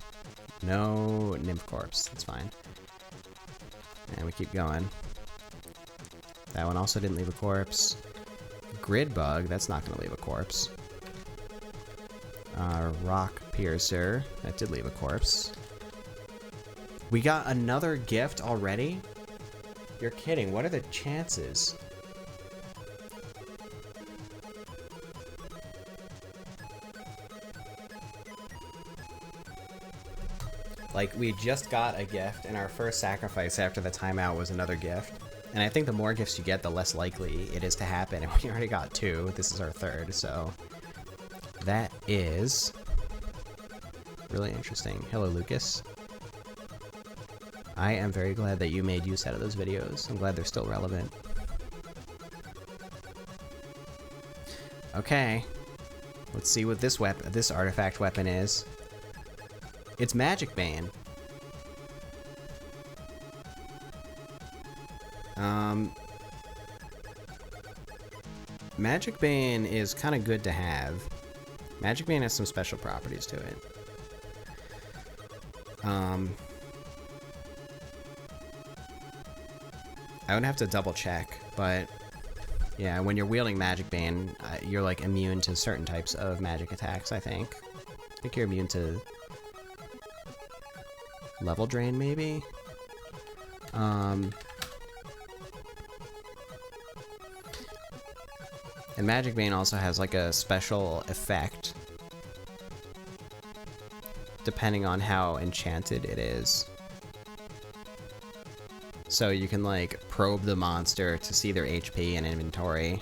No nymph corpse, that's fine. And we keep going. That one also didn't leave a corpse. Grid bug, that's not going to leave a corpse. Rock piercer, that did leave a corpse. We got another gift already? You're kidding, what are the chances? Like, we just got a gift, and our first sacrifice after the timeout was another gift. And I think the more gifts you get, the less likely it is to happen, and we already got 2. This is our 3rd, so... That is... really interesting. Hello, Lucas. I am very glad that you made use out of those videos. I'm glad they're still relevant. Okay. Let's see what this artifact weapon is. It's Magic Bane. Magic Bane is kind of good to have. Magic Bane has some special properties to it. I would have to double check, but yeah, when you're wielding Magic Bane, you're like immune to certain types of magic attacks, I think. I think you're immune to level drain, maybe? And Magic Bane also has like a special effect depending on how enchanted it is. So you can like probe the monster to see their HP and inventory.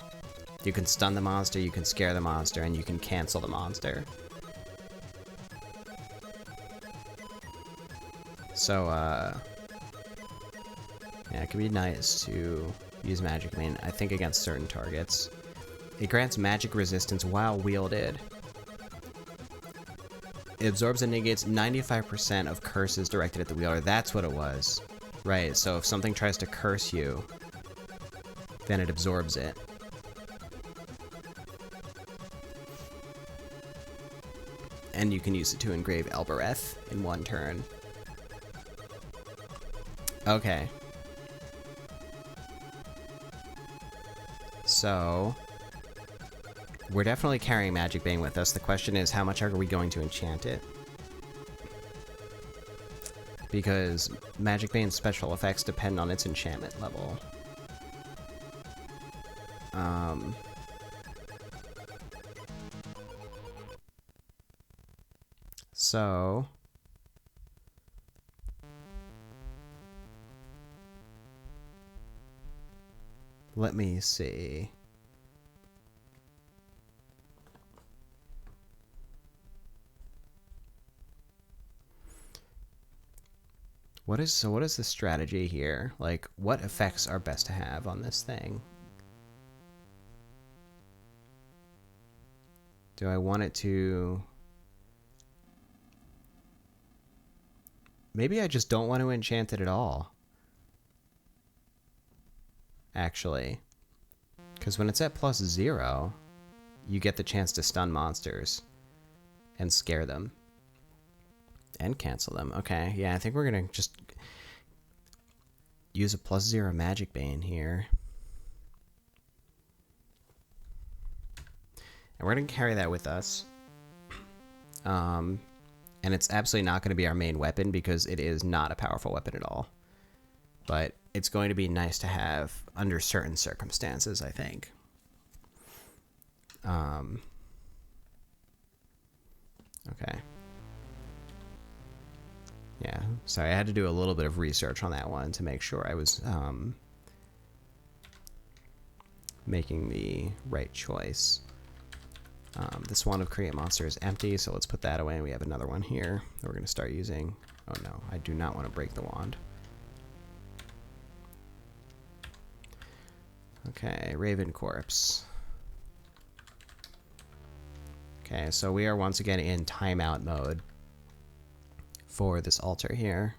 You can stun the monster, you can scare the monster, and you can cancel the monster. So, yeah, it can be nice to use Magic Bane, I think, against certain targets. It grants magic resistance while wielded. It absorbs and negates 95% of curses directed at the wielder. That's what it was. Right, so if something tries to curse you, then it absorbs it. And you can use it to engrave Elbereth in 1 turn. Okay. So... we're definitely carrying Magic Bane with us. The question is, how much are we going to enchant it? Because Magic Bane's special effects depend on its enchantment level. So... let me see... what is the strategy here? Like, what effects are best to have on this thing? Do I want it to Maybe I just don't want to enchant it at all. Actually. Because when it's at +0, you get the chance to stun monsters and scare them. And cancel them. Okay, yeah, I think we're going to just use a +0 Magic Bane here. And we're going to carry that with us. And it's absolutely not going to be our main weapon because it is not a powerful weapon at all. But it's going to be nice to have under certain circumstances, I think. Okay. Yeah, sorry, I had to do a little bit of research on that one to make sure I was making the right choice. This wand of Create Monster is empty, so let's put that away, and we have another one here that we're going to start using. Oh no, I do not want to break the wand. Okay, Raven Corpse. Okay, so we are once again in timeout mode for this altar here.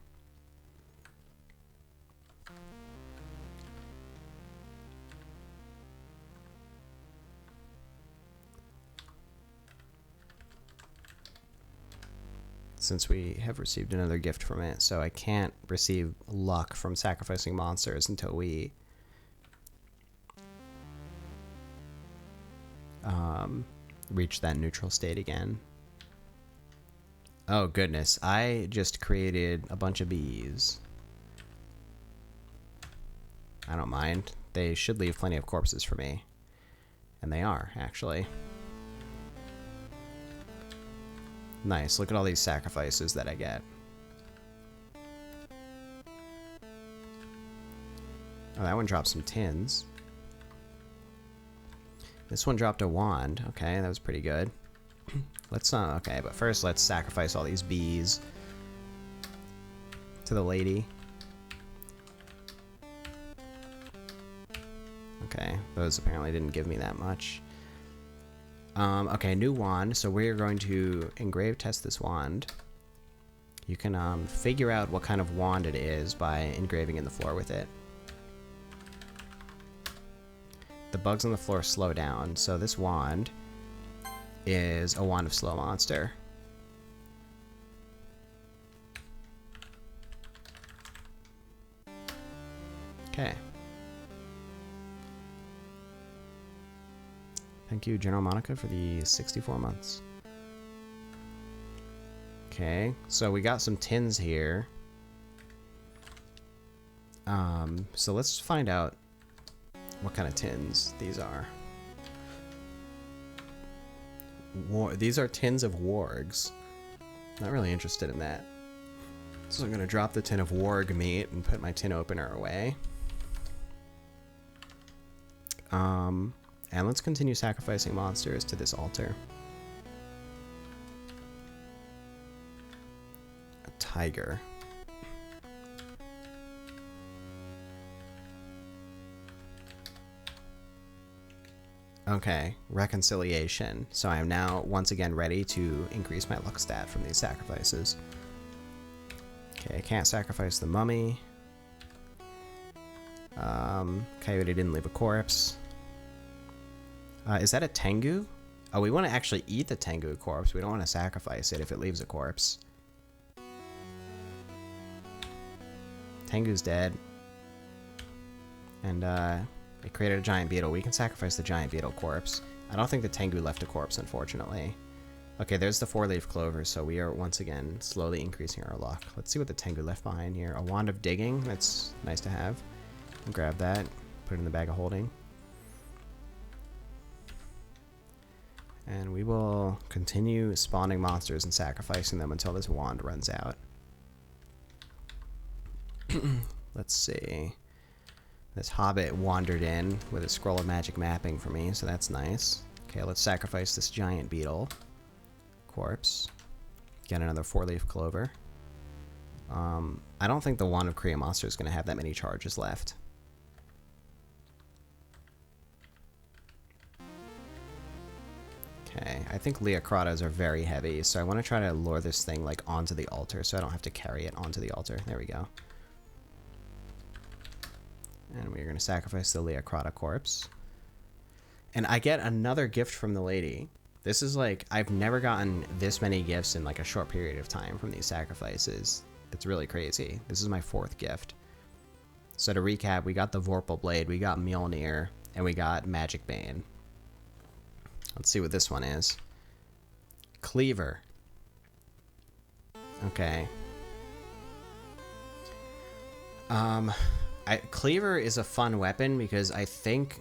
Since we have received another gift from it, so I can't receive luck from sacrificing monsters until we reach that neutral state again. Oh goodness, I just created a bunch of bees. I don't mind. They should leave plenty of corpses for me. And they are, actually. Nice, look at all these sacrifices that I get. Oh, that one dropped some tins. This one dropped a wand. Okay, that was pretty good. Let's okay, but first let's sacrifice all these bees to the lady. Okay, those apparently didn't give me that much. Okay, new wand. So we're going to engrave test this wand. You can figure out what kind of wand it is by engraving in the floor with it. The bugs on the floor slow down, so this wand is a wand of slow monster. Okay. Thank you, General Monica, for the 64 months. Okay, so we got some tins here. So let's find out what kind of tins these are. These are tins of wargs. Not really interested in that. So I'm going to drop the tin of warg meat and put my tin opener away. And let's continue sacrificing monsters to this altar. A tiger. Okay, reconciliation. So I am now once again ready to increase my luck stat from these sacrifices. Okay, I can't sacrifice the mummy. Coyote didn't leave a corpse. Is that a Tengu? Oh, we want to actually eat the Tengu corpse. We don't want to sacrifice it if it leaves a corpse. Tengu's dead. And it created a giant beetle. We can sacrifice the giant beetle corpse. I don't think the Tengu left a corpse, unfortunately. Okay, there's the 4-leaf clover, so we are once again slowly increasing our luck. Let's see what the Tengu left behind here. A wand of digging. That's nice to have. I'll grab that. Put it in the bag of holding. And we will continue spawning monsters and sacrificing them until this wand runs out. Let's see. This hobbit wandered in with a scroll of magic mapping for me, so that's nice. Okay, let's sacrifice this giant beetle corpse. Get another 4-leaf clover. I don't think the wand of Create Monster is going to have that many charges left. Okay, I think Leocratas are very heavy, so I want to try to lure this thing like onto the altar so I don't have to carry it onto the altar. There we go. And we're going to sacrifice the Leocrata corpse. And I get another gift from the lady. This is like, I've never gotten this many gifts in like a short period of time from these sacrifices. It's really crazy. This is my 4th gift. So to recap, we got the Vorpal Blade, we got Mjolnir, and we got Magic Bane. Let's see what this one is. Cleaver. Okay. Cleaver is a fun weapon because I think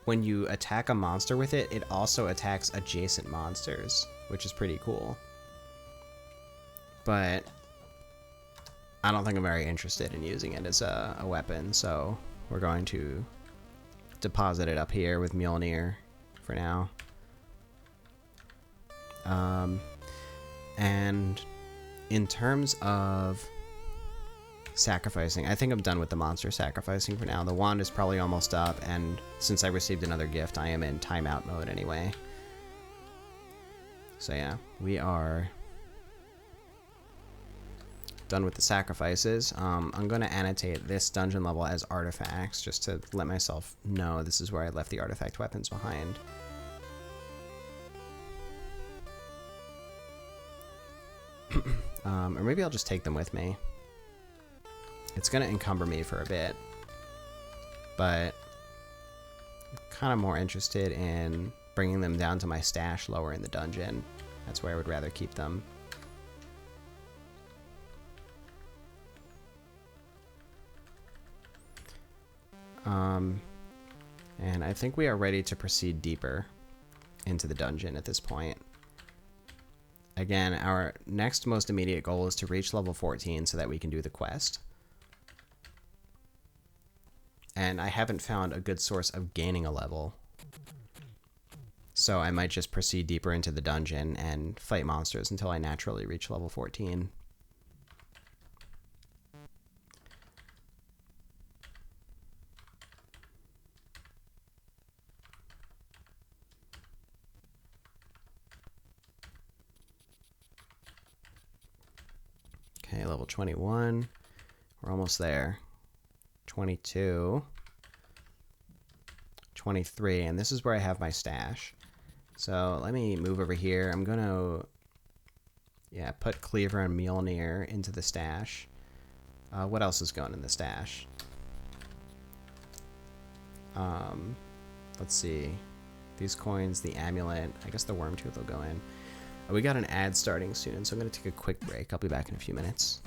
when you attack a monster with it, it also attacks adjacent monsters, which is pretty cool. But I don't think I'm very interested in using it as a weapon, so we're going to deposit it up here with Mjolnir for now. And in terms of sacrificing, I think I'm done with the monster sacrificing for now. The wand is probably almost up, and since I received another gift, I am in timeout mode anyway. So yeah, we are done with the sacrifices. I'm going to annotate this dungeon level as artifacts, just to let myself know this is where I left the artifact weapons behind. Or maybe I'll just take them with me. It's going to encumber me for a bit, but I'm kind of more interested in bringing them down to my stash lower in the dungeon. That's where I would rather keep them. And I think we are ready to proceed deeper into the dungeon at this point. Again, our next most immediate goal is to reach level 14 so that we can do the quest. And I haven't found a good source of gaining a level, so I might just proceed deeper into the dungeon and fight monsters until I naturally reach level 14. Okay, level 21. We're almost there. 22. 23, and this is where I have my stash. So let me move over here. I'm gonna, put Cleaver and Mjolnir into the stash. What else is going in the stash? Let's see. These coins, the amulet, I guess the worm tooth will go in. We got an ad starting soon, so I'm gonna take a quick break. I'll be back in a few minutes.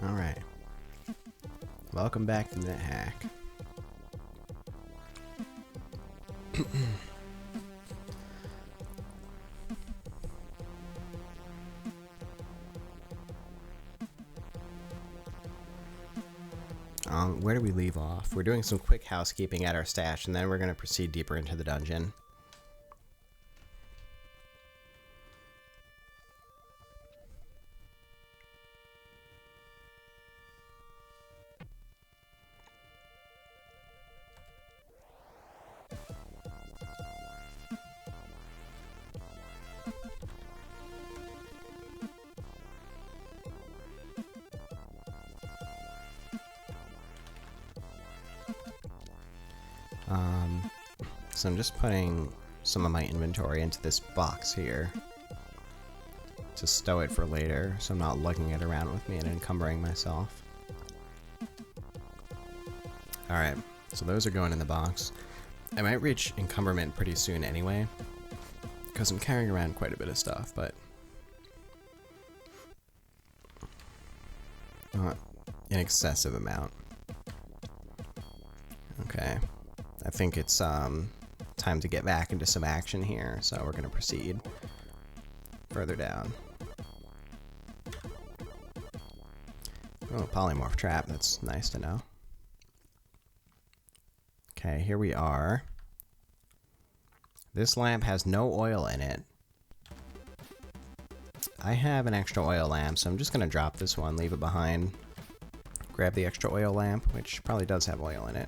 Alright. Welcome back to NetHack. Where do we leave off? We're doing some quick housekeeping at our stash, and then we're going to proceed deeper into the dungeon. So I'm just putting some of my inventory into this box here to stow it for later, so I'm not lugging it around with me and encumbering myself. Alright, so those are going in the box. I might reach encumberment pretty soon anyway, because I'm carrying around quite a bit of stuff, but not an excessive amount. Okay, I think it's time to get back into some action here, so we're going to proceed further down. Oh, polymorph trap, that's nice to know. Okay, here we are. This lamp has no oil in it. I have an extra oil lamp, so I'm just going to drop this one, leave it behind, grab the extra oil lamp, which probably does have oil in it.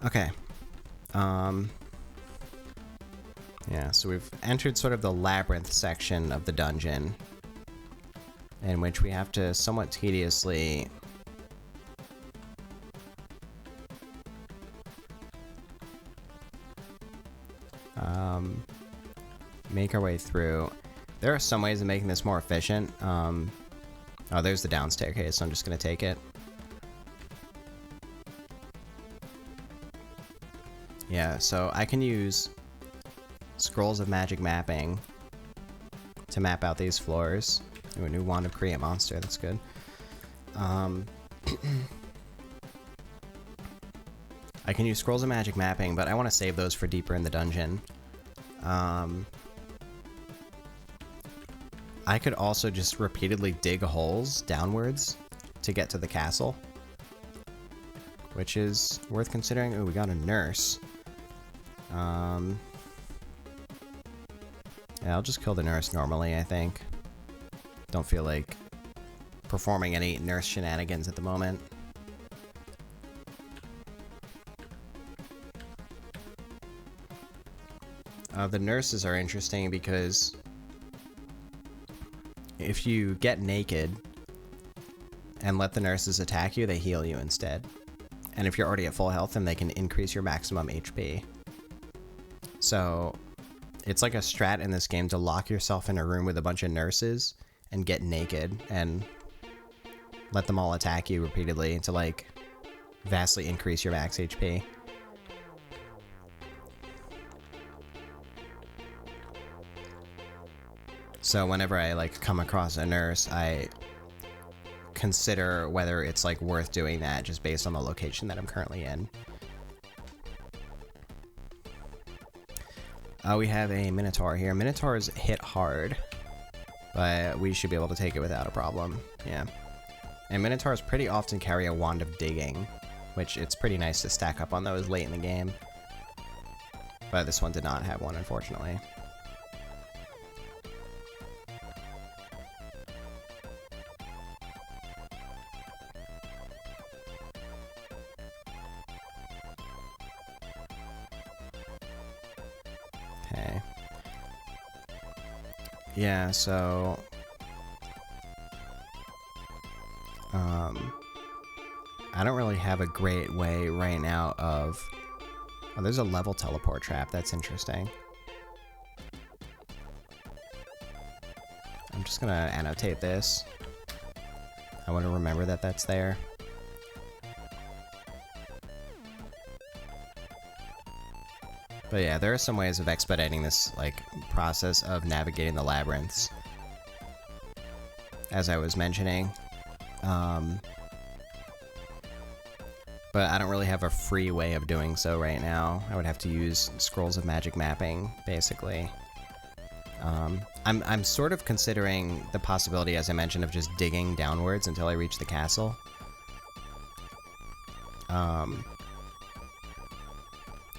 Okay. Yeah, so we've entered sort of the labyrinth section of the dungeon, in which we have to somewhat tediously make our way through. There are some ways of making this more efficient. Oh, there's the down staircase, so I'm just going to take it. Yeah, so I can use scrolls of magic mapping to map out these floors. Ooh, a new wand of create monster, that's good. I can use scrolls of magic mapping, but I want to save those for deeper in the dungeon. I could also just repeatedly dig holes downwards to get to the castle, which is worth considering. Ooh, we got a nurse. Yeah, I'll just kill the nurse normally, I think. Don't feel like performing any nurse shenanigans at the moment. The nurses are interesting because if you get naked and let the nurses attack you, they heal you instead. And if you're already at full health, then they can increase your maximum HP. So it's like a strat in this game to lock yourself in a room with a bunch of nurses and get naked and let them all attack you repeatedly to like vastly increase your max HP. So whenever I like come across a nurse, I consider whether it's like worth doing that just based on the location that I'm currently in. We have a Minotaur here. Minotaurs hit hard, but we should be able to take it without a problem. Yeah. And Minotaurs pretty often carry a wand of digging, which it's pretty nice to stack up on those late in the game. But this one did not have one, unfortunately. Okay. Yeah, so I don't really have a great way right now of... Oh, there's a level teleport trap. That's interesting. I'm just gonna annotate this. I want to remember that that's there. But yeah, there are some ways of expediting this like process of navigating the labyrinths. as I was mentioning. But I don't really have a free way of doing so right now. I would have to use Scrolls of Magic mapping, basically. I'm sort of considering the possibility, as I mentioned, of just digging downwards until I reach the castle. And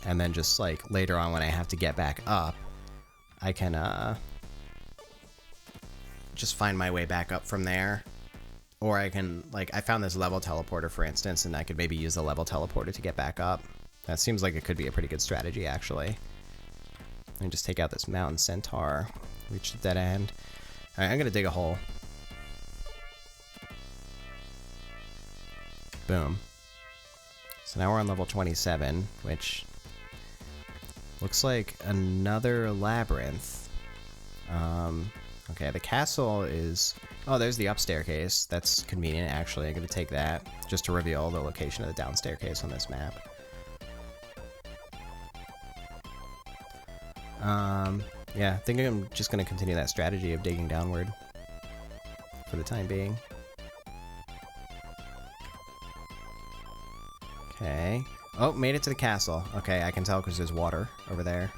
then just, like, later on when I have to get back up, I can, just find my way back up from there. Or I can, like, I found this level teleporter, for instance, and I could maybe use the level teleporter to get back up. That seems like it could be a pretty good strategy, actually. Let me just take out this mountain centaur. Reach the dead end. Alright, I'm gonna dig a hole. Boom. So now we're on level 27, which looks like another labyrinth. Okay, the castle is... Oh, there's the up staircase. That's convenient, actually. I'm gonna take that, just to reveal the location of the down staircase on this map. Yeah, I think I'm just gonna continue that strategy of digging downward for the time being. Okay. Oh, made it to the castle. Okay, I can tell because there's water over there.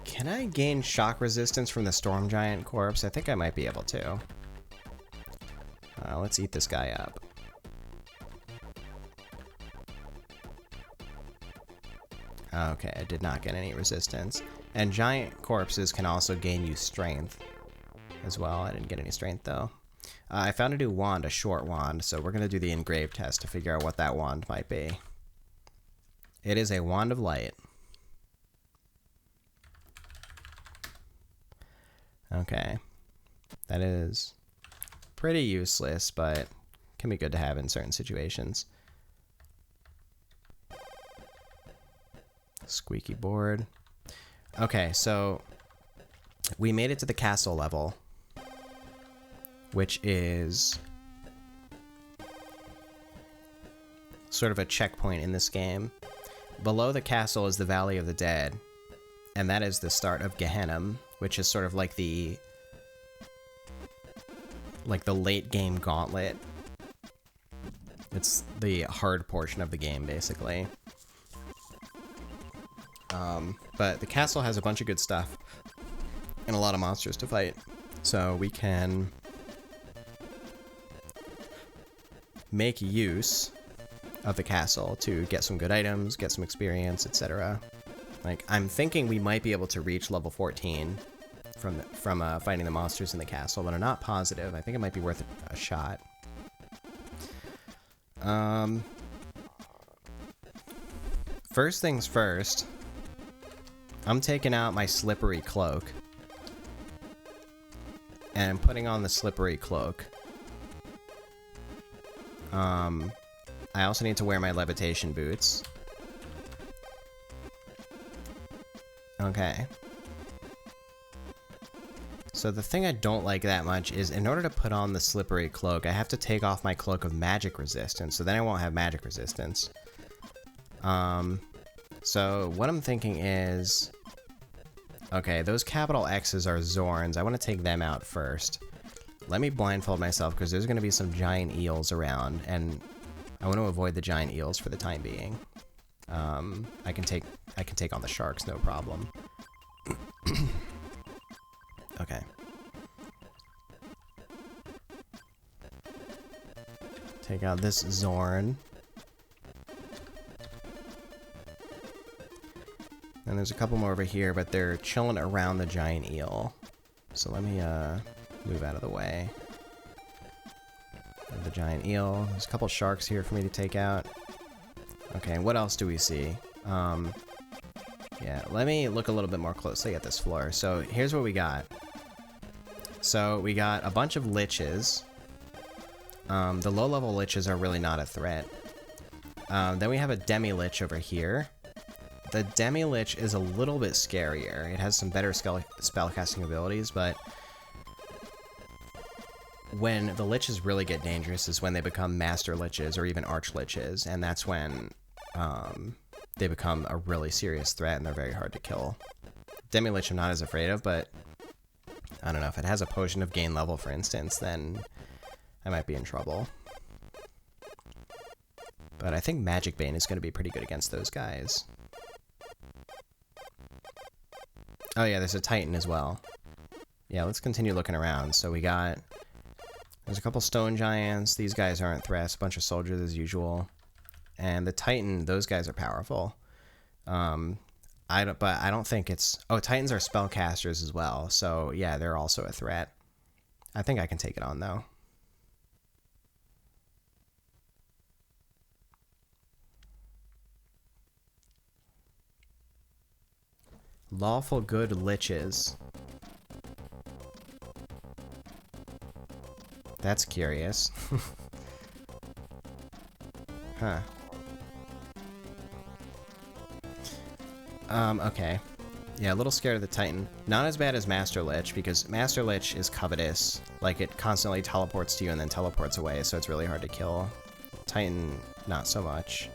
Can I gain shock resistance from the storm giant corpse? I think I might be able to. Let's eat this guy up. Okay, I did not get any resistance. And giant corpses can also gain you strength as well. I didn't get any strength though. I found a new wand, a short wand, so we're going to do the engrave test to figure out what that wand might be. It is a wand of light. Okay. That is pretty useless, but can be good to have in certain situations. Squeaky board. Okay, so we made it to the castle level, which is sort of a checkpoint in this game. Below the castle is the Valley of the Dead, and that is the start of Gehenna, which is sort of like the late game gauntlet. It's the hard portion of the game, basically. But the castle has a bunch of good stuff and a lot of monsters to fight, so we can make use of the castle to get some good items, get some experience, etc. Like, I'm thinking we might be able to reach level 14 from fighting the monsters in the castle, but I'm not positive. I think it might be worth a shot. First things first, I'm taking out my slippery cloak. And I'm putting on the slippery cloak. I also need to wear my levitation boots. Okay. So the thing I don't like that much is, in order to put on the slippery cloak, I have to take off my cloak of magic resistance, so then I won't have magic resistance. So what I'm thinking is... Okay, those capital X's are Zorns. I want to take them out first. Let me blindfold myself, because there's going to be some giant eels around, and I want to avoid the giant eels for the time being. I can take on the sharks, no problem. Okay. Take out this Zorn. And there's a couple more over here, but they're chilling around the giant eel. So let me move out of the way. The giant eel. There's a couple sharks here for me to take out. Okay, what else do we see? Yeah, let me look a little bit more closely at this floor. So here's what we got. So we got a bunch of liches. The low-level liches are really not a threat. Then we have a demi-lich over here. The demi-lich is a little bit scarier. It has some better spellcasting abilities, but when the liches really get dangerous is when they become master liches or even arch liches, and that's when they become a really serious threat and they're very hard to kill. Demi-Lich I'm not as afraid of, but I don't know, if it has a potion of gain level, for instance, then I might be in trouble. But I think Magic Bane is going to be pretty good against those guys. Oh yeah, there's a Titan as well. Yeah, let's continue looking around. So there's a couple Stone Giants. These guys aren't threats. A bunch of soldiers as usual. And the Titan, those guys are powerful. But I don't think it's... Oh, Titans are spellcasters as well. So yeah, they're also a threat. I think I can take it on though. Lawful good liches. That's curious. Huh. Okay. Yeah, a little scared of the Titan. Not as bad as Master Lich, because Master Lich is covetous. Like, it constantly teleports to you and then teleports away, so it's really hard to kill. Titan, not so much.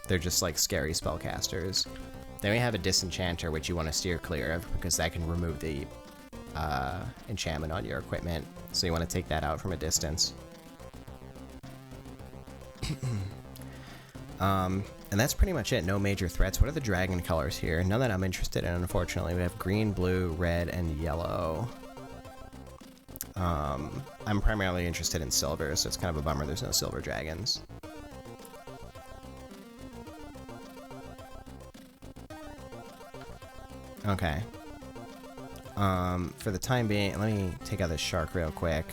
They're just, like, scary spellcasters. Then we have a Disenchanter, which you want to steer clear of, because that can remove the enchantment on your equipment. So you want to take that out from a distance. And that's pretty much it. No major threats. What are the dragon colors here? None that I'm interested in, unfortunately. We have green, blue, red, and yellow. I'm primarily interested in silver, so it's kind of a bummer there's no silver dragons. Okay. For the time being, let me take out this shark real quick.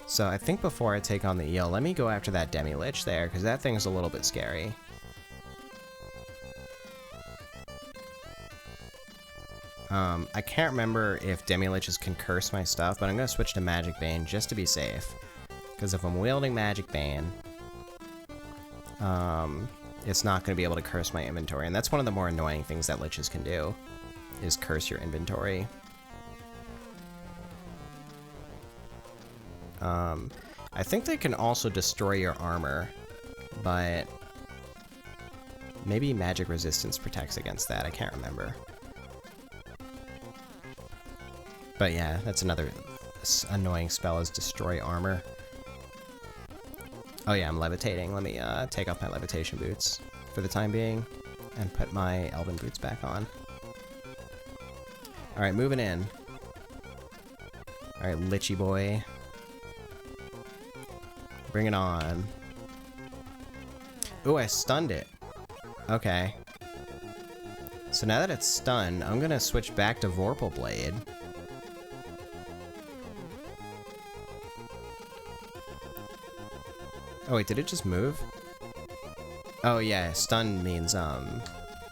So I think before I take on the eel, let me go after that Demi-Lich there, because that thing's a little bit scary. I can't remember if Demi-Liches can curse my stuff, but I'm going to switch to Magic Bane just to be safe. Because if I'm wielding Magic Bane, it's not going to be able to curse my inventory, and that's one of the more annoying things that Liches can do, is curse your inventory. I think they can also destroy your armor, but maybe magic resistance protects against that, I can't remember. But yeah, that's another annoying spell, is destroy armor. Oh yeah, I'm levitating. Let me take off my levitation boots for the time being and put my elven boots back on. Alright, moving in. Alright, Lichy boy. Bring it on. Ooh, I stunned it. Okay. So now that it's stunned, I'm gonna switch back to Vorpal Blade. Oh wait, did it just move? Oh yeah, stun means,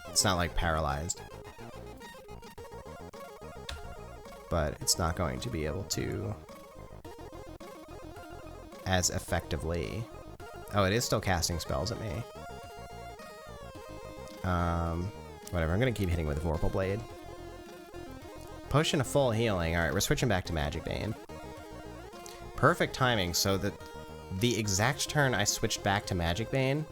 it's not like paralyzed. But it's not going to be able to as effectively. Oh, it is still casting spells at me. Whatever, I'm gonna keep hitting with Vorpal Blade. Potion of full healing. Alright, we're switching back to Magic Bane. Perfect timing, so that the exact turn I switched back to Magic Bane,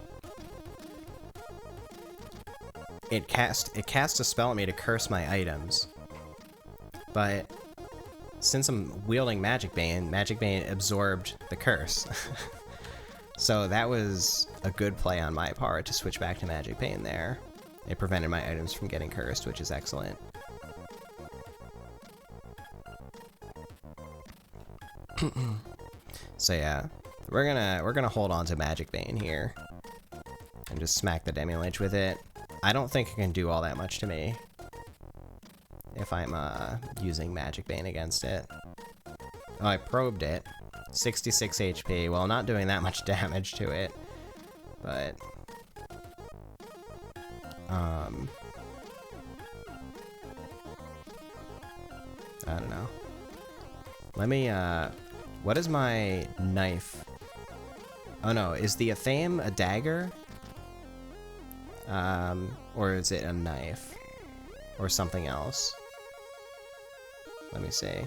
it cast a spell at me to curse my items. But since I'm wielding Magic Bane absorbed the curse. So that was a good play on my part to switch back to Magic Bane there. It prevented my items from getting cursed, which is excellent. So yeah, we're gonna hold on to Magic Bane here and just smack the Demi-Lich with it. I don't think it can do all that much to me if I'm using Magic Bane against it. Oh, I probed it. 66 HP. Well, not doing that much damage to it, but I don't know. Let me what is my knife? Oh no, is the Athame a dagger? Or is it a knife? Or something else? Let me see.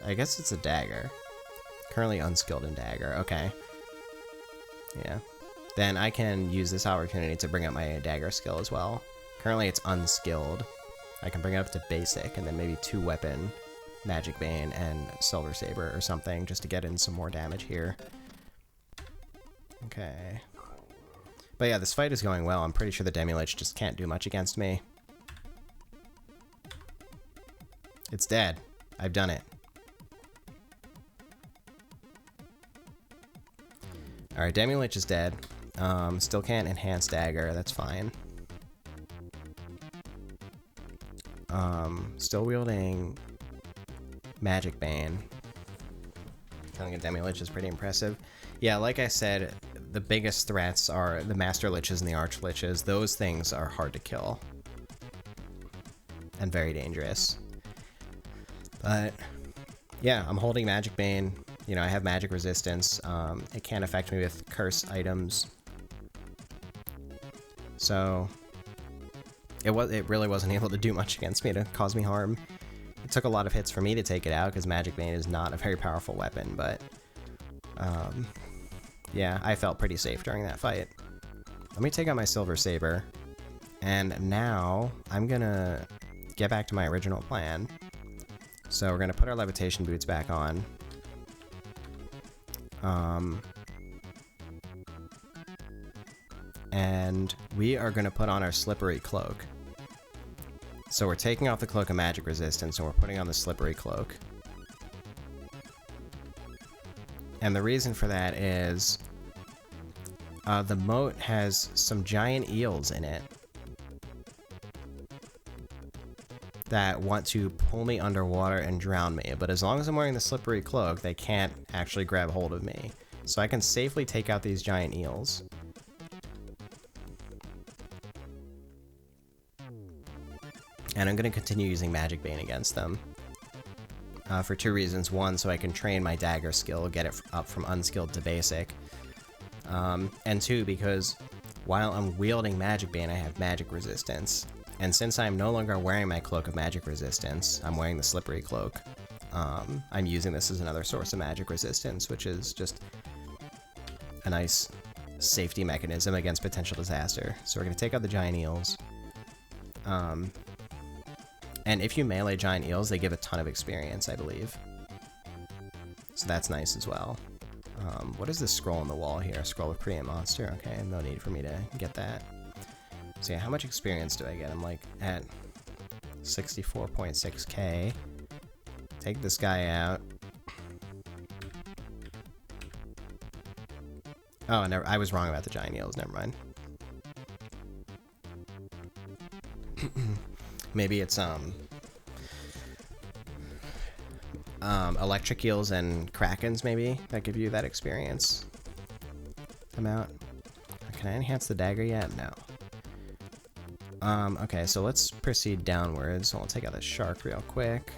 I guess it's a dagger. Currently unskilled in dagger. Okay. Yeah. Then I can use this opportunity to bring up my dagger skill as well. Currently it's unskilled. I can bring it up to basic and then maybe 2-weapon Magic Bane and Silver Saber or something just to get in some more damage here. Okay. But yeah, this fight is going well. I'm pretty sure the Demi-Lich just can't do much against me. It's dead. I've done it. Alright, Demi-Lich is dead. Still can't enhance dagger, that's fine. Still wielding Magic Bane. Killing a Demi-Lich is pretty impressive. Yeah, like I said, the biggest threats are the Master Liches and the Arch Liches. Those things are hard to kill. And very dangerous. But, yeah, I'm holding Magic Bane. You know, I have magic resistance. It can't affect me with curse items. So, it really wasn't able to do much against me to cause me harm. It took a lot of hits for me to take it out, because Magic Bane is not a very powerful weapon, but... yeah, I felt pretty safe during that fight. Let me take out my Silver Saber. And now, I'm gonna get back to my original plan. So we're gonna put our levitation boots back on. And we are gonna put on our slippery cloak. So we're taking off the cloak of magic resistance and we're putting on the slippery cloak. And the reason for that is the moat has some giant eels in it that want to pull me underwater and drown me, but as long as I'm wearing the slippery cloak, they can't actually grab hold of me. So I can safely take out these giant eels. And I'm going to continue using Magic Bane against them. For 2 reasons. 1, so I can train my dagger skill, get it up from unskilled to basic. And 2, because while I'm wielding Magic Bane, I have magic resistance. And since I'm no longer wearing my Cloak of Magic Resistance, I'm wearing the Slippery Cloak, I'm using this as another source of magic resistance, which is just a nice safety mechanism against potential disaster. So we're going to take out the giant eels. And if you melee giant eels, they give a ton of experience, I believe. So that's nice as well. What is this scroll on the wall here? Scroll of Create Monster? Okay, no need for me to get that. So yeah, how much experience do I get? I'm like at 64.6k. Take this guy out. Oh, I was wrong about the giant eels, never mind. Maybe it's electric eels and krakens maybe that give you that experience amount. Can I enhance the dagger yet? No. Okay, so let's proceed downwards. I'll take out the shark real quick.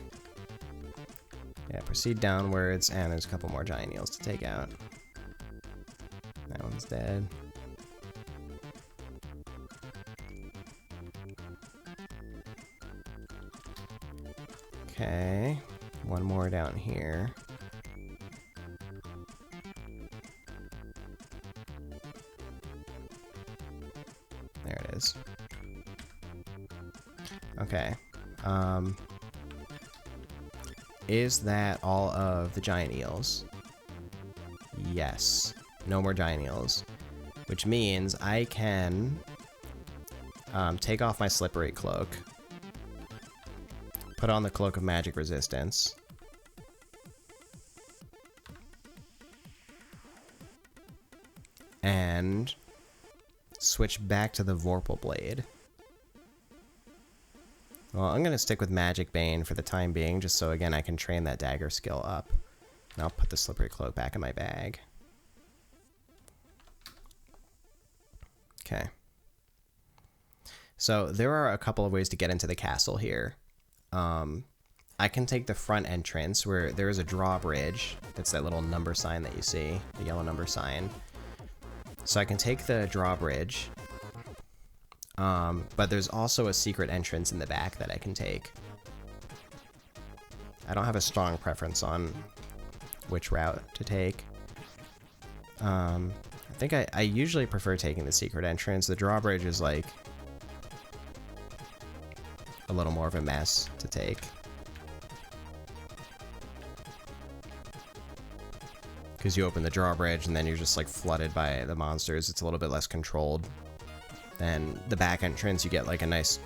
Yeah, proceed downwards, and there's a couple more giant eels to take out. That one's dead. Okay, one more down here. There it is. Okay. Is that all of the giant eels? Yes. No more giant eels. Which means I can take off my slippery cloak. Put on the Cloak of Magic Resistance. And switch back to the Vorpal Blade. Well, I'm going to stick with Magic Bane for the time being, just so, again, I can train that dagger skill up. And I'll put the Slippery Cloak back in my bag. Okay. So, there are a couple of ways to get into the castle here. I can take the front entrance, where there is a drawbridge. That's that little number sign that you see, the yellow number sign. So I can take the drawbridge. But there's also a secret entrance in the back that I can take. I don't have a strong preference on which route to take. I think I usually prefer taking the secret entrance. The drawbridge is like a little more of a mess to take. Because you open the drawbridge and then you're just like flooded by the monsters. It's a little bit less controlled. Then the back entrance, you get like a nice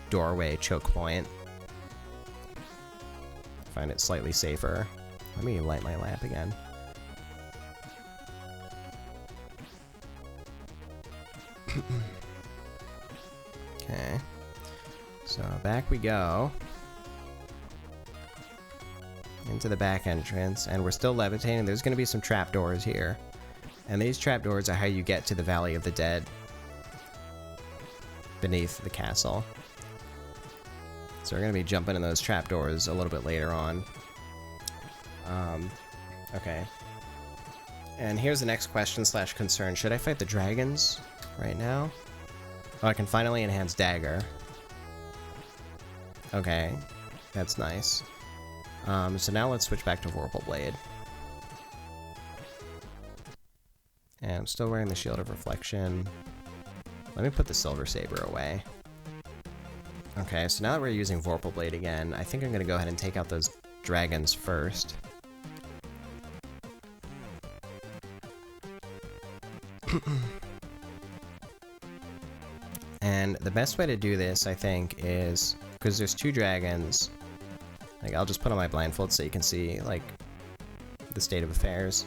doorway choke point. Find it slightly safer. Let me light my lamp again. Okay. So back we go. Into the back entrance, and we're still levitating. There's going to be some trapdoors here. And these trapdoors are how you get to the Valley of the Dead beneath the castle. So we're going to be jumping in those trapdoors a little bit later on. Okay. And here's the next question / concern. Should I fight the dragons right now? Oh, I can finally enhance dagger. Okay. That's nice. So now let's switch back to Vorpal Blade. And I'm still wearing the Shield of Reflection. Let me put the Silver Saber away. Okay, so now that we're using Vorpal Blade again, I think I'm going to go ahead and take out those dragons first. And the best way to do this, I think, is... because there's 2 dragons... Like, I'll just put on my blindfold so you can see, like, the state of affairs.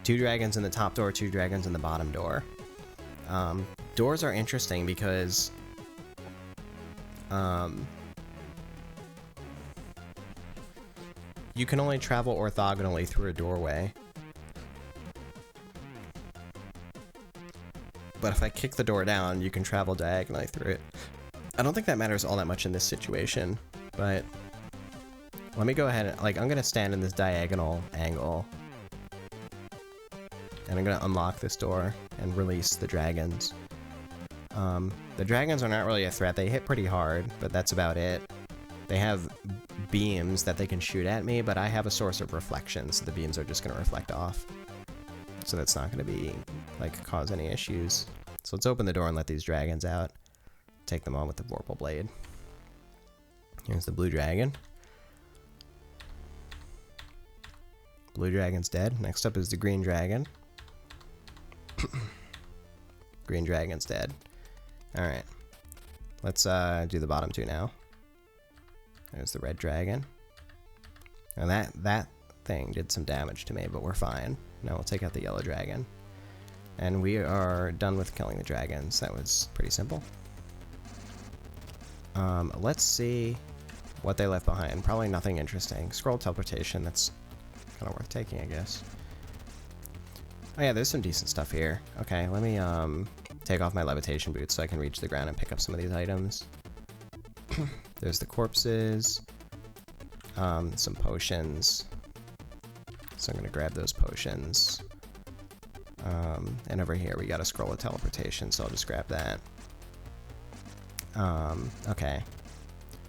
2 dragons in the top door, 2 dragons in the bottom door. Doors are interesting because... you can only travel orthogonally through a doorway. But if I kick the door down, you can travel diagonally through it. I don't think that matters all that much in this situation, but... let me go ahead and, like, I'm gonna stand in this diagonal angle. And I'm gonna unlock this door and release the dragons. The dragons are not really a threat. They hit pretty hard, but that's about it. They have beams that they can shoot at me, but I have a source of reflection, so the beams are just gonna reflect off. So that's not gonna be, like, cause any issues. So let's open the door and let these dragons out. Take them on with the Vorpal Blade. Here's the blue dragon. Blue dragon's dead. Next up is the green dragon. Green dragon's dead. Alright. Let's do the bottom 2 now. There's the red dragon. And that thing did some damage to me, but we're fine. Now we'll take out the yellow dragon. And we are done with killing the dragons. That was pretty simple. Let's see what they left behind. Probably nothing interesting. Scroll teleportation, that's kind of worth taking, I guess. Oh yeah, there's some decent stuff here. Okay, let me take off my levitation boots so I can reach the ground and pick up some of these items. There's the corpses, some potions. So I'm gonna grab those potions. And over here we got a scroll of teleportation, so I'll just grab that. Okay.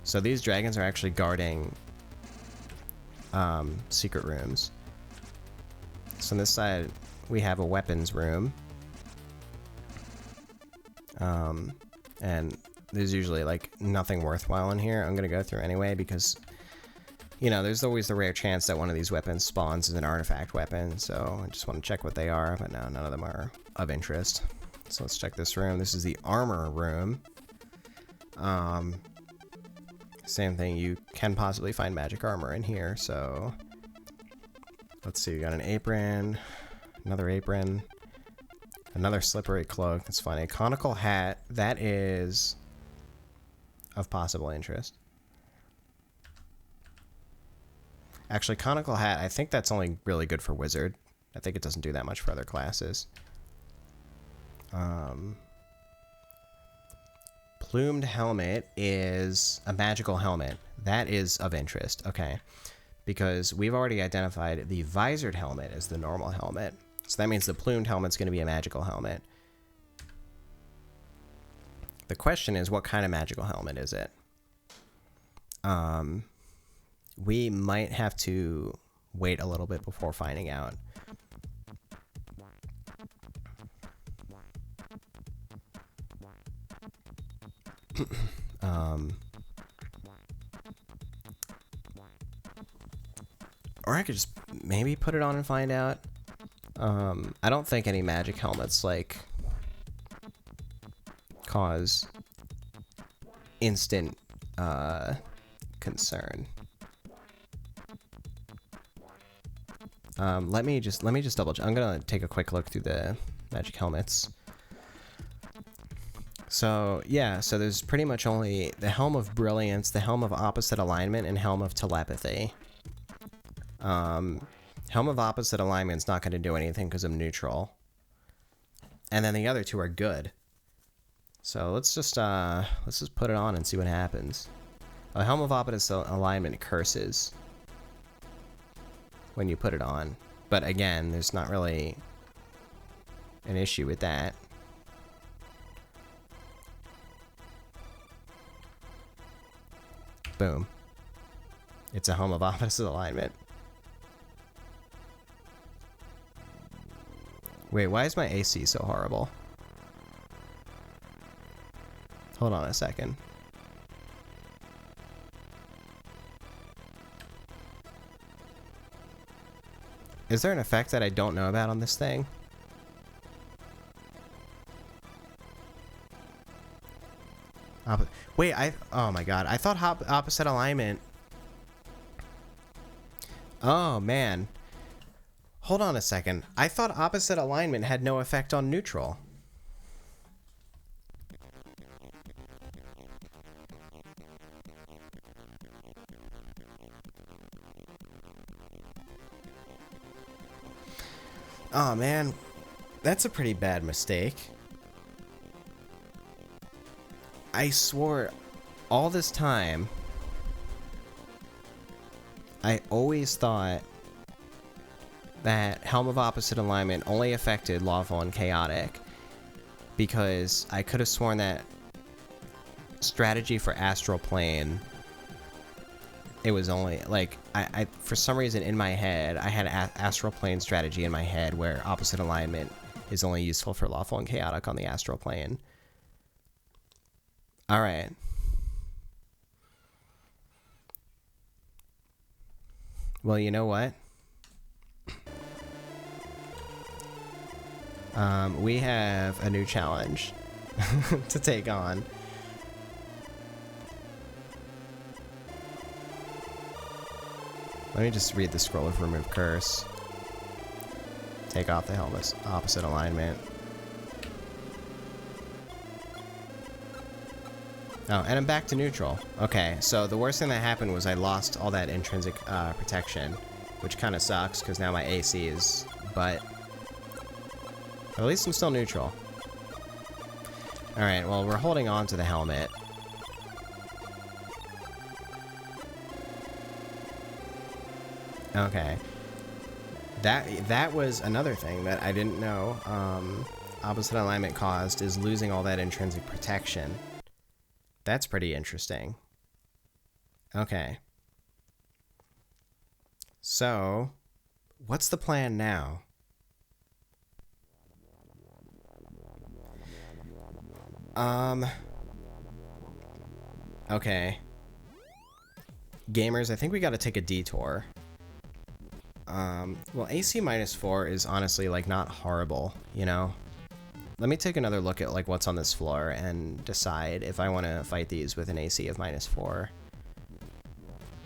So these dragons are actually guarding secret rooms. So on this side we have a weapons room. And there's usually like nothing worthwhile in here. I'm gonna go through anyway because, you know, there's always the rare chance that one of these weapons spawns as an artifact weapon, so I just want to check what they are, but no, none of them are of interest. So let's check this room. This is the armor room. Same thing, you can possibly find magic armor in here, so... Let's see, we got an apron, another apron, another slippery cloak, that's funny. Conical hat, that is of possible interest. Actually, conical hat, I think that's only really good for wizard. I think it doesn't do that much for other classes. Plumed helmet is a magical helmet. That is of interest, okay. Because we've already identified the visored helmet as the normal helmet. So that means the plumed helmet's going to be a magical helmet. The question is, what kind of magical helmet is it? We might have to wait a little bit before finding out. Or I could just maybe put it on and find out. I don't think any magic helmets, like, cause instant, concern. Let me just double check. I'm gonna take a quick look through the magic helmets. So, yeah, so there's pretty much only the Helm of Brilliance, the Helm of Opposite Alignment, and Helm of Telepathy. Helm of Opposite Alignment's not going to do anything because I'm neutral. And then the other two are good. So let's just put it on and see what happens. A Helm of Opposite Alignment curses when you put it on. But again, there's not really an issue with that. Boom. It's a Helm of Opposite Alignment. Wait, why is my AC so horrible? Hold on a second. Is there an effect that I don't know about on this thing? Wait, oh my god, I thought opposite alignment. Oh man. Hold on a second. I thought opposite alignment had no effect on neutral. Oh man, that's a pretty bad mistake. I swore all this time I always thought that Helm of Opposite Alignment only affected Lawful and Chaotic, because I could have sworn that strategy for Astral Plane, it was only, like, I for some reason in my head, I had Astral Plane strategy in my head where Opposite Alignment is only useful for Lawful and Chaotic on the Astral Plane. Alright. Well, you know what? We have a new challenge to take on. Let me just read the scroll of Remove Curse. Take off the helmet's opposite alignment. Oh, and I'm back to neutral. Okay, so the worst thing that happened was I lost all that intrinsic protection, which kind of sucks because now my AC is, but at least I'm still neutral. Alright, well, we're holding on to the helmet. Okay. That was another thing that I didn't know opposite alignment caused, is losing all that intrinsic protection. That's pretty interesting. Okay. So, what's the plan now? Okay. Gamers, I think we gotta take a detour. Well, AC -4 is honestly, like, not horrible, you know? Let me take another look at, like, what's on this floor and decide if I want to fight these with an AC of -4.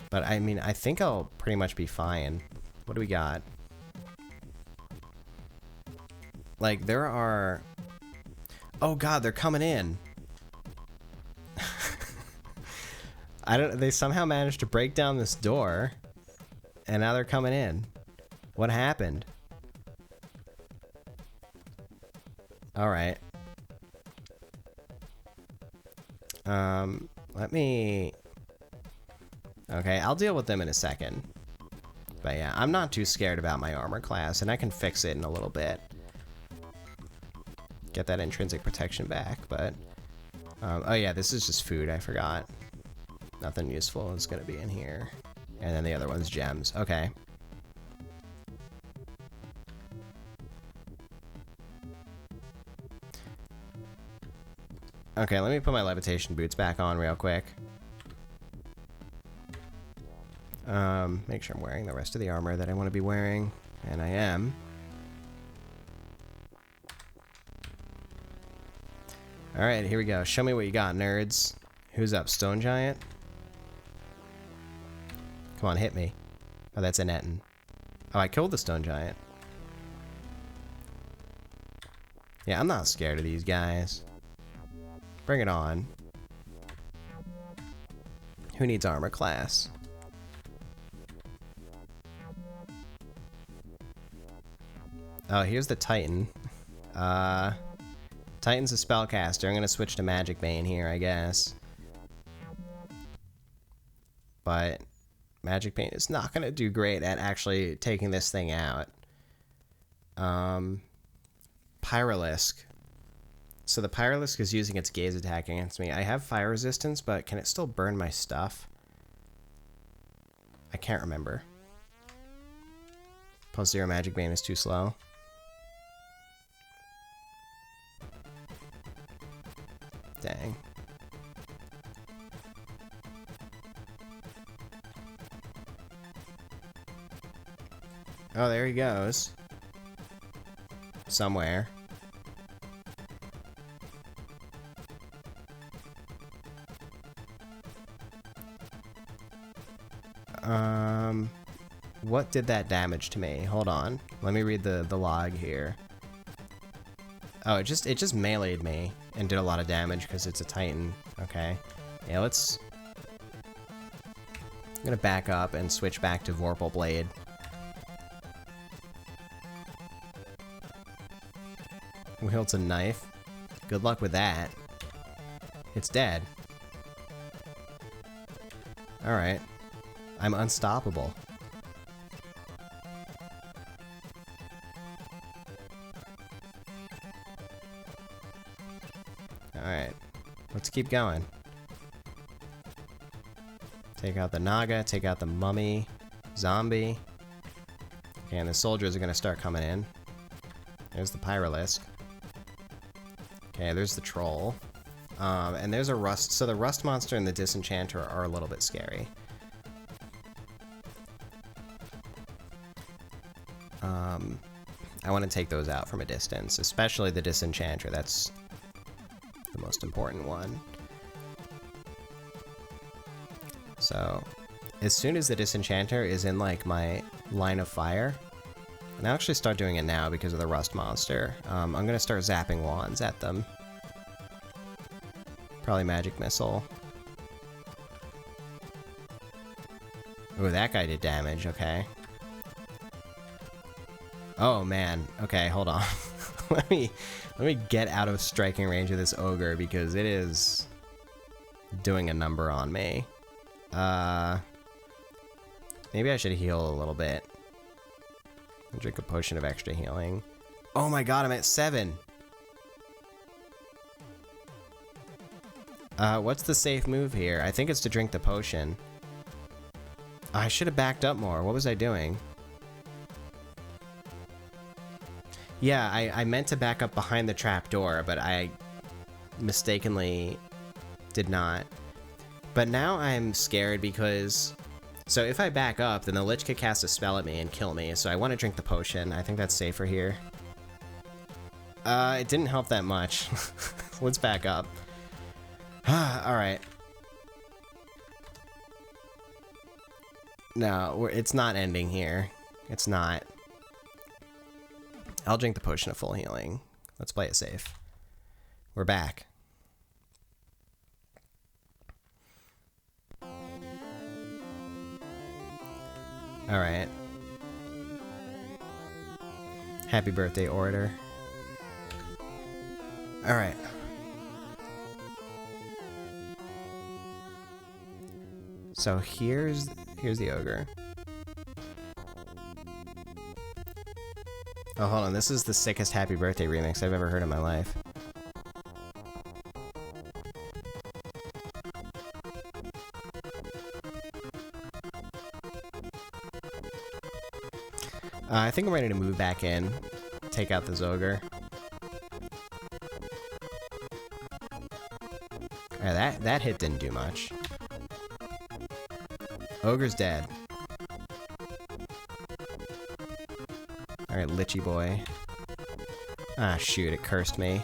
But, I mean, I think I'll pretty much be fine. What do we got? Like, there are... Oh god, they're coming in! They somehow managed to break down this door, and now they're coming in. What happened? Alright. Let me... Okay, I'll deal with them in a second. But yeah, I'm not too scared about my armor class, and I can fix it in a little bit. Get that intrinsic protection back, but... oh yeah, this is just food, I forgot. Nothing useful is gonna be in here. And then the other one's gems. Okay. Okay, let me put my levitation boots back on real quick. Make sure I'm wearing the rest of the armor that I want to be wearing, and I am. Alright, here we go. Show me what you got, nerds. Who's up, Stone Giant? Come on, hit me. Oh, that's a Netton. Oh, I killed the Stone Giant. Yeah, I'm not scared of these guys. Bring it on. Who needs armor class? Oh, here's the Titan. Titan's a spellcaster. I'm gonna switch to Magic Bane here, I guess. But Magic Bane is not gonna do great at actually taking this thing out. Pyralisk. So the Pyralisk is using its gaze attack against me. I have fire resistance, but can it still burn my stuff? I can't remember. +0 Magic Bane is too slow. Dang. Oh, there he goes. Somewhere. What did that damage to me? Hold on. Let me read the log here. Oh, it just meleeed me and did a lot of damage because it's a Titan. Okay. Yeah, let's... I'm gonna back up and switch back to Vorpal Blade. Wields a knife. Good luck with that. It's dead. Alright. I'm unstoppable. Alright. Let's keep going. Take out the Naga, take out the mummy, zombie. Okay, and the soldiers are gonna start coming in. There's the Pyralisk. Okay, there's the troll. And there's a rust. So the rust monster and the disenchanter are a little bit scary. I want to take those out from a distance, especially the disenchanter. That's the most important one. So, as soon as the disenchanter is in like my line of fire, and I'll actually start doing it now because of the rust monster. I'm gonna start zapping wands at them. Probably magic missile. Ooh, that guy did damage. Okay. Oh man. Okay, hold on. let me get out of striking range of this ogre because it is doing a number on me. Maybe I should heal a little bit. I'll drink a potion of extra healing. Oh my god, I'm at 7. What's the safe move here? I think it's to drink the potion. I should have backed up more. What was I doing? Yeah, I meant to back up behind the trapdoor, but I mistakenly did not. But now I'm scared because... So if I back up, then the Lich could cast a spell at me and kill me, so I want to drink the potion. I think that's safer here. It didn't help that much. Let's back up. Alright. No, it's not ending here. It's not. I'll drink the potion of full healing. Let's play it safe. We're back. Alright. Happy birthday, Orator. Alright. So here's the ogre. Oh, hold on. This is the sickest Happy Birthday remix I've ever heard in my life. I think I'm ready to move back in. Take out this ogre. Alright, that hit didn't do much. Ogre's dead. Alright, Lichy boy. Ah, shoot, it cursed me.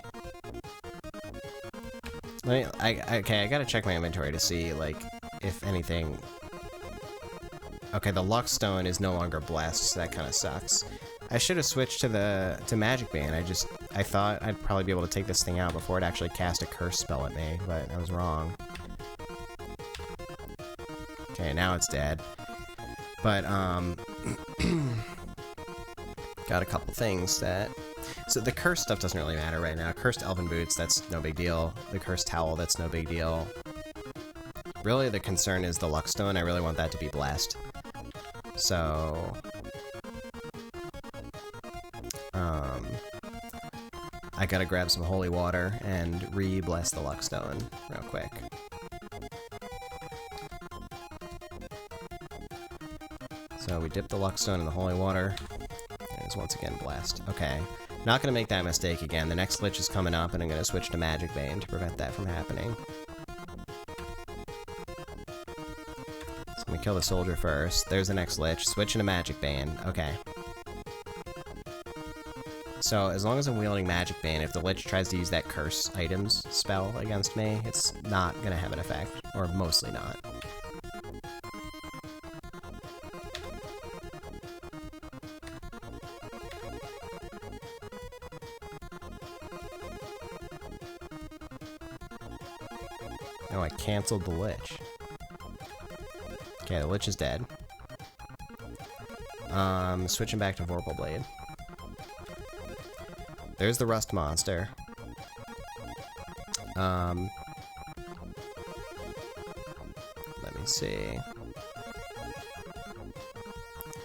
Okay, I gotta check my inventory to see, like, if anything... Okay, the Luck Stone is no longer blessed, so that kind of sucks. I should have switched to Magic Bane. I thought I'd probably be able to take this thing out before it actually cast a curse spell at me, but I was wrong. Okay, now it's dead. But, got a couple things that... So the cursed stuff doesn't really matter right now. Cursed Elven Boots, that's no big deal. The Cursed Towel, that's no big deal. Really, the concern is the Luck Stone. I really want that to be blessed. So... I gotta grab some holy water and re-bless the Luck Stone real quick. So we dip the Luck Stone in the holy water. It is once again blessed. Okay. Not gonna make that mistake again. The next glitch is coming up, and I'm gonna switch to Magic Bane to prevent that from happening. So I'm gonna kill the soldier first. There's the next glitch. Switching to Magic Bane. Okay. So, as long as I'm wielding Magic Bane, if the Lich tries to use that Curse Items spell against me, it's not gonna have an effect. Or mostly not. Oh, I canceled the Lich. Okay, the Lich is dead. Switching back to Vorpal Blade. There's the Rust Monster. Let me see.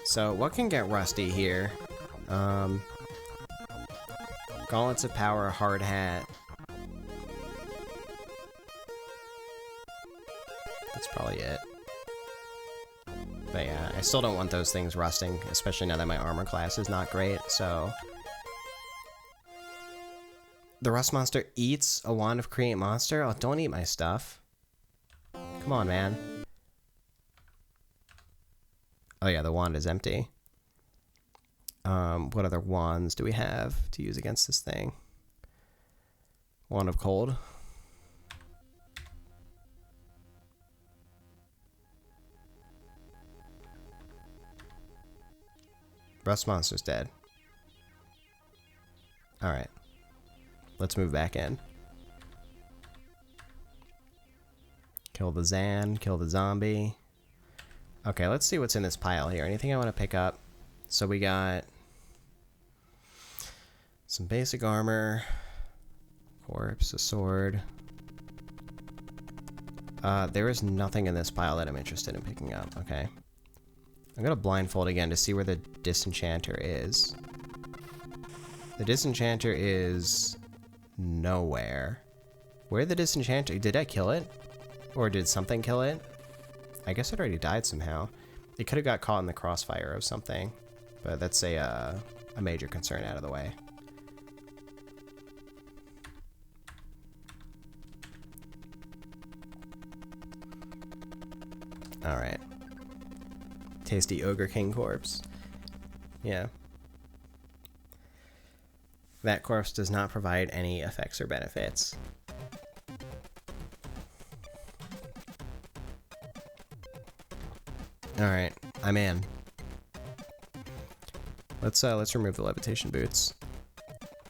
So, what can get rusty here? Gauntlets of Power, Hard Hat. That's probably it. But yeah, I still don't want those things rusting, especially now that my armor class is not great, so... The Rust Monster eats a Wand of Create Monster? Oh, don't eat my stuff. Come on, man. Oh yeah, the wand is empty. What other wands do we have to use against this thing? Wand of Cold. Rust Monster's dead. Alright. Let's move back in. Kill the Zan, kill the zombie. Okay, let's see what's in this pile here. Anything I want to pick up? So we got some basic armor, corpse, a sword. There is nothing in this pile that I'm interested in picking up. Okay. I'm gonna blindfold again to see where the Disenchanter is. The Disenchanter is nowhere. Where the Disenchanter? Did I kill it? Or did something kill it? I guess it already died somehow. It could have got caught in the crossfire of something, but that's a major concern out of the way. Alright. Tasty Ogre King corpse. Yeah. That corpse does not provide any effects or benefits. Alright, I'm in. Let's remove the levitation boots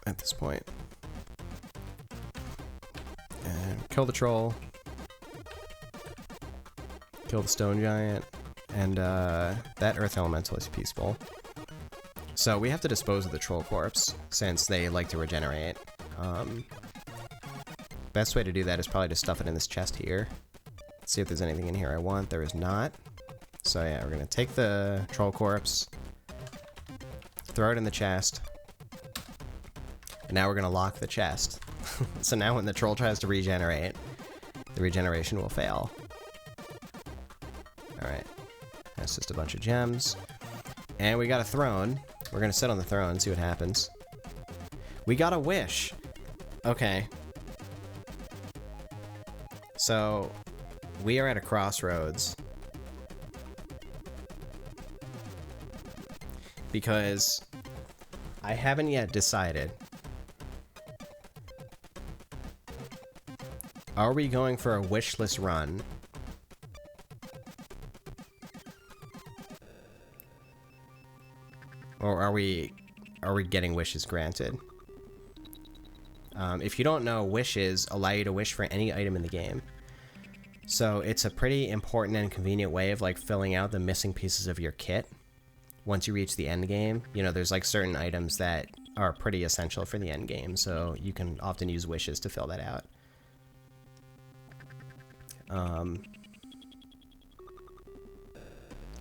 at this point. And kill the troll. Kill the stone giant. And that earth elemental is peaceful. So we have to dispose of the troll corpse, since they like to regenerate. Best way to do that is probably to stuff it in this chest here. Let's see if there's anything in here I want. There is not. So yeah, we're gonna take the troll corpse, throw it in the chest, and now we're gonna lock the chest. So now when the troll tries to regenerate, the regeneration will fail. Alright, that's just a bunch of gems. And we got a throne. We're gonna sit on the throne, see what happens. We got a wish! Okay. So, we are at a crossroads. Because I haven't yet decided. Are we going for a wishless run? Or are we getting wishes granted? If you don't know, wishes allow you to wish for any item in the game. So it's a pretty important and convenient way of like filling out the missing pieces of your kit. Once you reach the end game, you know, there's like certain items that are pretty essential for the end game, so you can often use wishes to fill that out.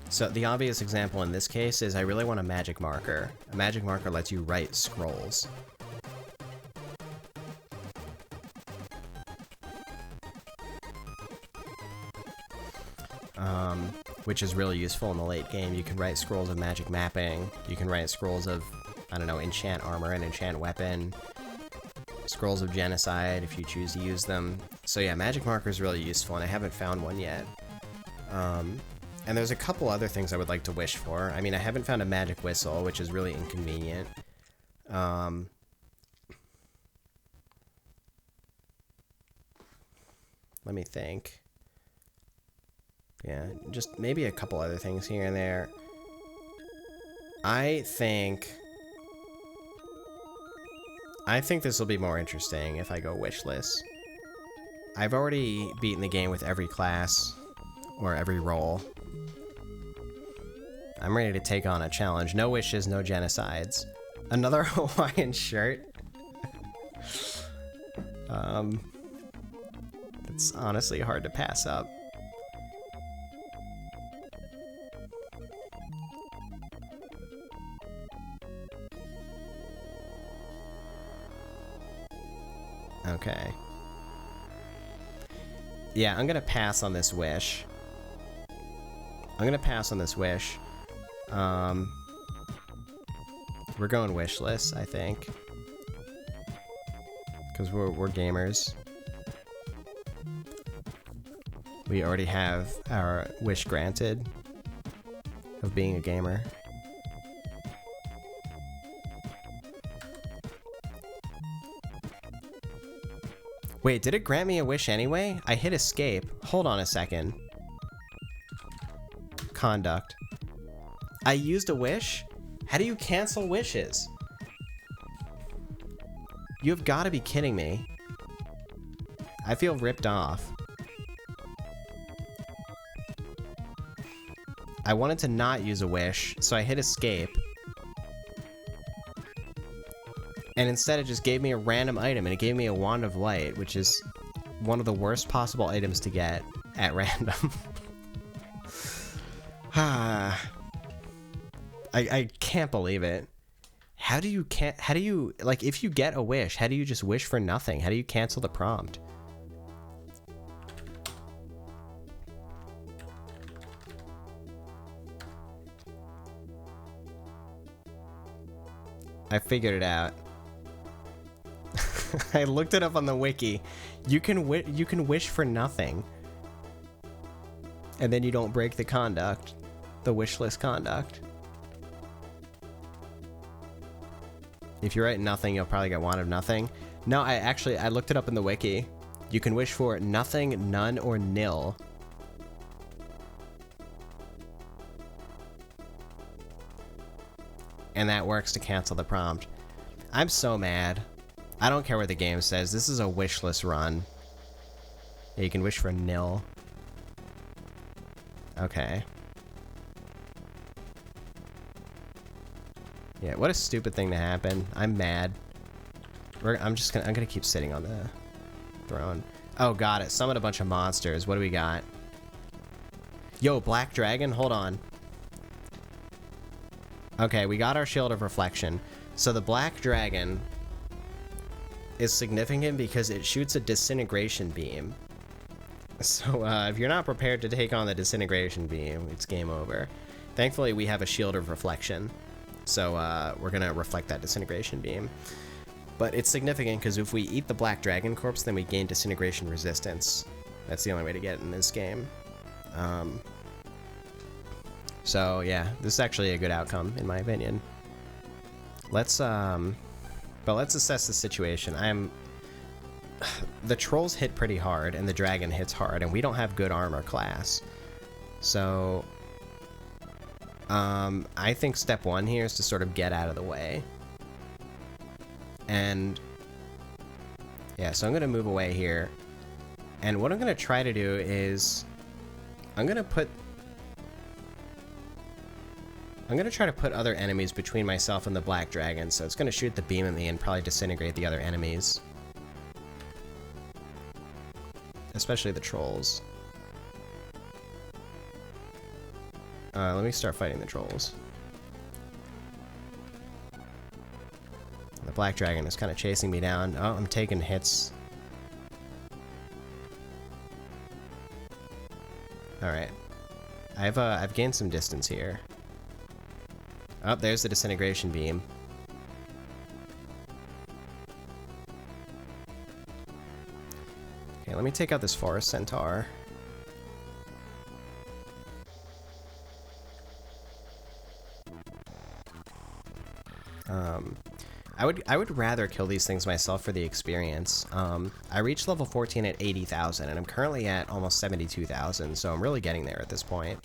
So the obvious example in this case is I really want a magic marker. A magic marker lets you write scrolls. Which is really useful in the late game. You can write scrolls of magic mapping, you can write scrolls of, I don't know, enchant armor and enchant weapon, scrolls of genocide if you choose to use them. So yeah, magic marker is really useful, and I haven't found one yet. And there's a couple other things I would like to wish for. I mean, I haven't found a magic whistle, which is really inconvenient. Let me think. Yeah, just maybe a couple other things here and there. I think this will be more interesting if I go wishless. I've already beaten the game with every class, or every role. I'm ready to take on a challenge. No wishes, no genocides. Another Hawaiian shirt? It's honestly hard to pass up. Okay. Yeah, I'm gonna pass on this wish. We're going wishless, I think. Because we're gamers. We already have our wish granted of being a gamer. Wait, did it grant me a wish anyway? I hit escape. Hold on a second. Conduct. I used a wish? How do you cancel wishes? You've got to be kidding me. I feel ripped off. I wanted to not use a wish, so I hit escape. And instead it just gave me a random item, and it gave me a Wand of Light, which is one of the worst possible items to get at random. I can't believe it. How do you like, if you get a wish, how do you just wish for nothing? How do you cancel the prompt? I figured it out. I looked it up on the wiki. You can wish for nothing, and then you don't break the conduct, the wishless conduct. If you write nothing, you'll probably get Wand of Nothing. No, I looked it up in the wiki. You can wish for nothing, none, or nil. And that works to cancel the prompt. I'm so mad. I don't care what the game says. This is a wishless run. Yeah, you can wish for nil. Okay. Yeah, what a stupid thing to happen. I'm mad. I'm gonna keep sitting on the throne. Oh, got it. Summon a bunch of monsters. What do we got? Yo, Black Dragon? Hold on. Okay, we got our Shield of Reflection. So the Black Dragon is significant because it shoots a disintegration beam. So if you're not prepared to take on the disintegration beam, it's game over. Thankfully, we have a Shield of Reflection, so we're gonna reflect that disintegration beam. But it's significant because if we eat the Black Dragon corpse, then we gain disintegration resistance. That's the only way to get in this game. So yeah, this is actually a good outcome in my opinion. Let's assess the situation. The trolls hit pretty hard and the dragon hits hard, and we don't have good armor class. So I think step one here is to sort of get out of the way. And yeah, so I'm gonna move away here. And what I'm gonna try to do is I'm gonna try to put other enemies between myself and the black dragon, so it's gonna shoot the beam at me and probably disintegrate the other enemies. Especially the trolls. Let me start fighting the trolls. The black dragon is kind of chasing me down. Oh, I'm taking hits. Alright. I've gained some distance here. Oh, there's the disintegration beam. Okay, let me take out this forest centaur. I would rather kill these things myself for the experience. I reached level 14 at 80,000, and I'm currently at almost 72,000, so I'm really getting there at this point.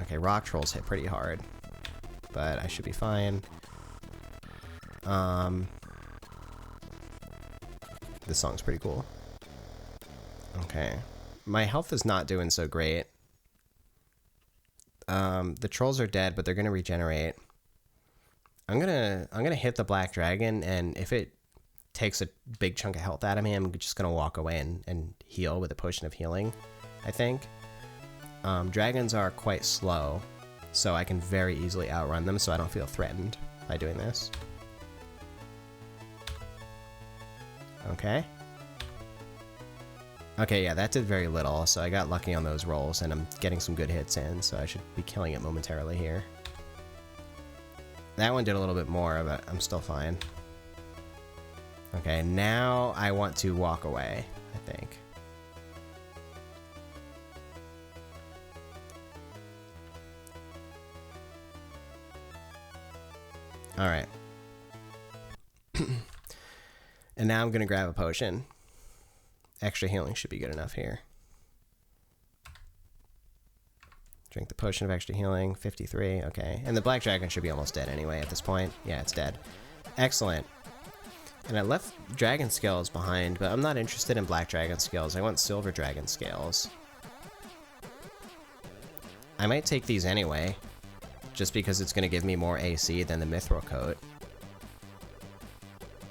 Okay, rock trolls hit pretty hard, but I should be fine. This song's pretty cool. Okay. My health is not doing so great. The trolls are dead, but they're gonna regenerate. I'm gonna hit the black dragon, and if it takes a big chunk of health out of me, I'm just gonna walk away and heal with a potion of healing, I think. Dragons are quite slow, so I can very easily outrun them, so I don't feel threatened by doing this. Okay. Okay, yeah, that did very little, so I got lucky on those rolls, and I'm getting some good hits in, so I should be killing it momentarily here. That one did a little bit more, but I'm still fine. Okay, now I want to walk away, I think. Alright. And now I'm gonna grab a potion. Extra healing should be good enough here. Drink the potion of extra healing, 53, okay. And the black dragon should be almost dead anyway at this point. Yeah, it's dead. Excellent. And I left dragon scales behind, but I'm not interested in black dragon scales. I want silver dragon scales. I might take these anyway, just because it's going to give me more AC than the mithril coat.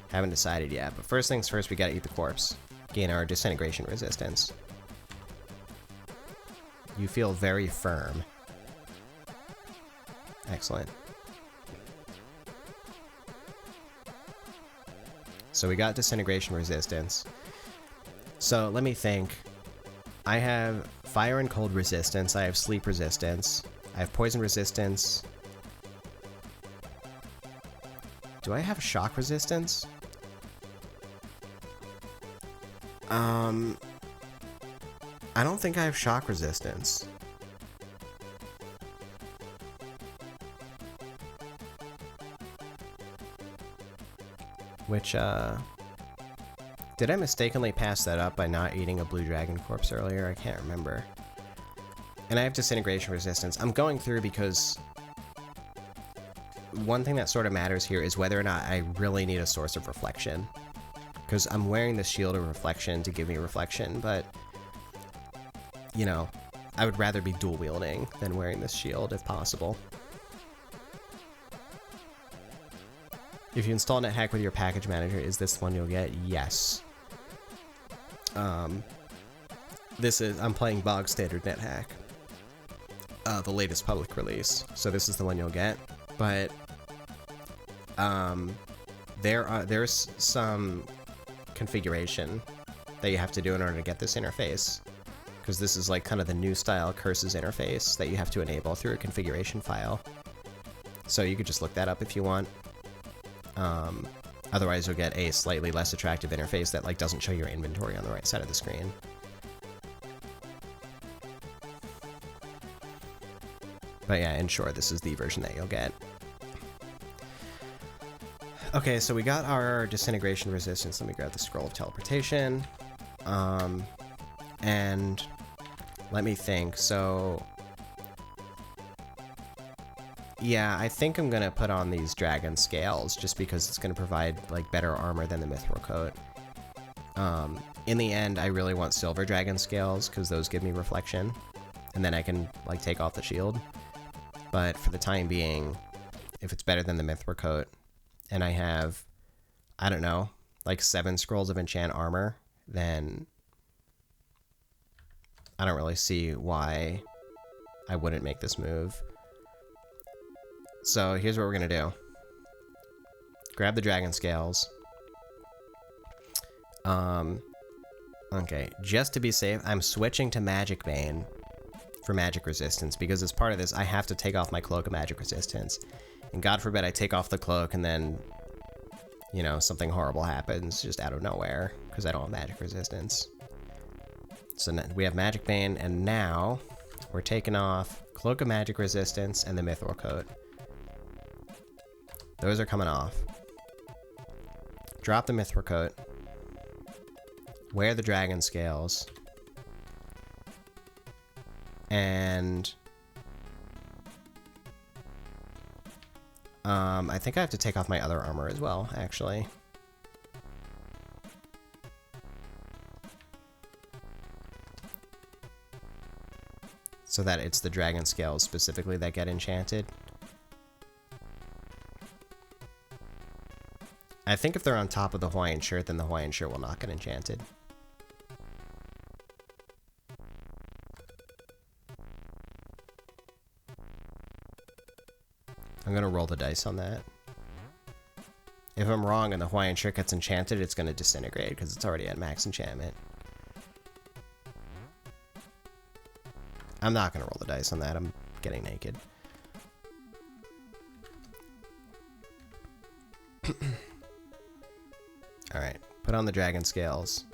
Haven't decided yet, but first things first, we gotta eat the corpse. Gain our disintegration resistance. You feel very firm. Excellent. So we got disintegration resistance. So let me think. I have fire and cold resistance, I have sleep resistance, I have poison resistance. Do I have shock resistance? I don't think I have shock resistance. Which, did I mistakenly pass that up by not eating a blue dragon corpse earlier? I can't remember. And I have disintegration resistance. I'm going through because one thing that sort of matters here is whether or not I really need a source of reflection. Because I'm wearing the shield of reflection to give me reflection, but, you know, I would rather be dual wielding than wearing this shield if possible. If you install nethack with your package manager, is this the one you'll get? Yes. I'm playing bog standard nethack, the latest public release, so this is the one you'll get. But there's some configuration that you have to do in order to get this interface, because this is like kind of the new style curses interface that you have to enable through a configuration file. So you could just look that up if you want. Otherwise, you'll get a slightly less attractive interface that like doesn't show your inventory on the right side of the screen. But yeah, in short, this is the version that you'll get. Okay, so we got our disintegration resistance. Let me grab the scroll of teleportation. And let me think. So yeah, I think I'm gonna put on these dragon scales just because it's gonna provide like better armor than the mithril coat. In the end, I really want silver dragon scales because those give me reflection, and then I can like take off the shield. But for the time being, if it's better than the mithril coat, and I have, I don't know, like 7 scrolls of enchant armor, then I don't really see why I wouldn't make this move. So here's what we're gonna do. Grab the dragon scales. Okay, just to be safe, I'm switching to Magic Bane for magic resistance, because as part of this, I have to take off my cloak of magic resistance. And God forbid I take off the cloak and then, you know, something horrible happens just out of nowhere, because I don't have magic resistance. So we have Magic Bane, and now we're taking off Cloak of Magic Resistance and the Mithril Coat. Those are coming off. Drop the Mithril Coat. Wear the Dragon Scales. And I think I have to take off my other armor as well, actually. So that it's the dragon scales specifically that get enchanted. I think if they're on top of the Hawaiian shirt, then the Hawaiian shirt will not get enchanted. I'm gonna roll the dice on that. If I'm wrong and the Hawaiian shirt gets enchanted, it's gonna disintegrate because it's already at max enchantment. I'm not gonna roll the dice on that, I'm getting naked. Alright, put on the dragon scales.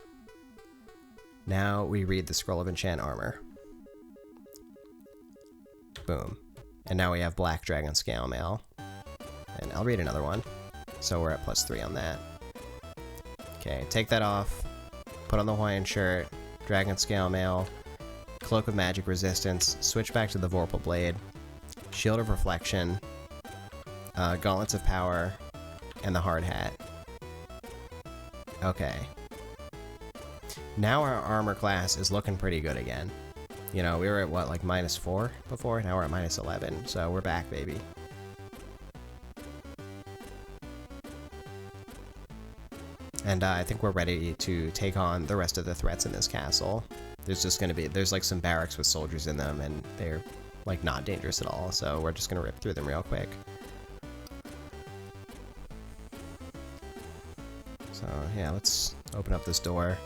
Now we read the scroll of enchant armor. Boom. And now we have black dragon scale mail. And I'll read another one. So we're at +3 on that. Okay, take that off. Put on the Hawaiian shirt. Dragon scale mail. Cloak of magic resistance. Switch back to the Vorpal blade. Shield of reflection. Gauntlets of power. And the hard hat. Okay. Now our armor class is looking pretty good again. You know, we were at what, like -4 before? Now we're at -11, so we're back, baby. And I think we're ready to take on the rest of the threats in this castle. There's just gonna be, there's like some barracks with soldiers in them, and they're like not dangerous at all, so we're just gonna rip through them real quick. So yeah, let's open up this door.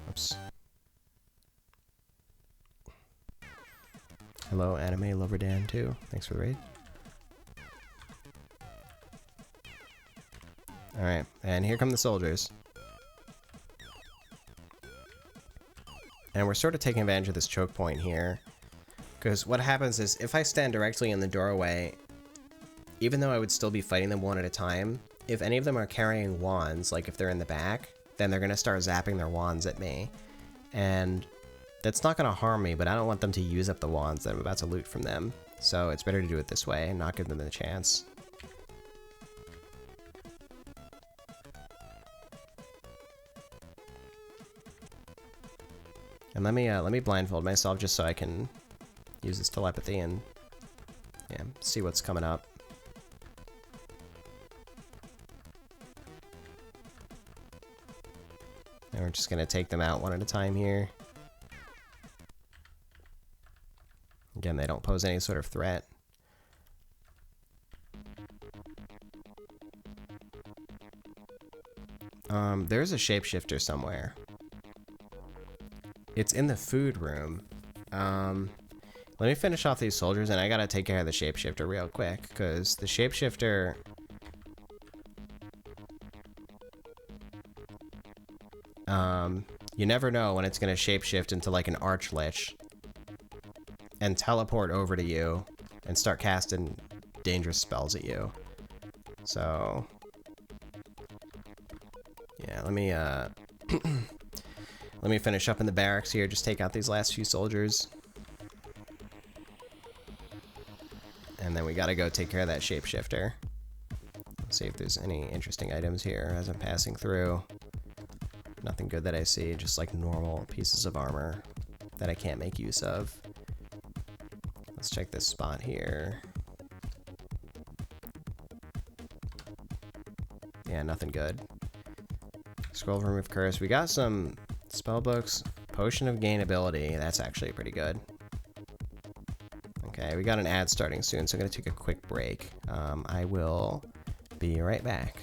Oops. Hello, Anime Lover Dan too. Thanks for the raid. Alright, and here come the soldiers. And we're sort of taking advantage of this choke point here. Because what happens is, if I stand directly in the doorway, even though I would still be fighting them one at a time, if any of them are carrying wands, like if they're in the back, then they're going to start zapping their wands at me. And that's not going to harm me, but I don't want them to use up the wands that I'm about to loot from them. So it's better to do it this way and not give them the chance. And let me blindfold myself just so I can use this telepathy and yeah, see what's coming up. And we're just gonna take them out one at a time here. Again, they don't pose any sort of threat. There's a shapeshifter somewhere. It's in the food room. Let me finish off these soldiers, and I gotta take care of the shapeshifter real quick, because the shapeshifter You never know when it's going to shapeshift into like an archlich and teleport over to you and start casting dangerous spells at you. So yeah, let me let me finish up in the barracks here, just take out these last few soldiers. And then we gotta go take care of that shapeshifter. Let's see if there's any interesting items here as I'm passing through. Nothing good that I see, just like normal pieces of armor that I can't make use of. Let's check this spot here. Yeah, nothing good. Scroll remove curse. We got some spell books. Potion of gain ability. That's actually pretty good. Okay, we got an ad starting soon, so I'm going to take a quick break. I will be right back.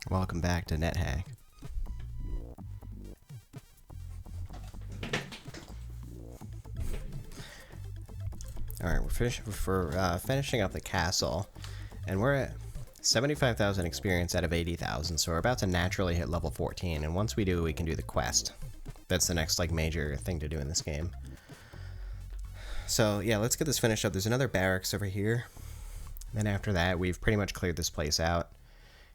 Welcome back to NetHack. Alright, we're finishing up the castle, and we're at 75,000 experience out of 80,000, so we're about to naturally hit level 14, and once we do, we can do the quest. That's the next, like, major thing to do in this game. So, yeah, let's get this finished up. There's another barracks over here. Then after that, we've pretty much cleared this place out.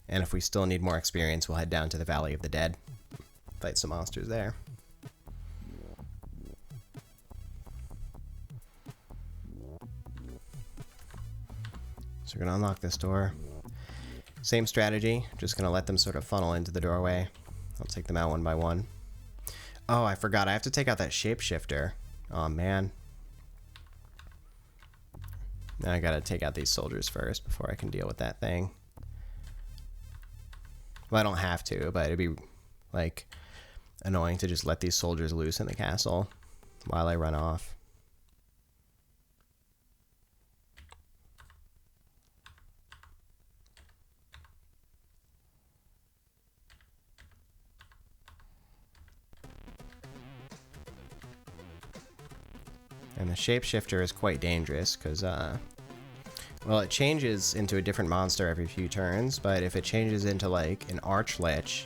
And if we still need more experience, we'll head down to the Valley of the Dead. Fight some monsters there. So we're going to unlock this door. Same strategy, just going to let them sort of funnel into the doorway. I'll take them out one by one. Oh, I forgot, I have to take out that shapeshifter. Oh man. Now I gotta take out these soldiers first before I can deal with that thing. Well, I don't have to, but it'd be, like, annoying to just let these soldiers loose in the castle while I run off. And the shapeshifter is quite dangerous, because, well, it changes into a different monster every few turns, but if it changes into, like, an archlich,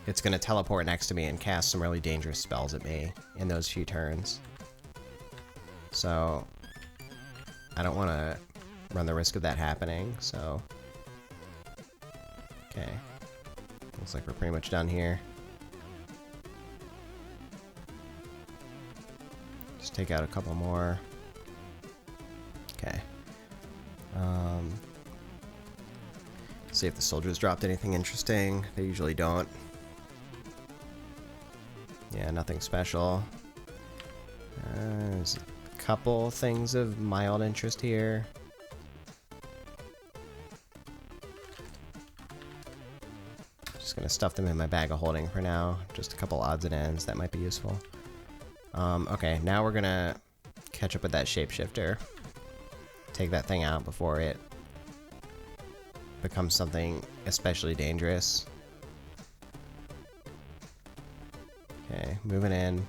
it's going to teleport next to me and cast some really dangerous spells at me in those few turns. So, I don't want to run the risk of that happening, so... Okay. Looks like we're pretty much done here. Just take out a couple more. Okay. See if the soldiers dropped anything interesting. They usually don't. Yeah, nothing special. There's a couple things of mild interest here. Just gonna stuff them in my bag of holding for now. Just a couple odds and ends that might be useful. Okay, now we're gonna catch up with that shapeshifter. Take that thing out before it becomes something especially dangerous. Okay, moving in.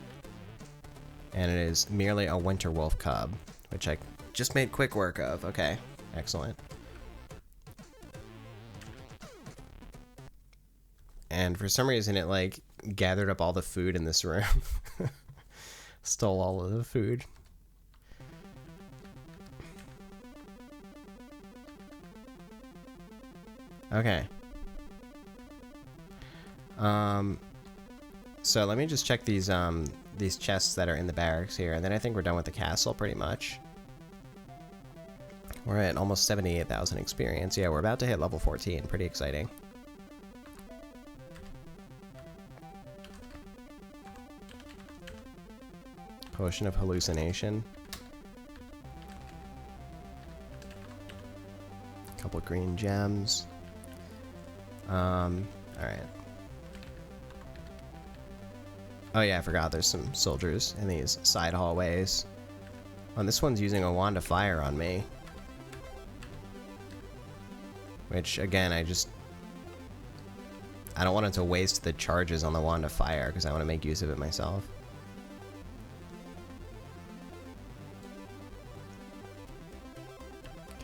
And it is merely a winter wolf cub, which I just made quick work of. Okay, excellent. And for some reason it, like, gathered up all the food in this room. Stole all of the food. Okay. So let me just check these chests that are in the barracks here, and then I think we're done with the castle pretty much. We're at almost 78,000 experience. Yeah, we're about to hit level 14. Pretty exciting. Potion of hallucination. Couple green gems. Alright. Oh yeah, I forgot there's some soldiers in these side hallways. Oh, and this one's using a wand of fire on me. Which, again, I don't want it to waste the charges on the wand of fire, because I want to make use of it myself.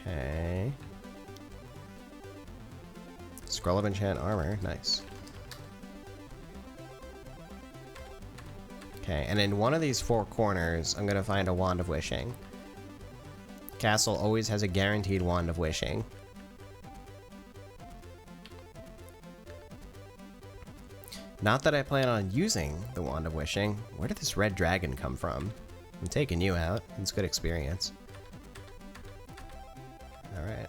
Okay. Scroll of enchant armor, nice. Okay, and in one of these four corners, I'm gonna find a wand of wishing. Castle always has a guaranteed wand of wishing. Not that I plan on using the wand of wishing. Where did this red dragon come from? I'm taking you out. It's good experience. Alright.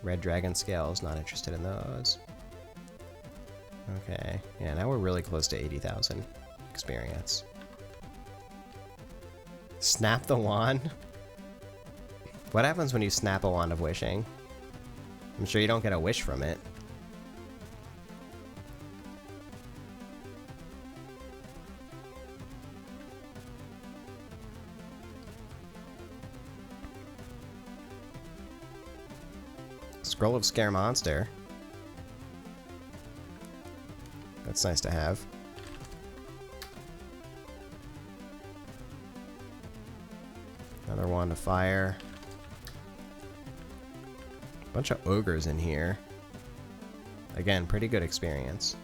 Red dragon scales, not interested in those. Okay, yeah, now we're really close to 80,000 experience. Snap the wand? What happens when you snap a wand of wishing? I'm sure you don't get a wish from it. Scroll of Scare Monster. That's nice to have. Another wand of fire. Bunch of ogres in here. Again, pretty good experience.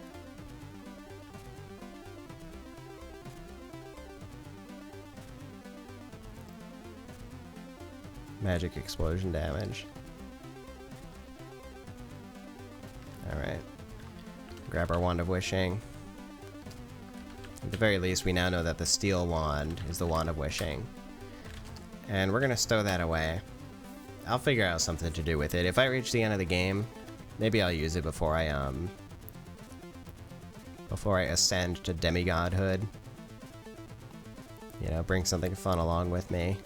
Magic explosion damage. Alright. Grab our Wand of Wishing. At the very least, we now know that the steel wand is the Wand of Wishing. And we're gonna stow that away. I'll figure out something to do with it. If I reach the end of the game, maybe I'll use it before I ascend to demigodhood. You know, bring something fun along with me.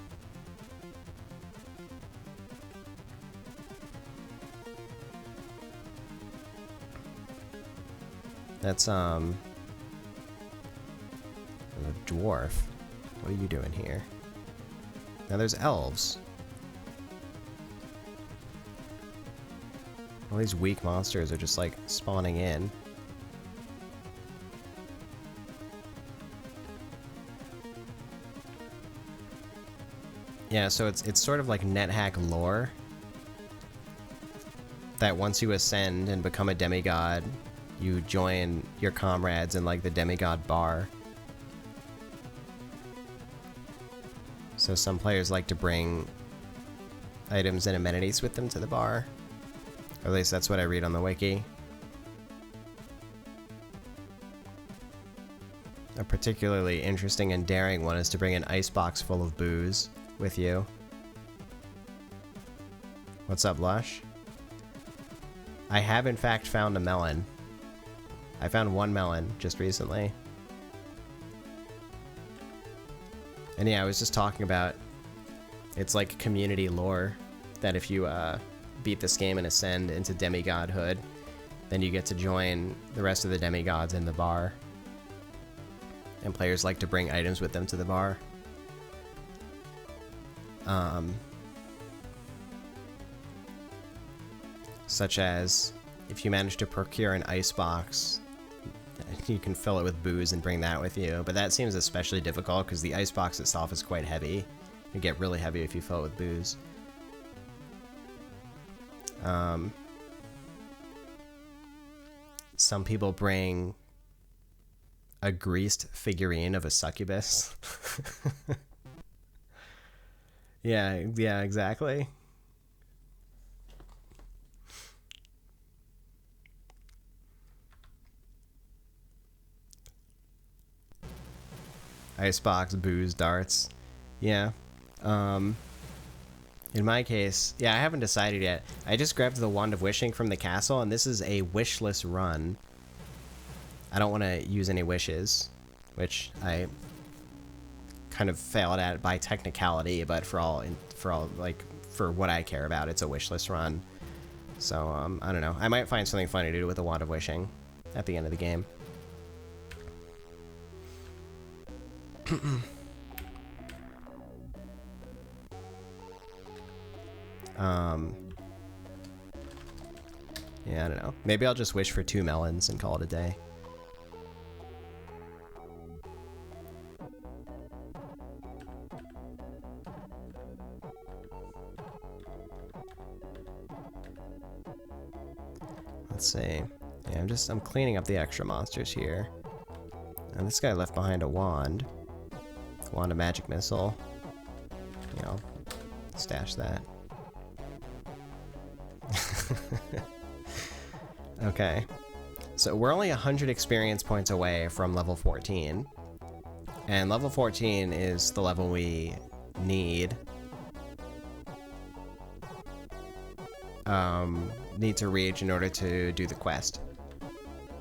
That's, a dwarf. What are you doing here? Now there's elves. All these weak monsters are just, like, spawning in. Yeah, so it's sort of like nethack lore. That once you ascend and become a demigod, you join your comrades in, like, the demigod bar. So some players like to bring items and amenities with them to the bar. Or at least that's what I read on the wiki. A particularly interesting and daring one is to bring an icebox full of booze with you. What's up, Lush? I have in fact found a melon. I found one melon just recently. And yeah, I was just talking about, it's like community lore, that if you beat this game and ascend into demigodhood, then you get to join the rest of the demigods in the bar. And players like to bring items with them to the bar. Such as, if you manage to procure an icebox, you can fill it with booze and bring that with you, but that seems especially difficult because the icebox itself is quite heavy. You get really heavy if you fill it with booze. Some people bring a greased figurine of a succubus. Yeah, exactly. Icebox, booze, darts. Yeah. In my case, yeah, I haven't decided yet. I just grabbed the Wand of Wishing from the castle, and this is a wishless run. I don't want to use any wishes, which I kind of failed at by technicality, but for what I care about, it's a wishless run. So, I don't know. I might find something funny to do with the Wand of Wishing at the end of the game. Yeah, I don't know. Maybe I'll just wish for 2 melons and call it a day. Let's see. Yeah, I'm cleaning up the extra monsters here. And this guy left behind a wand. Wand of Magic Missile. You know, stash that. Okay. So we're only 100 experience points away from level 14. And level 14 is the level we need. Need to reach in order to do the quest.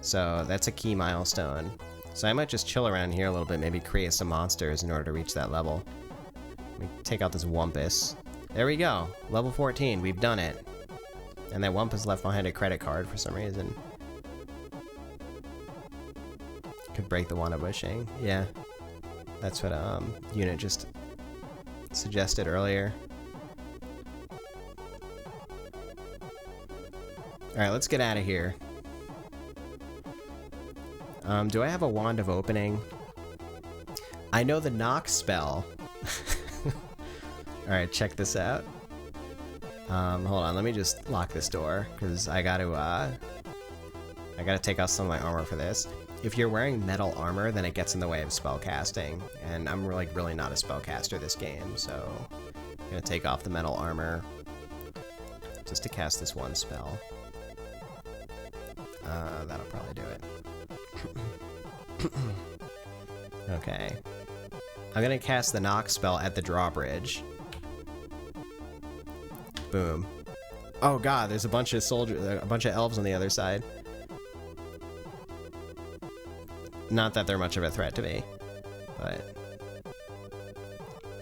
So that's a key milestone. So I might just chill around here a little bit, maybe create some monsters in order to reach that level. Let me take out this Wumpus. There we go. Level 14. We've done it. And that Wumpus left behind a credit card for some reason. Could break the Wand of Wishing. Yeah. That's what Unit just suggested earlier. Alright, let's get out of here. Do I have a Wand of Opening? I know the knock spell. Alright, check this out. Hold on, let me just lock this door, because I gotta take off some of my armor for this. If you're wearing metal armor, then it gets in the way of spell casting, and I'm like really not a spellcaster this game, so I'm gonna take off the metal armor just to cast this one spell. That'll probably do it. Okay. I'm gonna cast the knock spell at the drawbridge. Boom. Oh god, there's a bunch of elves on the other side. Not that they're much of a threat to me, but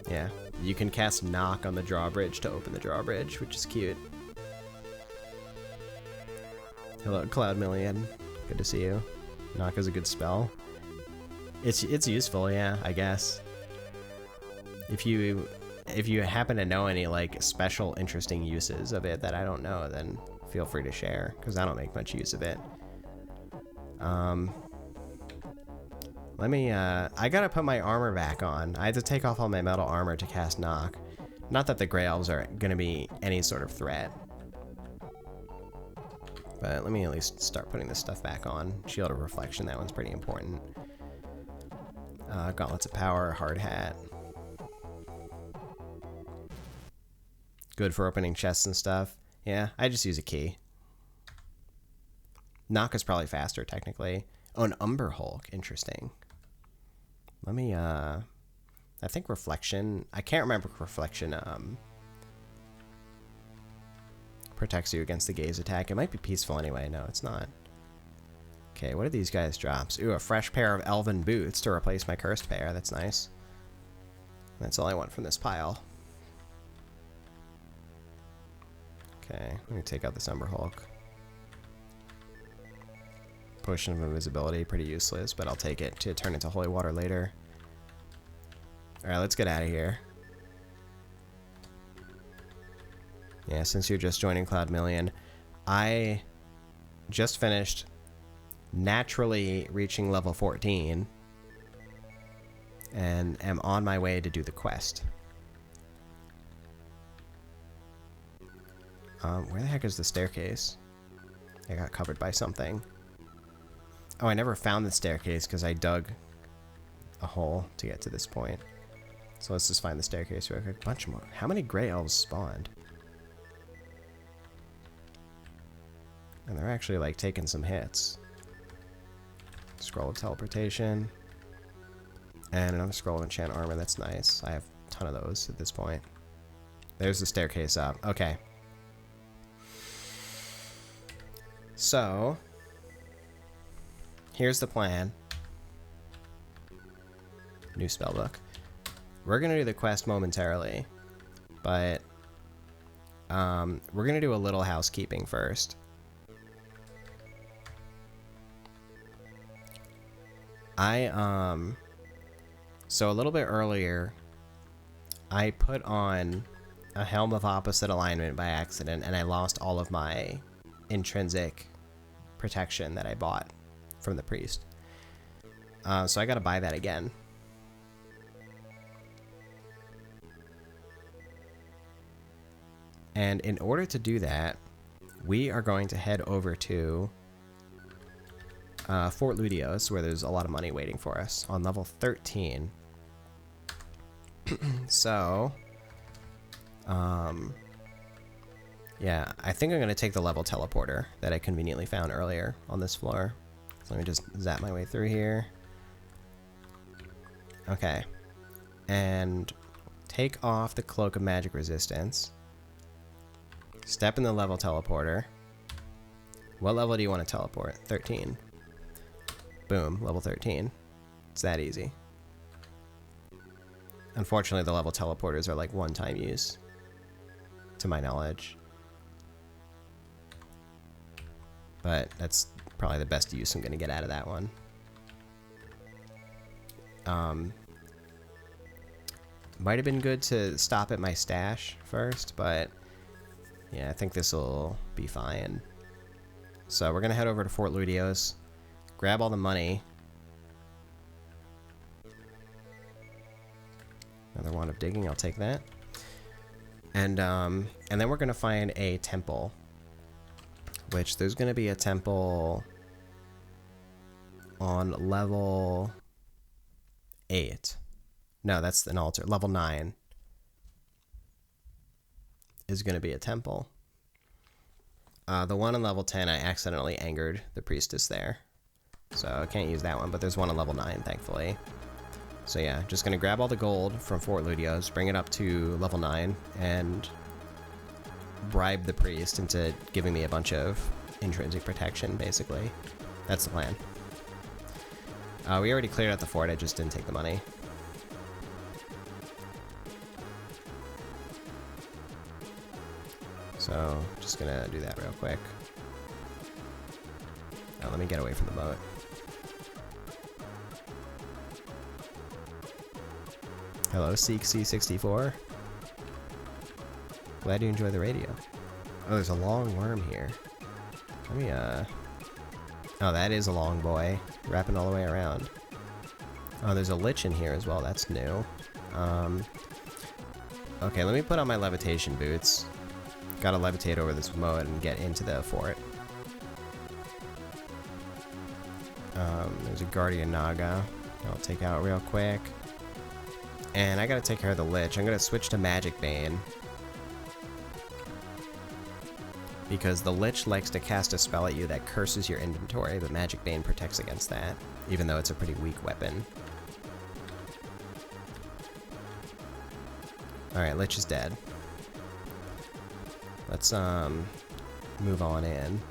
yeah, you can cast knock on the drawbridge to open the drawbridge, which is cute. Hello, Cloud Million. Good to see you. Knock is a good spell. It's useful, yeah, I guess. If you happen to know any like special interesting uses of it that I don't know, then feel free to share, because I don't make much use of it. Let me, I gotta put my armor back on. I had to take off all my metal armor to cast knock. Not that the Grey Elves are gonna be any sort of threat. But let me at least start putting this stuff back on. Shield of Reflection, that one's pretty important. Gauntlets of Power, Hard Hat. Good for opening chests and stuff. Yeah, I just use a key. Knock is probably faster, technically. Oh, an Umber Hulk. Interesting. Let me, I think Reflection... I can't remember if Reflection, protects you against the gaze attack. It might be peaceful anyway. No, it's not. Okay, what are these guys' drops? Ooh, a fresh pair of elven boots to replace my cursed pair. That's nice. That's all I want from this pile. Okay, let me take out this Umber Hulk. Potion of Invisibility, pretty useless, but I'll take it to turn into holy water later. Alright, let's get out of here. Yeah, since you're just joining Cloud Million, I just finished naturally reaching level 14 and am on my way to do the quest. Where the heck is the staircase? I got covered by something. Oh, I never found the staircase because I dug a hole to get to this point. So let's just find the staircase real quick. Bunch more. How many Grey Elves spawned? And they're actually like taking some hits. Scroll of Teleportation. And another Scroll of Enchant Armor. That's nice. I have a ton of those at this point. There's the staircase up. Okay. So, here's the plan. New spellbook. We're gonna do the quest momentarily, but we're gonna do a little housekeeping first. So a little bit earlier, I put on a Helm of Opposite Alignment by accident, and I lost all of my intrinsic protection that I bought from the priest. So I gotta buy that again. And in order to do that, we are going to head over to Fort Ludios, where there's a lot of money waiting for us, on level 13. So, yeah, I think I'm going to take the level teleporter that I conveniently found earlier on this floor. So let me just zap my way through here. Okay. And take off the Cloak of Magic Resistance. Step in the level teleporter. What level do you want to teleport? 13. Boom, level 13. It's that easy. Unfortunately, the level teleporters are like one-time use, to my knowledge. But that's probably the best use I'm going to get out of that one. Might have been good to stop at my stash first, but yeah, I think this will be fine. So we're going to head over to Fort Ludios, grab all the money, Another wand of digging, I'll take that. And then we're gonna find a temple. Which there's gonna be a temple on level 8. No, that's an altar. Level 9 is gonna be a temple. The one on level 10, I accidentally angered the priestess there. So I can't use that one, but there's one on level 9, thankfully. So yeah, just gonna grab all the gold from Fort Ludios, bring it up to level 9, and bribe the priest into giving me a bunch of intrinsic protection, basically. That's the plan. We already cleared out the fort, I just didn't take the money. So, just gonna do that real quick. Oh, let me get away from the boat. Hello, Seek C64. Glad you enjoy the radio. Oh, there's a long worm here. Let me, Oh, that is a long boy. Wrapping all the way around. Oh, there's a lich in here as well. That's new. Okay, let me put on my levitation boots. Gotta levitate over this moat and get into the fort. There's a guardian naga I'll take out real quick. And I gotta take care of the lich. I'm gonna switch to Magic Bane. Because the lich likes to cast a spell at you that curses your inventory, but Magic Bane protects against that, even though it's a pretty weak weapon. Alright, lich is dead. Let's move on in.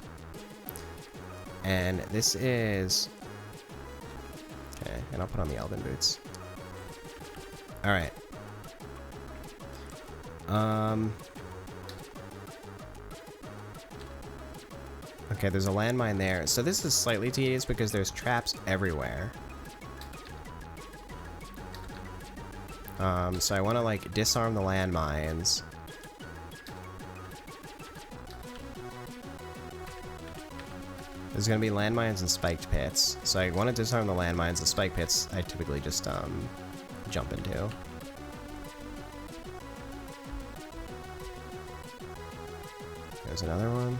And this is... Okay, and I'll put on the elven boots. Alright. Okay, there's a landmine there. So this is slightly tedious because there's traps everywhere. So I want to, like, disarm the landmines. There's gonna be landmines and spiked pits. So I want to disarm the landmines. The spike pits I typically just, jump into. There's another one.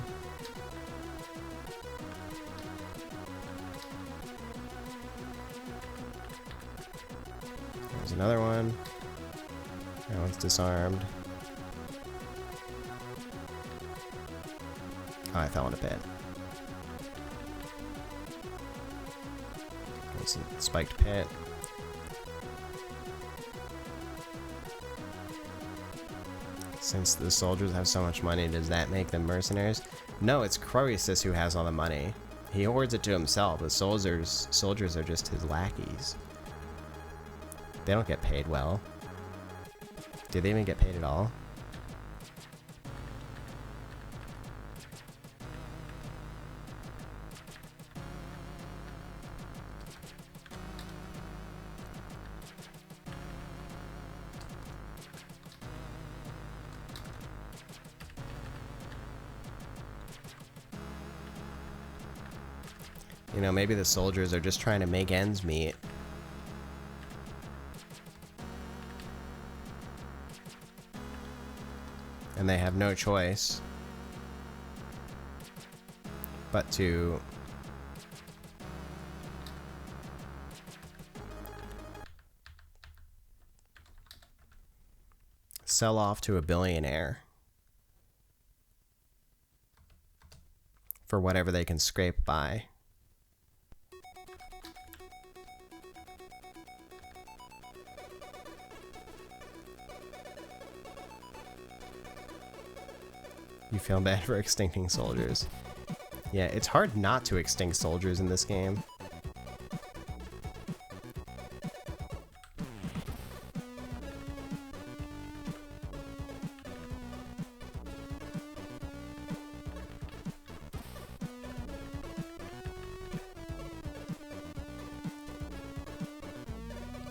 There's another one. That one's disarmed. Oh, I fell in a pit. There's a spiked pit. Since the soldiers have so much money, does that make them mercenaries? No, it's Croesus who has all the money. He hoards it to himself. The soldiers are just his lackeys. They don't get paid well. Do they even get paid at all? You know, maybe the soldiers are just trying to make ends meet. And they have no choice but to sell off to a billionaire for whatever they can scrape by. You feel bad for extincting soldiers. Yeah, it's hard not to extinct soldiers in this game.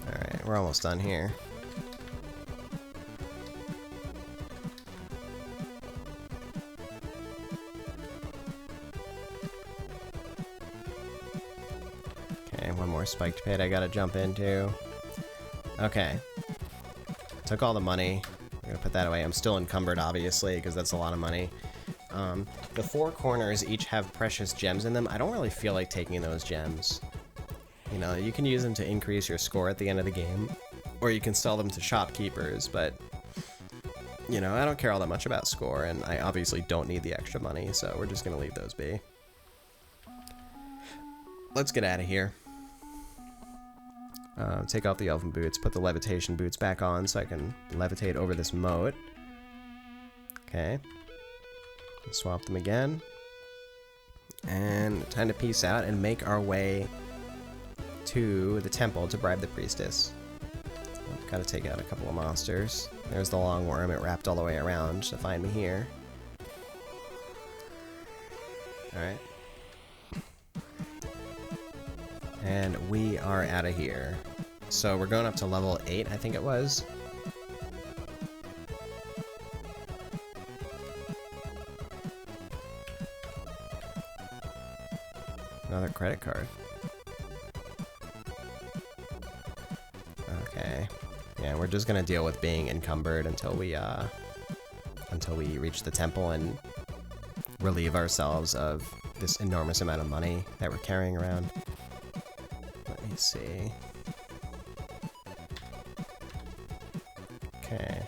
Alright, we're almost done here. One more spiked pit I gotta jump into. Okay. took all the money. I'm gonna put that away. I'm still encumbered, obviously, because that's a lot of money. The 4 corners each have precious gems in them. I don't really feel like taking those gems. You know, you can use them to increase your score at the end of the game, or you can sell them to shopkeepers, but, you know, I don't care all that much about score, and I obviously don't need the extra money, so we're just gonna leave those be. Let's get out of here. Take off the elven boots, put the levitation boots back on so I can levitate over this moat. Okay. Swap them again. And time to peace out and make our way to the temple to bribe the priestess. Gotta take out a couple of monsters. There's the long worm, it wrapped all the way around to find me here. Alright. And we are out of here. So we're going up to level 8, I think it was. Another credit card. Okay. Yeah, we're just gonna deal with being encumbered until we reach the temple and relieve ourselves of this enormous amount of money that we're carrying around. Let me see. Okay.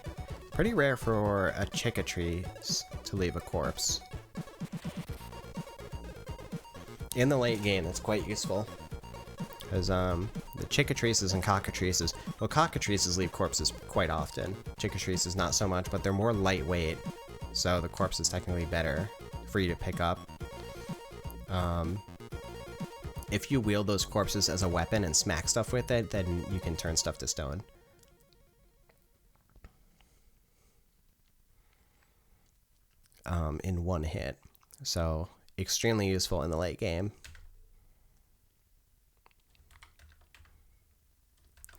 Pretty rare for a cicatries to leave a corpse. In the late game, it's quite useful. Because the cicatrizes and cockatrices, well, cockatrices leave corpses quite often. Cicatrizes not so much, but they're more lightweight, so the corpse is technically better for you to pick up. If you wield those corpses as a weapon and smack stuff with it, then you can turn stuff to stone. In one hit. So, extremely useful in the late game.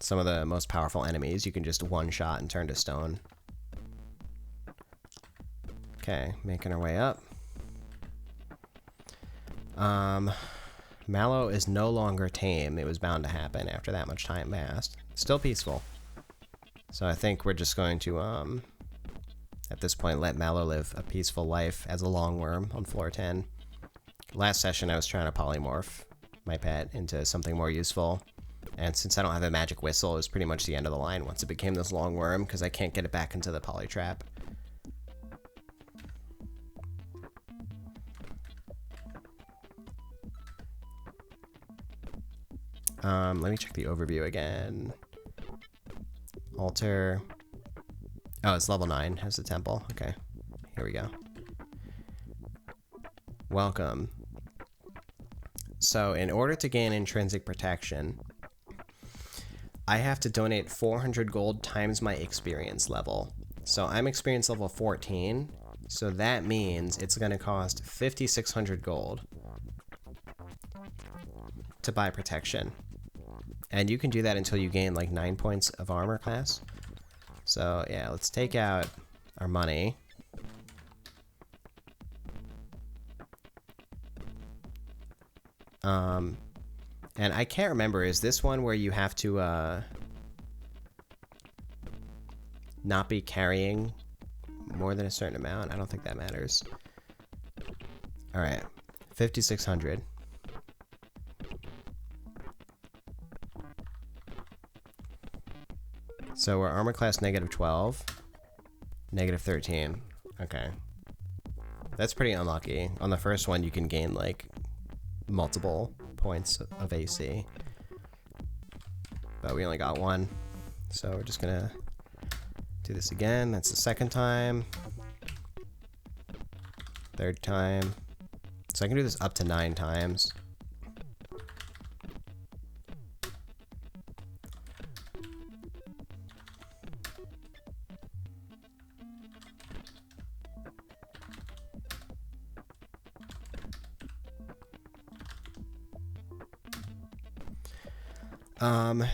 Some of the most powerful enemies you can just one-shot and turn to stone. Okay, making our way up. Mallow is no longer tame. It was bound to happen after that much time passed. Still peaceful. So I think we're just going to, at this point, let Mallow live a peaceful life as a long worm on floor 10. Last session I was trying to polymorph my pet into something more useful. And since I don't have a magic whistle, it was pretty much the end of the line once it became this long worm, because I can't get it back into the poly trap. Let me check the overview again. Altar. Oh, it's level 9, has the temple. Okay, here we go. Welcome. So, in order to gain intrinsic protection, I have to donate 400 gold times my experience level. So I'm experience level 14, so that means it's going to cost 5,600 gold to buy protection. And you can do that until you gain like 9 points of armor class. So yeah, let's take out our money. And I can't remember, is this one where you have to not be carrying more than a certain amount? I don't think that matters. Alright, 5,600. So we're armor class -12, -13. Okay. That's pretty unlucky. On the first one, you can gain, like, multiple points of AC. But we only got one. So we're just gonna do this again. That's the second time. Third time. So I can do this up to 9 times.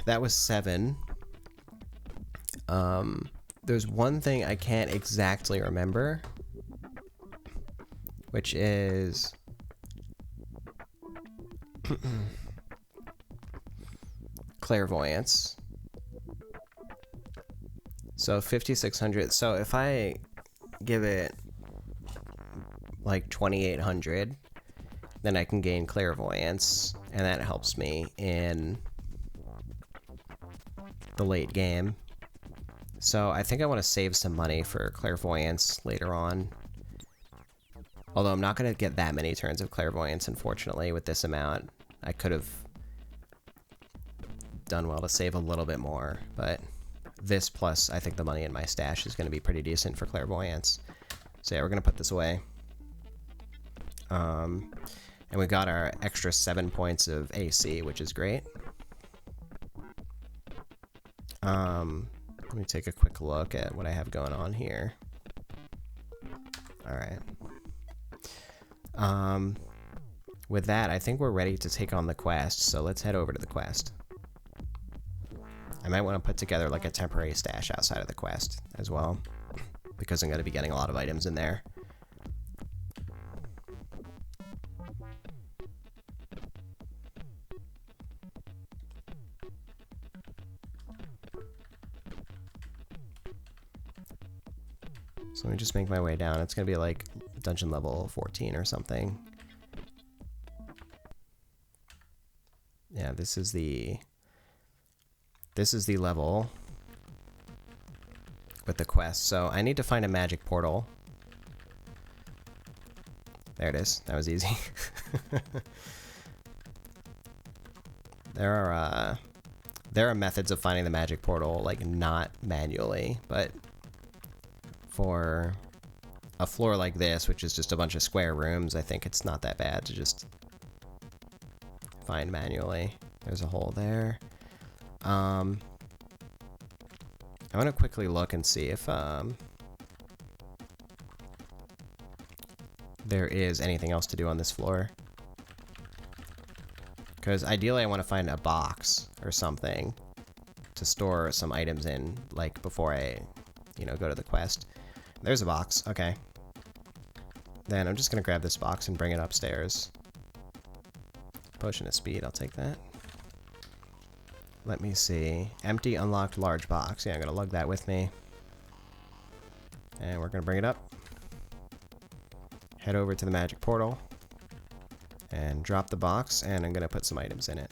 That was 7. There's one thing I can't exactly remember, which is clairvoyance. So 5,600. So if I give it like 2,800, then I can gain clairvoyance, and that helps me in the late game. So I think I want to save some money for clairvoyance later on. Although I'm not going to get that many turns of clairvoyance, unfortunately, with this amount. I could have done well to save a little bit more, but this plus I think the money in my stash is going to be pretty decent for clairvoyance. So yeah, we're going to put this away. And we got our extra 7 points of AC, which is great. Let me take a quick look at what I have going on here. Alright. With that, I think we're ready to take on the quest, so let's head over to the quest. I might want to put together like a temporary stash outside of the quest as well, because I'm going to be getting a lot of items in there. So let me just make my way down. It's going to be like dungeon level 14 or something. Yeah, this is the level with the quest. So I need to find a magic portal. There it is. That was easy. There are methods of finding the magic portal, like not manually, but for a floor like this, which is just a bunch of square rooms, I think it's not that bad to just find manually. There's a hole there. I want to quickly look and see if there is anything else to do on this floor. Because ideally I want to find a box or something to store some items in, like before I, go to the quest. There's a box. Okay. Then I'm just going to grab this box and bring it upstairs. Potion of speed, I'll take that. Let me see. Empty, unlocked, large box. Yeah, I'm going to lug that with me. And we're going to bring it up. Head over to the magic portal. And drop the box, and I'm going to put some items in it.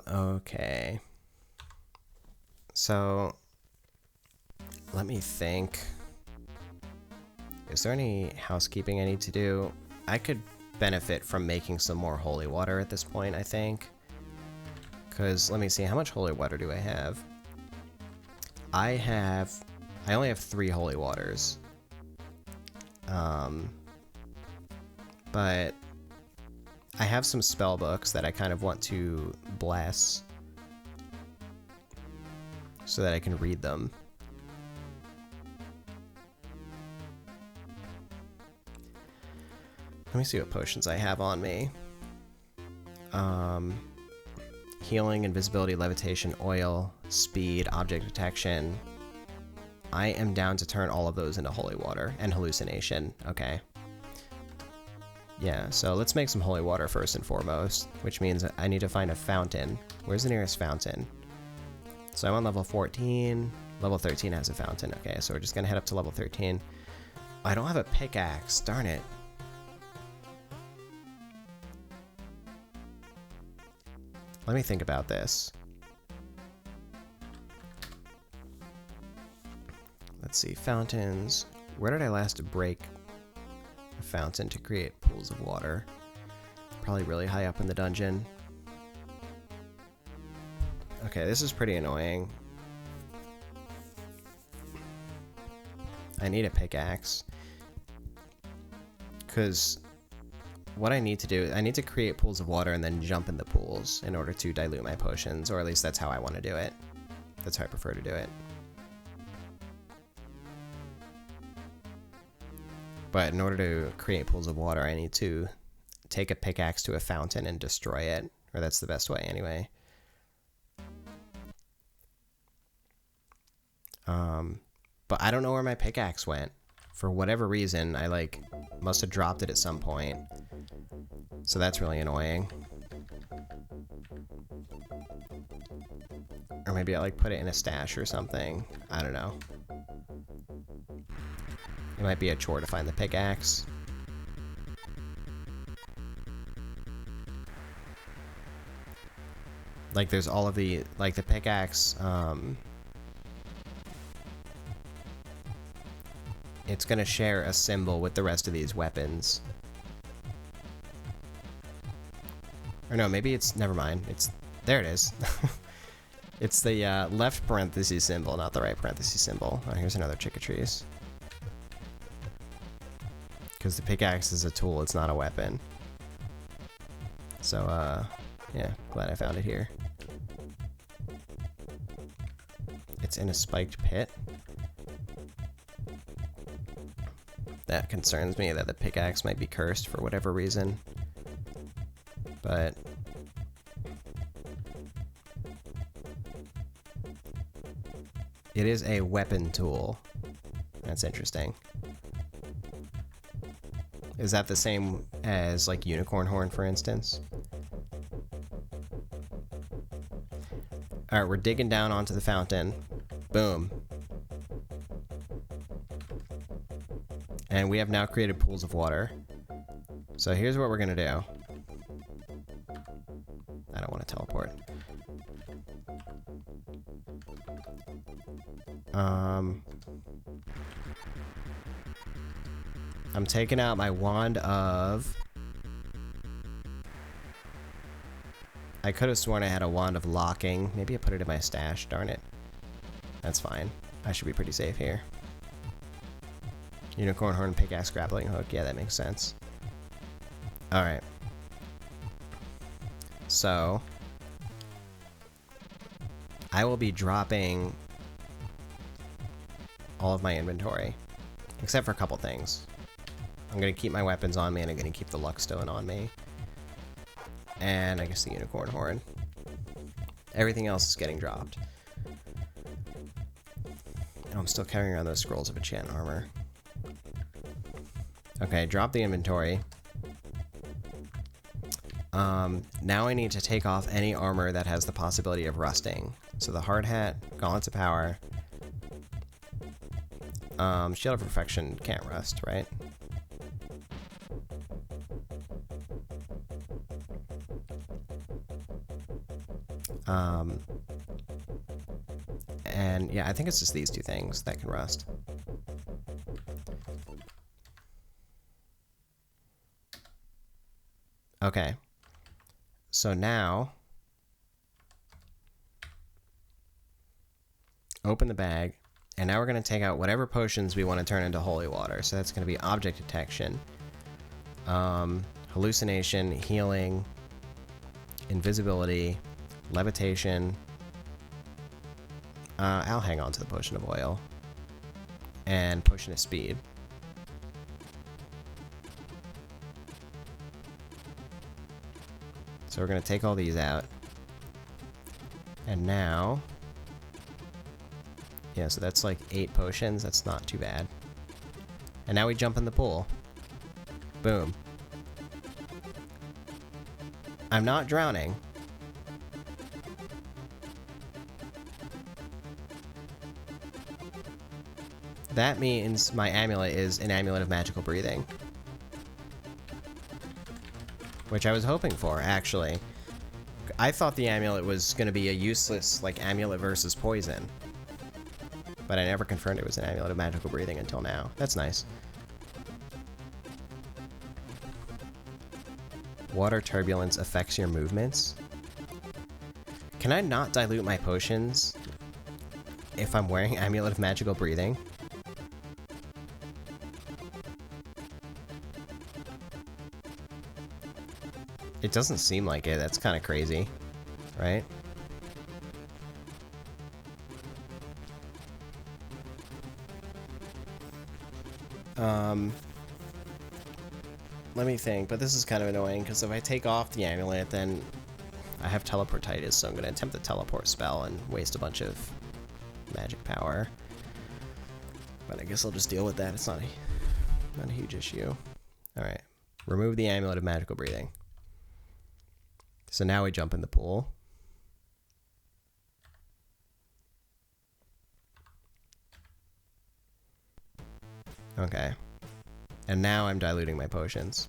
Okay. So, let me think. Is there any housekeeping I need to do? I could benefit from making some more holy water at this point, I think. Because, let me see, how much holy water do I have? I only have 3 holy waters. But I have some spell books that I kind of want to bless so that I can read them. Let me see what potions I have on me. Healing, invisibility, levitation, oil, speed, object detection. I am down to turn all of those into holy water and hallucination. Okay. Yeah, so let's make some holy water first and foremost, which means I need to find a fountain. Where's the nearest fountain? So I'm on level 14. Level 13 has a fountain. Okay, so we're just gonna head up to level 13. I don't have a pickaxe. Darn it. Let me think about this. Let's see, fountains. Where did I last break a fountain to create pools of water? Probably really high up in the dungeon. Okay, this is pretty annoying. I need a pickaxe. Because what I need to do, I need to create pools of water and then jump in the pools in order to dilute my potions, or at least that's how I want to do it. That's how I prefer to do it. But in order to create pools of water, I need to take a pickaxe to a fountain and destroy it, or that's the best way anyway. But I don't know where my pickaxe went. For whatever reason, I must have dropped it at some point. So that's really annoying. Or maybe I like put it in a stash or something. I don't know. It might be a chore to find the pickaxe. Like there's all of the, like the pickaxe, it's gonna share a symbol with the rest of these weapons. Or no, maybe it's, never mind. It's, there it is. It's the left parentheses symbol, not the right parentheses symbol. Oh, here's another Chickatrice. Because the pickaxe is a tool, it's not a weapon. So, yeah, glad I found it here. It's in a spiked pit. That concerns me, that the pickaxe might be cursed for whatever reason. But it is a weapon tool. That's interesting. Is that the same as, like, unicorn horn, for instance? Alright, we're digging down onto the fountain. Boom. And we have now created pools of water. So here's what we're gonna do. I don't want to teleport. I'm taking out my wand of... I could have sworn I had a wand of locking. Maybe I put it in my stash, darn it. That's fine. I should be pretty safe here. Unicorn horn, pickaxe, grappling hook. Yeah, that makes sense. Alright. So, I will be dropping all of my inventory, except for a couple things. I'm going to keep my weapons on me, and I'm going to keep the luck stone on me. And I guess the unicorn horn. Everything else is getting dropped. Oh, I'm still carrying around those scrolls of enchant armor. Okay, drop the inventory. Now I need to take off any armor that has the possibility of rusting. So the hard hat, gauntlets of power. Shield of perfection can't rust, right? And yeah, I think it's just these two things that can rust. Okay. So now, open the bag, and now we're going to take out whatever potions we want to turn into holy water. So that's going to be object detection, hallucination, healing, invisibility, levitation. I'll hang on to the potion of oil, and potion of speed. So we're going to take all these out. And now... yeah, so that's like 8 potions. That's not too bad. And now we jump in the pool. Boom. I'm not drowning. That means my amulet is an amulet of magical breathing. Which I was hoping for, actually. I thought the amulet was going to be a useless, like, amulet versus poison. But I never confirmed it was an amulet of magical breathing until now. That's nice. Water turbulence affects your movements. Can I not dilute my potions if I'm wearing amulet of magical breathing? It doesn't seem like it. That's kind of crazy, right? Let me think, but this is kind of annoying, because if I take off the amulet, then I have teleportitis, so I'm going to attempt the teleport spell and waste a bunch of magic power. But I guess I'll just deal with that. It's not a huge issue. Alright. Remove the amulet of magical breathing. So now we jump in the pool. Okay. And now I'm diluting my potions.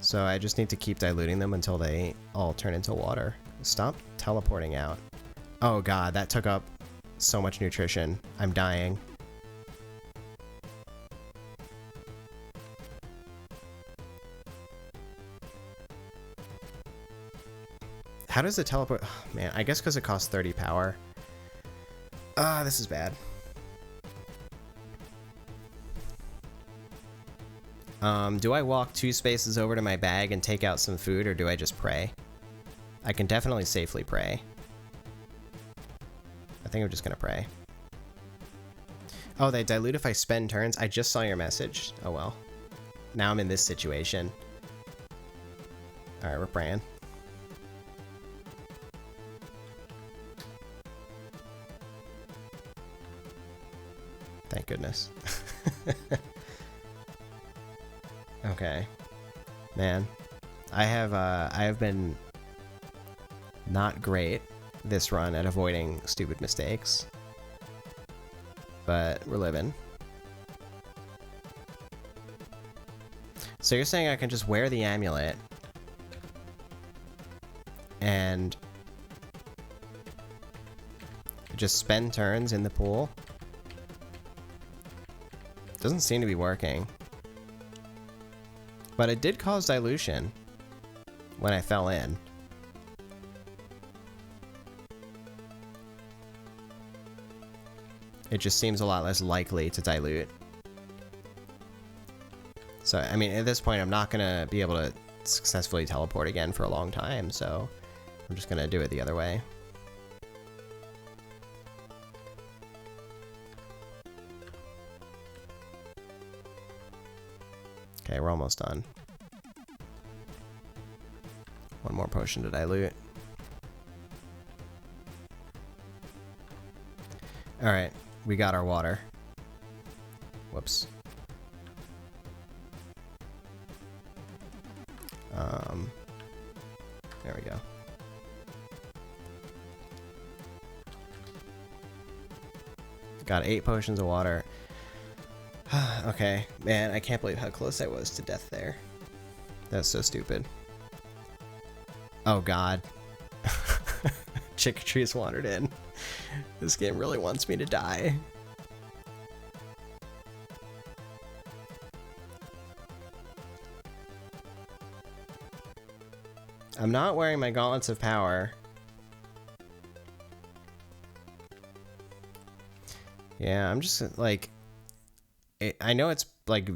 So I just need to keep diluting them until they all turn into water. Stop teleporting out. Oh god, that took up so much nutrition. I'm dying. How does it teleport? Oh, man, I guess because it costs 30 power. Ah, this is bad. Do I walk 2 spaces over to my bag and take out some food, or do I just pray? I can definitely safely pray. I think I'm just gonna pray. Oh, they dilute if I spend turns? I just saw your message. Oh well. Now I'm in this situation. Alright, we're praying. Thank goodness. Okay. Man. I have been not great this run at avoiding stupid mistakes. But we're living. So you're saying I can just wear the amulet and just spend turns in the pool? Doesn't seem to be working. But it did cause dilution when I fell in. It just seems a lot less likely to dilute. So, I mean, at this point, I'm not going to be able to successfully teleport again for a long time, so I'm just going to do it the other way. Okay, we're almost done. One more potion to dilute. Alright, we got our water. Whoops. There we go. Got 8 potions of water. Okay, man, I can't believe how close I was to death there. That's so stupid. Oh god. Chickatree's wandered in. This game really wants me to die. I'm not wearing my gauntlets of power. Yeah, I'm just like... I know it's like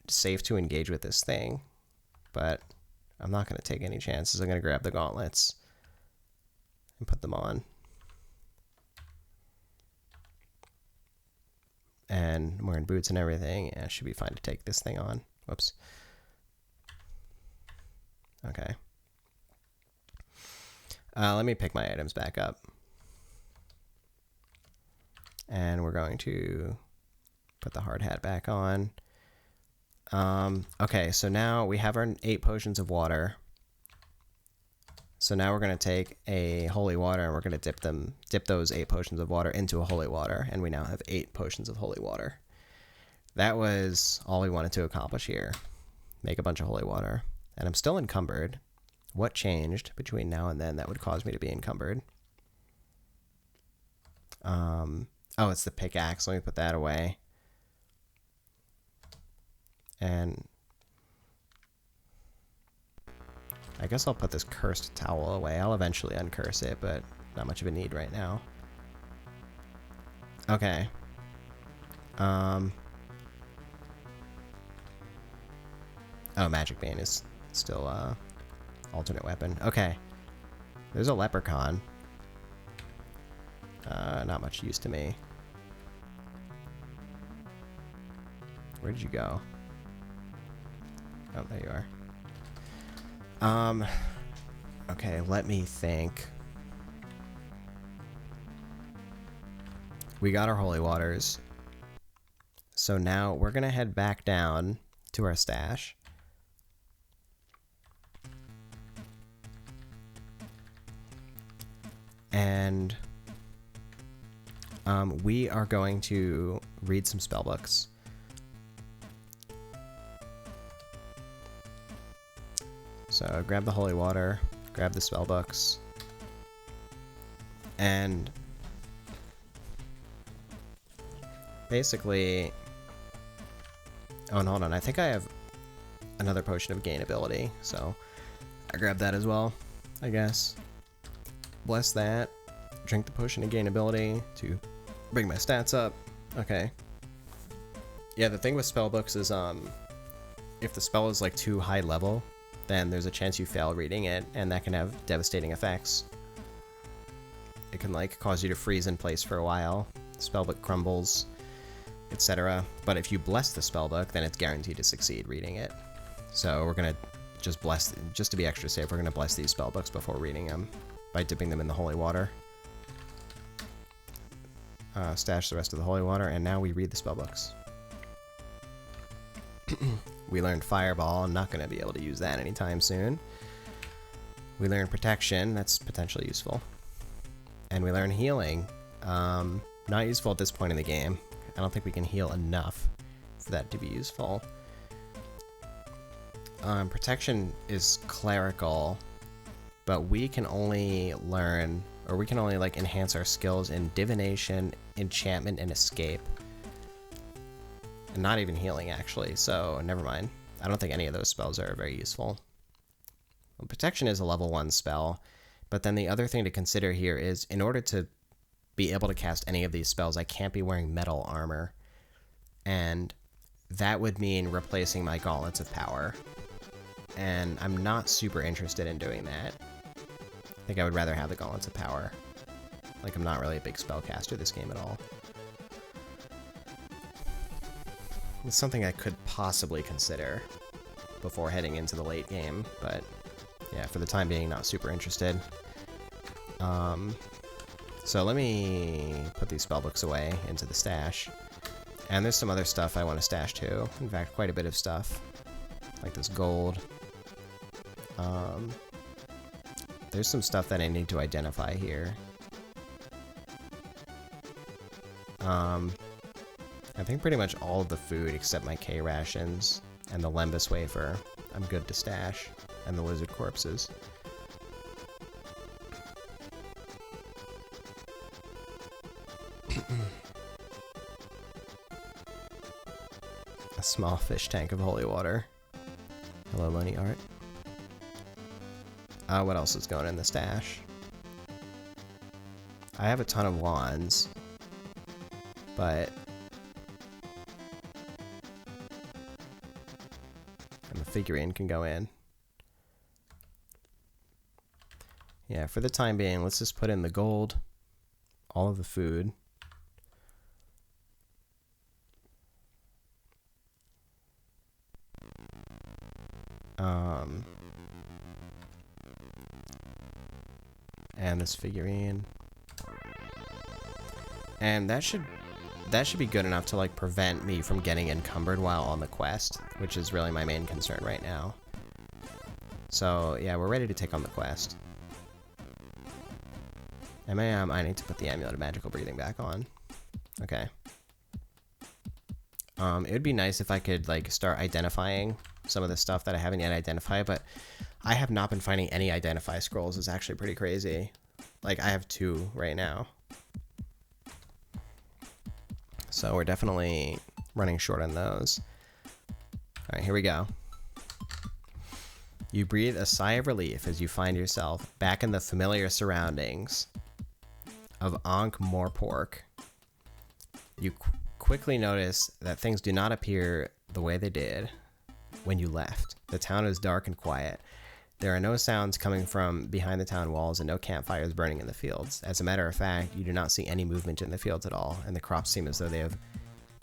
safe to engage with this thing, but I'm not going to take any chances. I'm going to grab the gauntlets and put them on. And I'm wearing boots and everything. Yeah, it should be fine to take this thing on. Whoops. Okay. Let me pick my items back up. And we're going to put the hard hat back on. Okay, so now we have our 8 potions of water. So now we're going to take a holy water and we're going to dip those 8 potions of water into a holy water, and we now have 8 potions of holy water. That was all we wanted to accomplish here. Make a bunch of holy water. And I'm still encumbered. What changed between now and then that would cause me to be encumbered? Oh, it's the pickaxe. Let me put that away. And I guess I'll put this cursed towel away. I'll eventually uncurse it, but not much of a need right now. Okay. Oh, Magic Bane is still alternate weapon. Okay. There's a leprechaun. Not much use to me. Where did you go? Oh, there you are. Okay, let me think. We got our holy waters. So now we're gonna head back down to our stash. And we are going to read some spellbooks. So grab the holy water, grab the spellbooks, and basically... Oh, and hold on, I think I have another potion of gain ability, so I grab that as well, I guess. Bless that, drink the potion of gain ability to bring my stats up. Okay. Yeah, the thing with spellbooks is, if the spell is like too high level, then there's a chance you fail reading it, and that can have devastating effects. It can like cause you to freeze in place for a while, spellbook crumbles, etc. But if you bless the spellbook, then it's guaranteed to succeed reading it. So we're gonna just bless, just to be extra safe, we're gonna bless these spellbooks before reading them by dipping them in the holy water. Stash the rest of the holy water, and now we read the spellbooks. We learned Fireball, I'm not going to be able to use that anytime soon. We learned Protection, that's potentially useful. And we learned Healing. Not useful at this point in the game. I don't think we can heal enough for that to be useful. Protection is clerical, but we can only learn, or we can only like enhance our skills in divination, enchantment, and escape. And not even healing, actually, so never mind. I don't think any of those spells are very useful. Well, protection is a level 1 spell, but then the other thing to consider here is, in order to be able to cast any of these spells, I can't be wearing metal armor. And that would mean replacing my gauntlets of power. And I'm not super interested in doing that. I think I would rather have the gauntlets of power. Like, I'm not really a big spellcaster this game at all. It's something I could possibly consider before heading into the late game, but yeah, for the time being, not super interested. So let me put these spellbooks away into the stash. And there's some other stuff I want to stash too. In fact, quite a bit of stuff. Like this gold. There's some stuff that I need to identify here. I think pretty much all of the food except my K rations and the Lembas wafer I'm good to stash, and the lizard corpses. A small fish tank of holy water. Hello, Loney Art. What else is going in the stash? I have a ton of wands, but... and the figurine can go in. Yeah, for the time being, let's just put in the gold, all of the food. And this figurine. And that should be good enough to like prevent me from getting encumbered while on the quest, which is really my main concern right now. So yeah, we're ready to take on the quest. I need to put the Amulet of Magical Breathing back on. Okay. It would be nice if I could like start identifying some of the stuff that I haven't yet identified, but I have not been finding any identify scrolls. It's actually pretty crazy. Like, I have 2 right now. So we're definitely running short on those. Alright, here we go. You breathe a sigh of relief as you find yourself back in the familiar surroundings of Ankh-Morpork. You quickly notice that things do not appear the way they did when you left. The town is dark and quiet. There are no sounds coming from behind the town walls and no campfires burning in the fields. As a matter of fact, you do not see any movement in the fields at all, and the crops seem as though they have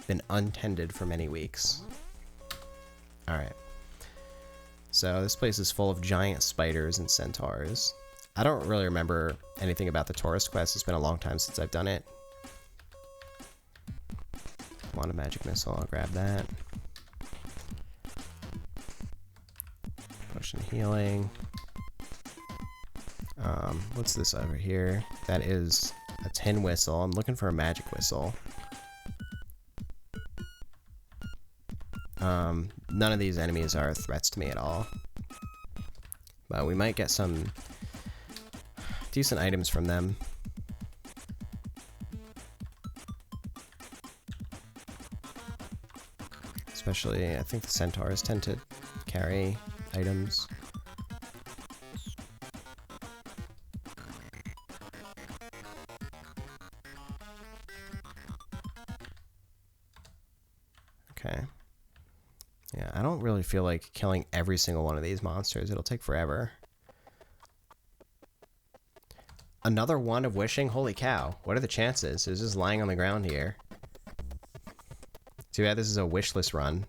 been untended for many weeks. Alright. So this place is full of giant spiders and centaurs. I don't really remember anything about the tourist quest. It's been a long time since I've done it. Want a magic missile, I'll grab that. Potion healing. What's this over here? That is a tin whistle. I'm looking for a magic whistle. None of these enemies are threats to me at all. But we might get some decent items from them. Especially, I think the centaurs tend to carry items. Okay. Yeah, I don't really feel like killing every single one of these monsters. It'll take forever. Another wand of wishing? Holy cow. What are the chances? It's just lying on the ground here. Too bad this is a wishless run.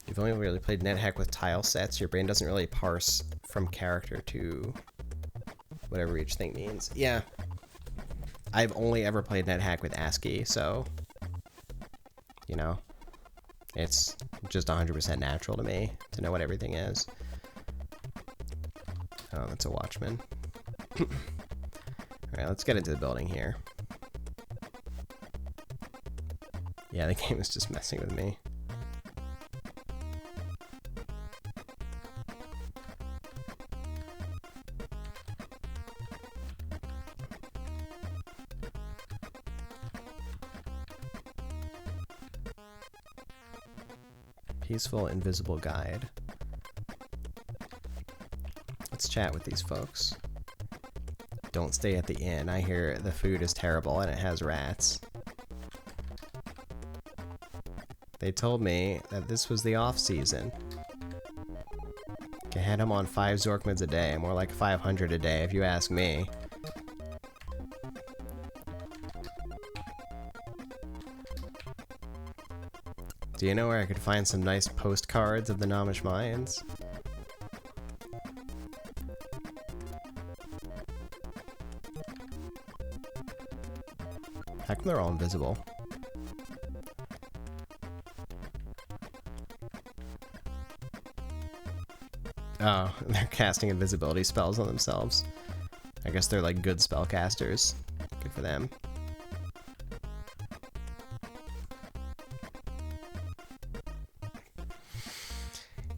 You've only really played NetHack with tile sets. Your brain doesn't really parse from character to whatever each thing means. Yeah. I've only ever played NetHack with ASCII, so... You know. It's just 100% natural to me to know what everything is. Oh, that's a watchman. Alright, let's get into the building here. Yeah, the game is just messing with me. Peaceful invisible guide. Let's chat with these folks. Don't stay at the inn. I hear the food is terrible and it has rats. They told me that this was the off-season. Can had them on 5 Zorkmids a day, more like 500 a day if you ask me. Do you know where I could find some nice postcards of the Nomish Mayans? How come they're all invisible? Oh, they're casting invisibility spells on themselves. I guess they're like good spellcasters. Good for them.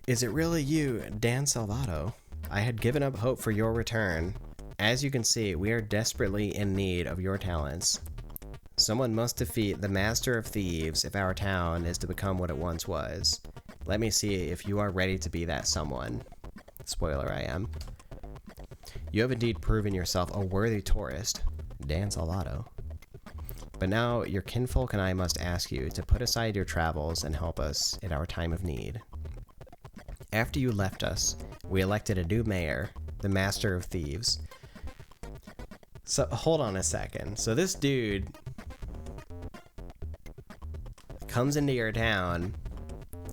Is it really you, dansalvato? I had given up hope for your return. As you can see, we are desperately in need of your talents. Someone must defeat the Master of Thieves if our town is to become what it once was. Let me see if you are ready to be that someone. Spoiler, I am. You have indeed proven yourself a worthy tourist, dansalvato. But now your kinfolk and I must ask you to put aside your travels and help us in our time of need. After you left us, we elected a new mayor, the Master of Thieves. So, hold on a second. So this dude comes into your town,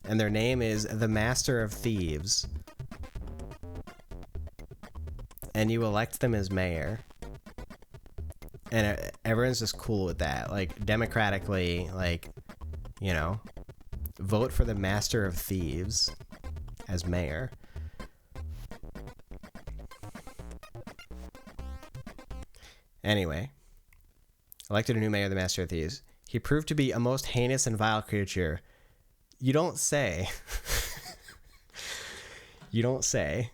and their name is the Master of Thieves. And you elect them as mayor. And everyone's just cool with that. Like, democratically, like, you know, vote for the Master of Thieves as mayor. Anyway, elected a new mayor, the Master of Thieves. He proved to be a most heinous and vile creature. You don't say. You don't say.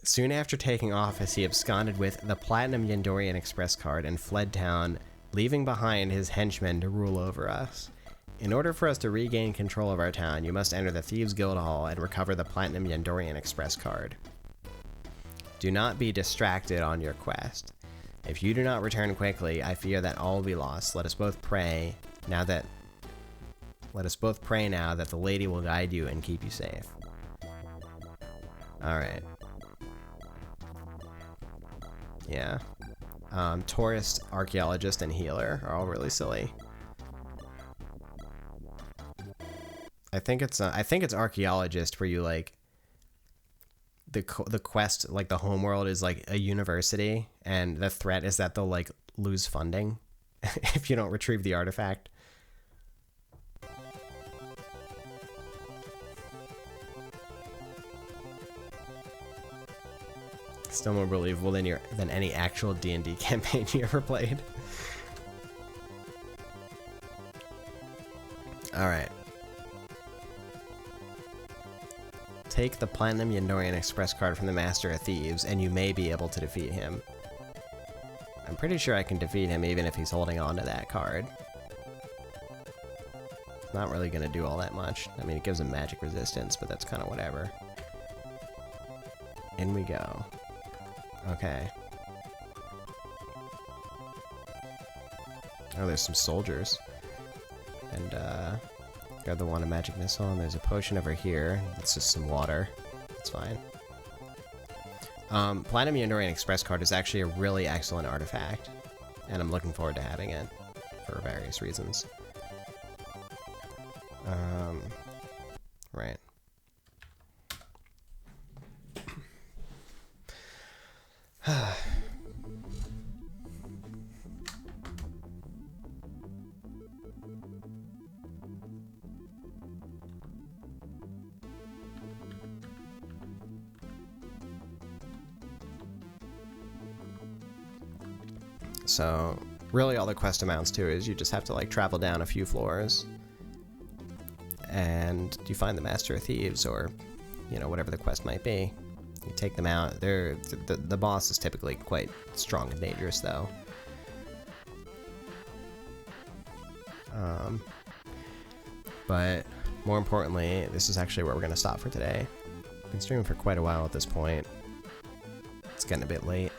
Soon after taking office, he absconded with the Platinum Yendorian Express card and fled town, leaving behind his henchmen to rule over us. In order for us to regain control of our town, you must enter the Thieves Guild Hall and recover the Platinum Yendorian Express card. Do not be distracted on your quest. If you do not return quickly, I fear that all will be lost. Let us both pray now that the lady will guide you and keep you safe. Alright. Yeah. Tourist, archaeologist, and healer are all really silly. I think it's archaeologist, where you like the quest, like the homeworld is like a university, and the threat is that they'll like lose funding if you don't retrieve the artifact. Still more believable than any actual D&D campaign you ever played. Alright. Take the Platinum Yandorian Express card from the Master of Thieves, and you may be able to defeat him. I'm pretty sure I can defeat him even if he's holding on to that card. It's not really going to do all that much. I mean, it gives him magic resistance, but that's kind of whatever. In we go. Okay. Oh, there's some soldiers. And, grab the wand of magic missile, and there's a potion over here. It's just some water. It's fine. Platinum Yandorian Express card is actually a really excellent artifact, and I'm looking forward to having it for various reasons. Right. So, really all the quest amounts to is you just have to like travel down a few floors, and you find the Master of Thieves, or, you know, whatever the quest might be. You take them out. The boss is typically quite strong and dangerous, though. But more importantly, this is actually where we're going to stop for today. I've been streaming for quite a while at this point. It's getting a bit late.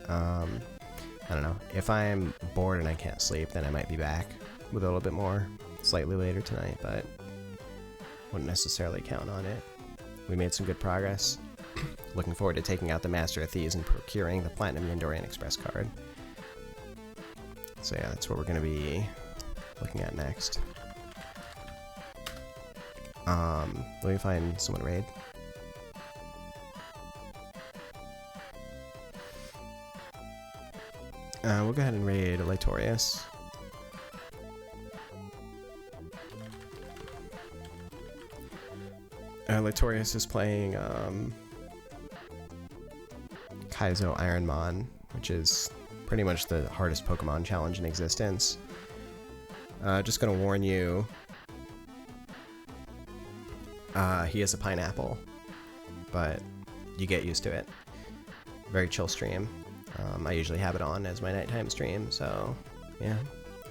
I don't know. If I'm bored and I can't sleep, then I might be back with a little bit more slightly later tonight, but wouldn't necessarily count on it. We made some good progress. Looking forward to taking out the Master of Thieves and procuring the Platinum Yandorian Express card. So yeah, that's what we're going to be looking at next. Let me find someone to raid. We'll go ahead and raid Latorius. Latorius is playing Kaizo Ironmon, which is pretty much the hardest Pokemon challenge in existence. Just gonna warn you, he is a pineapple, but you get used to it. Very chill stream. I usually have it on as my nighttime stream, so yeah,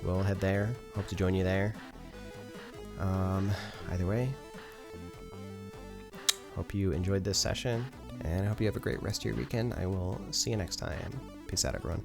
we'll head there. Hope to join you there. Either way, hope you enjoyed this session, and I hope you have a great rest of your weekend. I will see you next time. Peace out, everyone.